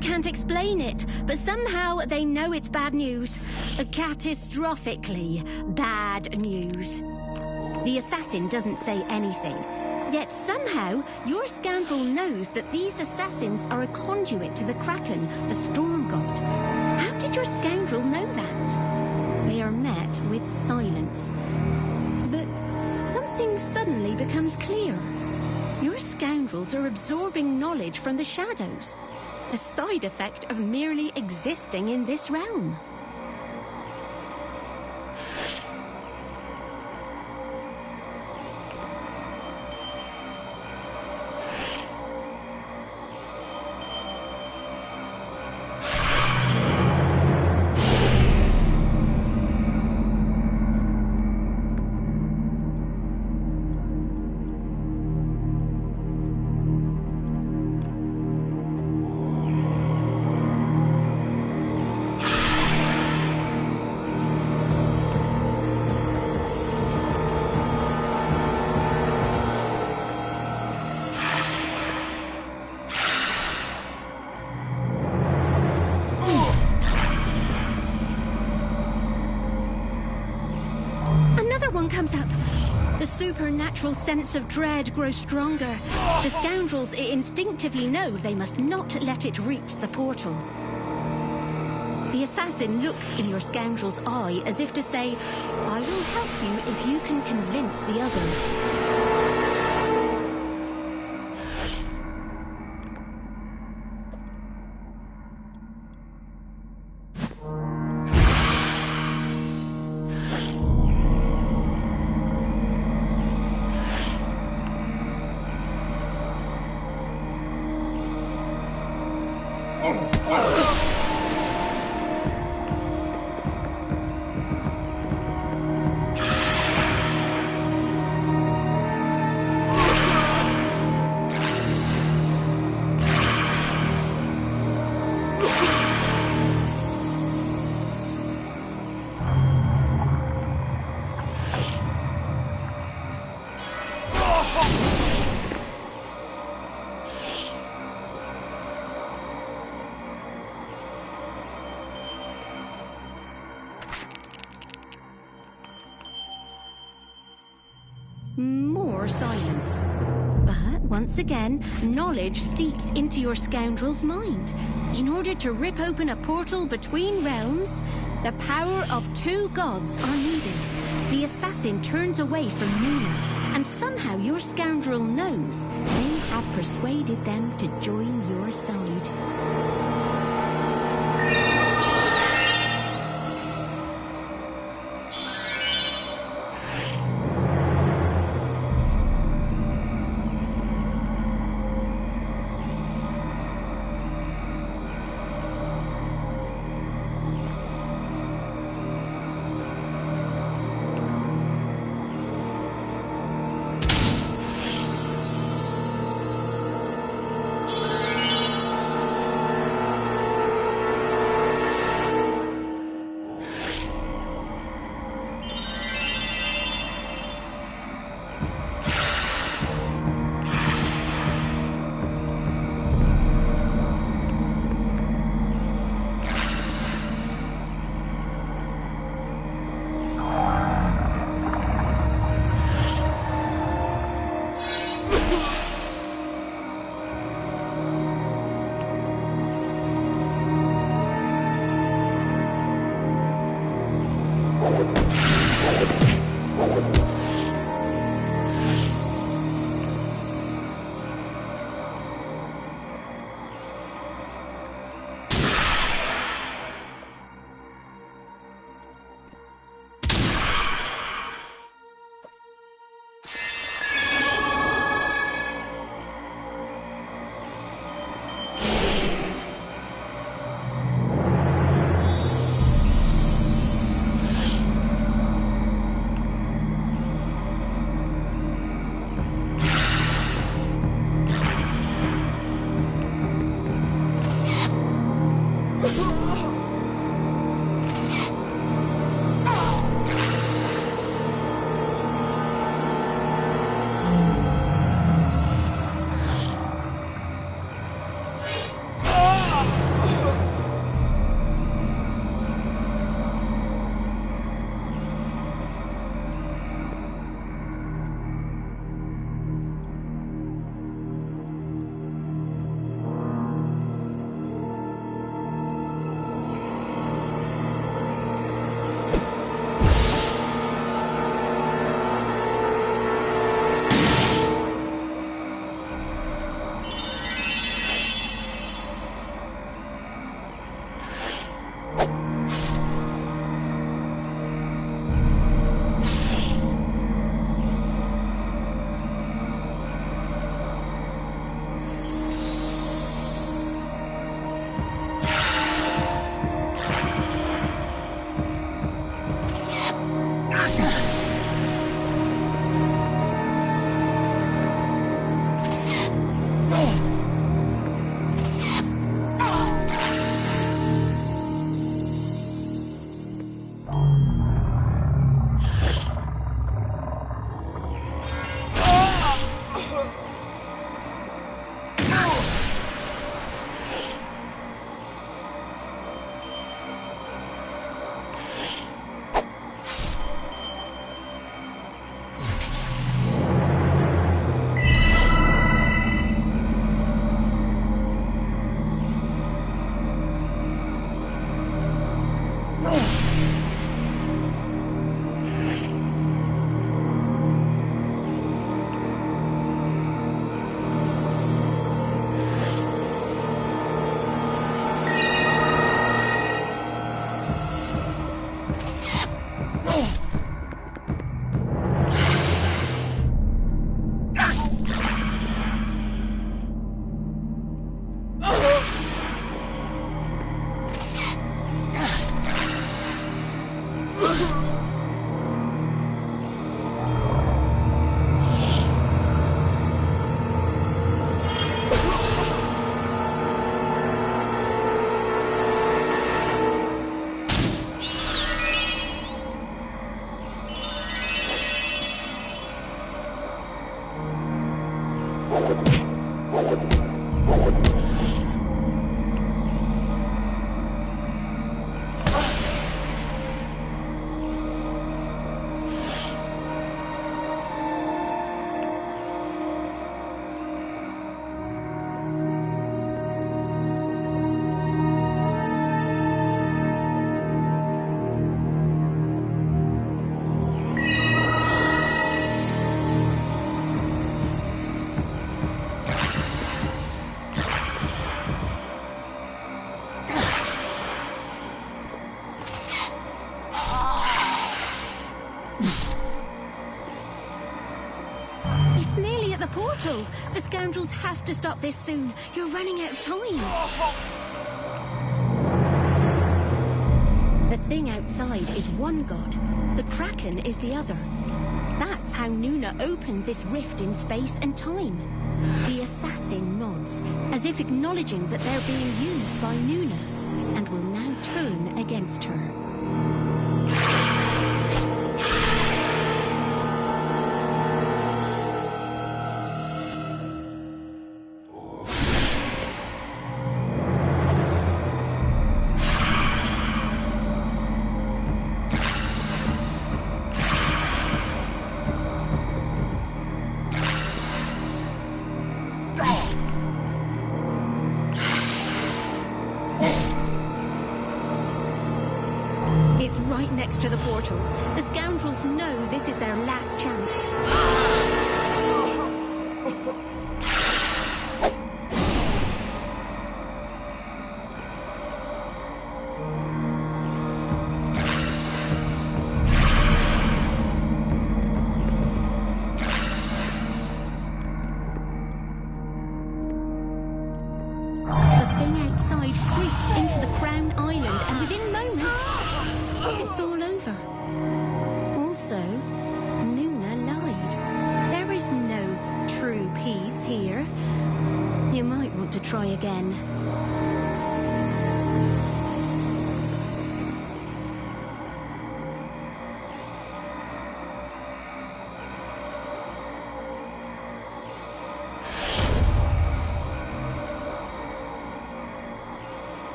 S2: Can't explain it, but somehow they know it's bad news. Catastrophically bad news. The assassin doesn't say anything, yet somehow your scoundrel knows that these assassins are a conduit to the Kraken, the storm god. How did your scoundrel know that? They are met with silence. But something suddenly becomes clear. Your scoundrels are absorbing knowledge from the shadows. A side effect of merely existing in this realm. Comes up. The supernatural sense of dread grows stronger. The scoundrels instinctively know they must not let it reach the portal. The assassin looks in your scoundrel's eye as if to say, I will help you if you can convince the others. More silence. But once again, knowledge seeps into your scoundrel's mind. In order to rip open a portal between realms, the power of 2 gods are needed. The assassin turns away from Numa, and somehow your scoundrel knows they have persuaded them to join your side. The scoundrels have to stop this soon. You're running out of time. The thing outside is one god. The Kraken is the other. That's how Nuna opened this rift in space and time. The assassin nods, as if acknowledging that they're being used by Nuna, and will now turn against her. Right next to the portal. The scoundrels know this is their last chance. The thing outside creeps into the Crown Island, and within moments, it's all over. Also, Nuna lied. There is no true peace here. You might want to try again.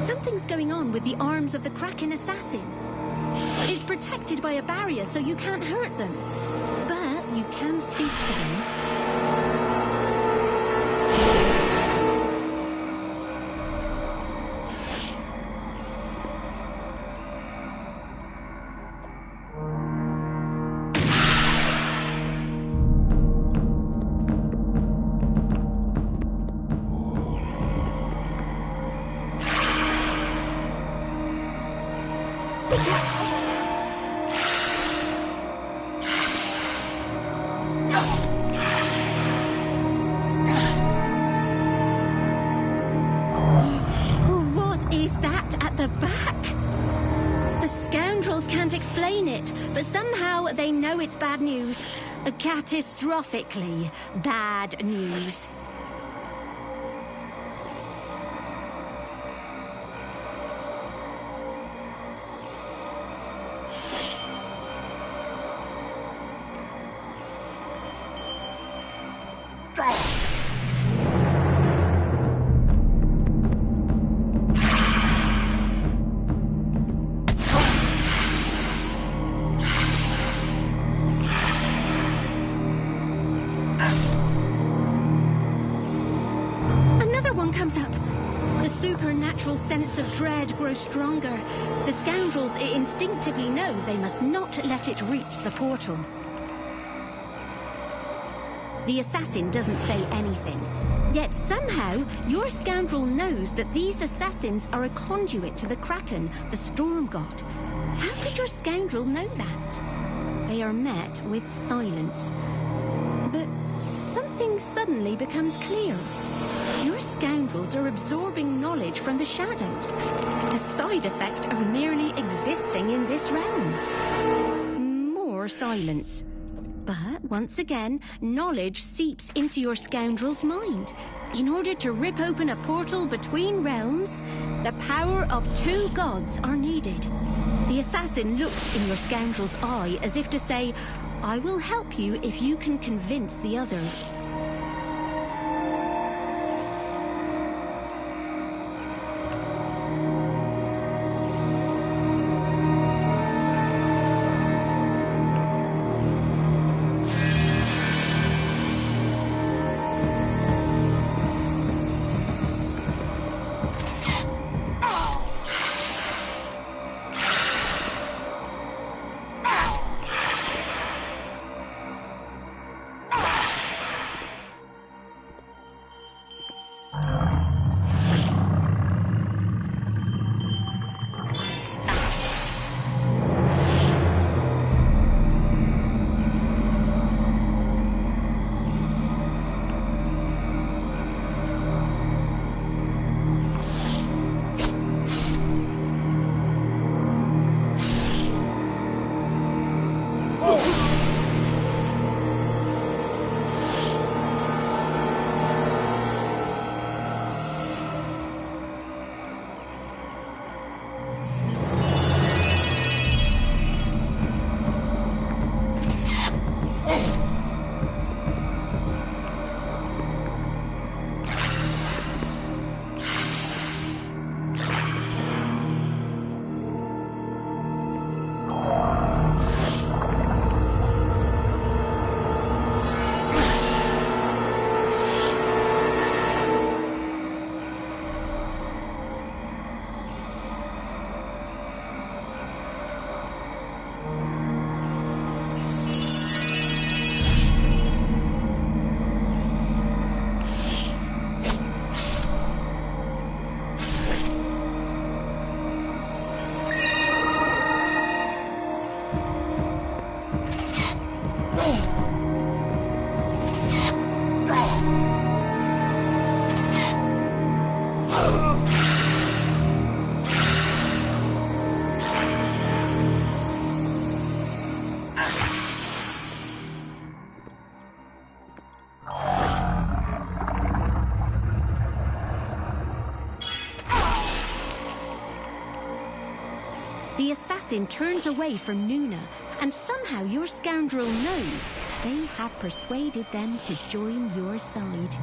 S2: Something's going on with the arms of the Kraken assassin. It's protected by a barrier, so you can't hurt them. But you can speak to them. But somehow they know it's bad news. Catastrophically bad news. Sense of dread grows stronger. The scoundrels instinctively know they must not let it reach the portal. The assassin doesn't say anything. Yet somehow, your scoundrel knows that these assassins are a conduit to the Kraken, the storm god. How did your scoundrel know that? They are met with silence. But something suddenly becomes clear. Your scoundrels are absorbing knowledge from the shadows, a side effect of merely existing in this realm. More silence. But once again, knowledge seeps into your scoundrel's mind. In order to rip open a portal between realms, the power of 2 gods are needed. The assassin looks in your scoundrel's eye as if to say, I will help you if you can convince the others. The assassin turns away from Nuna, and somehow your scoundrel knows they have persuaded them to join your side.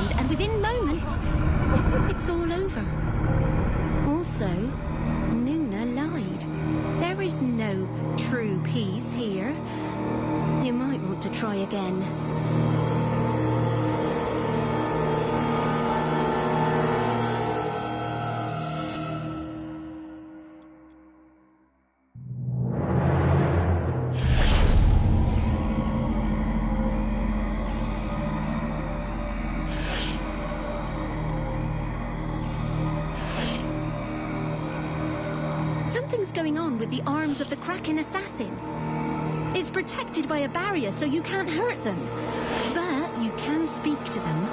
S2: island, and within moments, it's all over. Also, Nuna lied. There is no true peace here. You might want to try again. Something's going on with the arms of the Kraken assassin. It's protected by a barrier, so you can't hurt them. But you can speak to them.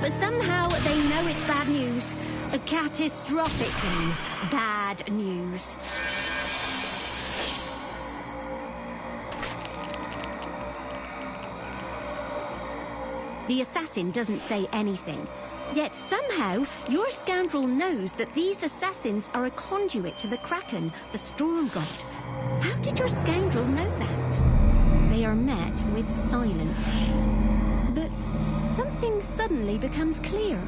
S2: But somehow they know it's bad news. Catastrophically bad news. The assassin doesn't say anything. Yet somehow, your scoundrel knows that these assassins are a conduit to the Kraken, the storm god. How did your scoundrel know that? They are met with silence. But something suddenly becomes clear.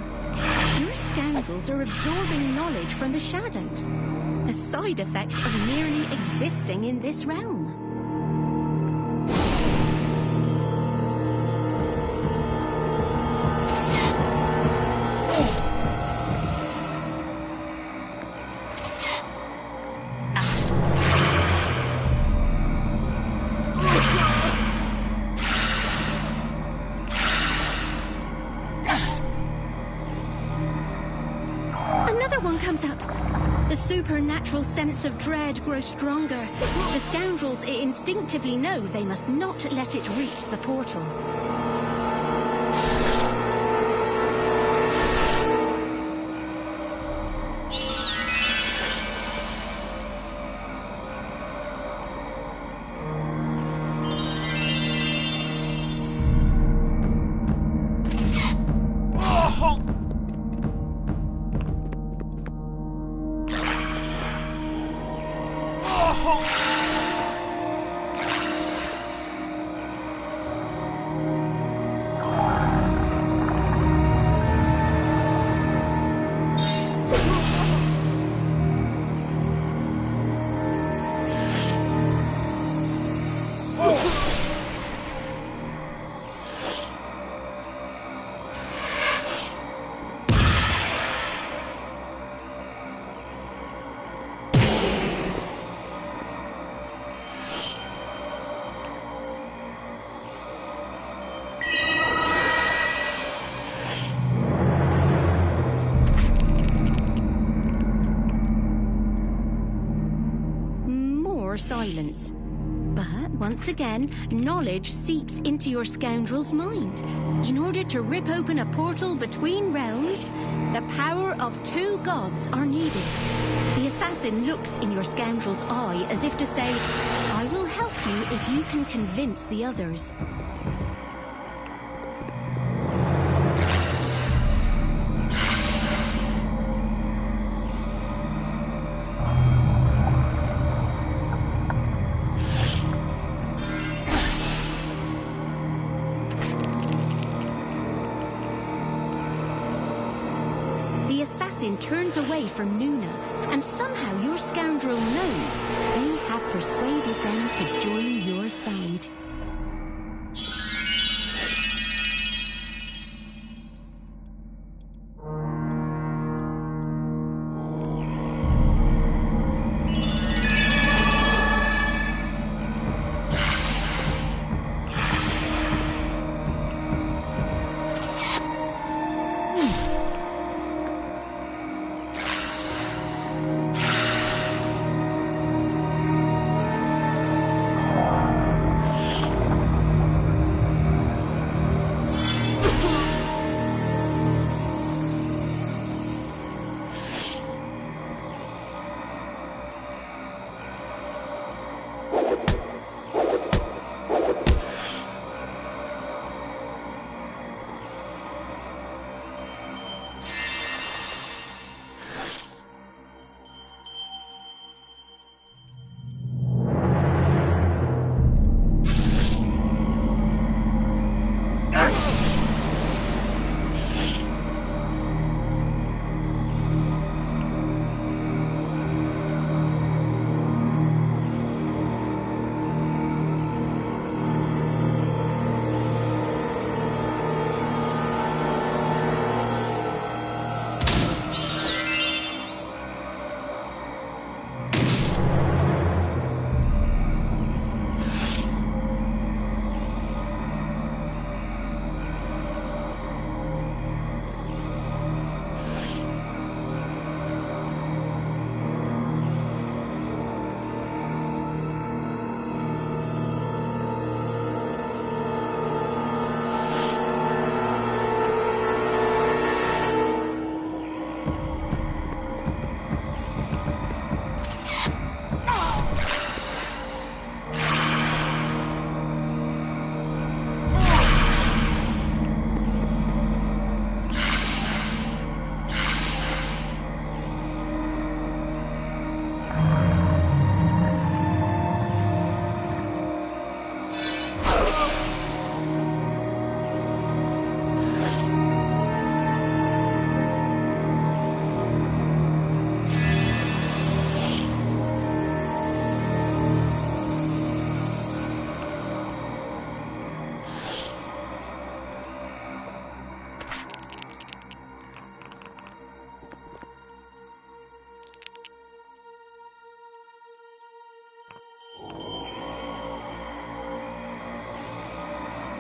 S2: Your scoundrels are absorbing knowledge from the shadows, a side effect of merely existing in this realm. Supernatural sense of dread grows stronger. The scoundrels instinctively know they must not let it reach the portal. Silence. But once again, knowledge seeps into your scoundrel's mind. In order to rip open a portal between realms, the power of two gods are needed. The assassin looks in your scoundrel's eye as if to say, I will help you if you can convince the others. Turns away from Nuna, and somehow your scoundrel knows they have persuaded them to join your side.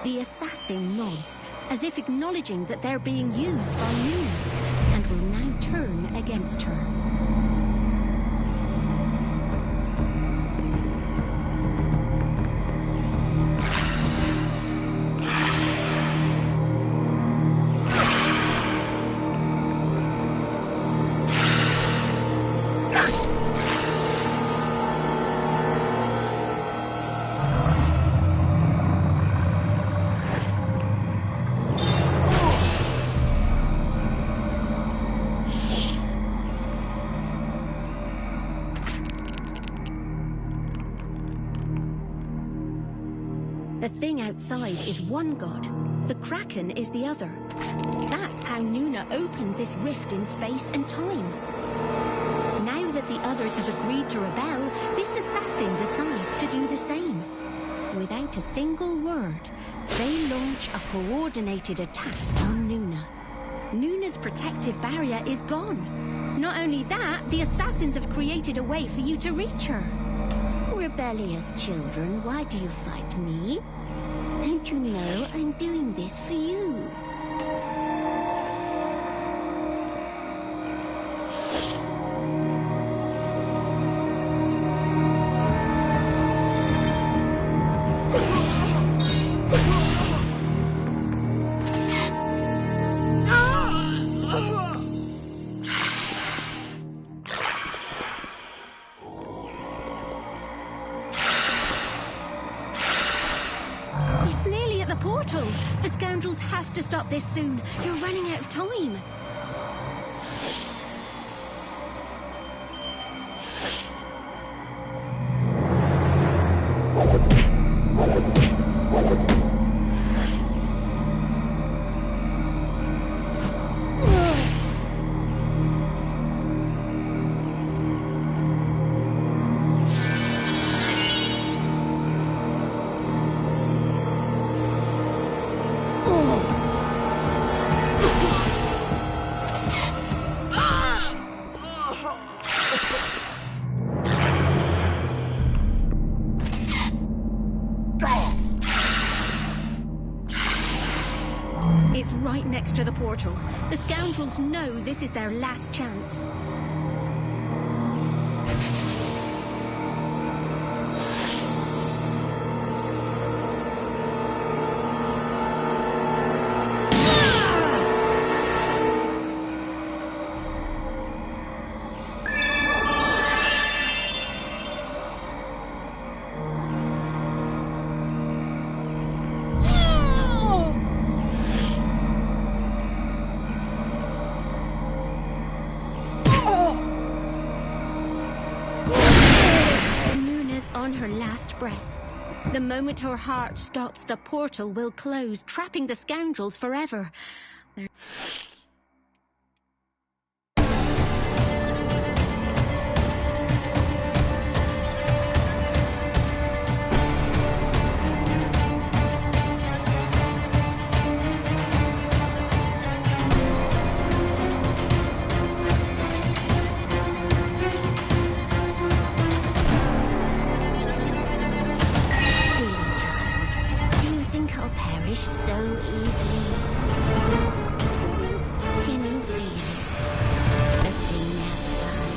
S2: The assassin nods, as if acknowledging that they're being used by Nuna, and will now turn against her. The thing outside is one god. The Kraken is the other. That's how Nuna opened this rift in space and time. Now that the others have agreed to rebel, this assassin decides to do the same. Without a single word, they launch a coordinated attack on Nuna. Nuna's protective barrier is gone. Not only that, the assassins have created a way for you to reach her.
S1: Rebellious children, why do you fight me? Don't you know I'm doing this for you?
S2: The scoundrels have to stop this soon. You're running out of time. It's right next to the portal. The scoundrels know this is their last chance. On her last breath. The moment her heart stops, the portal will close, trapping the scoundrels forever.
S1: Perish so easily. Can you feel it? The thing outside.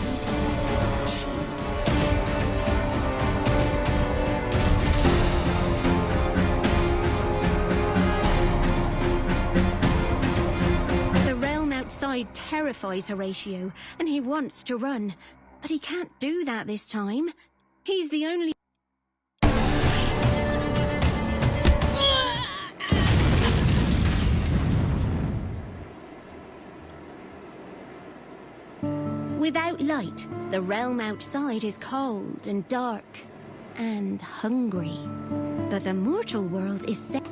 S2: The realm outside terrifies Horatio, and he wants to run. But he can't do that this time. He's the only... Without light, the realm outside is cold and dark and hungry. But the mortal world is safe.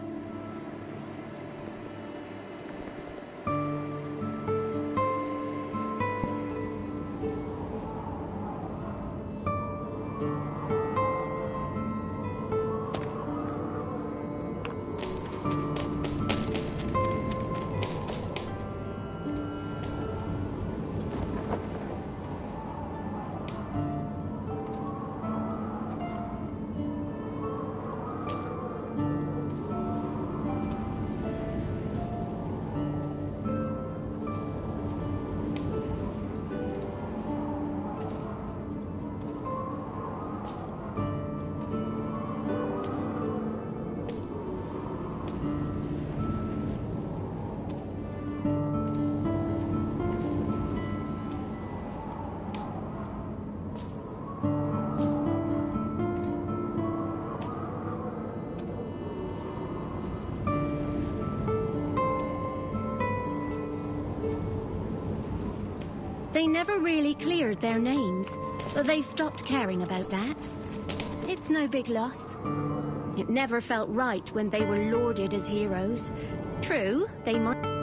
S2: They never really cleared their names, but they've stopped caring about that. It's no big loss. It never felt right when they were lauded as heroes. True, they might...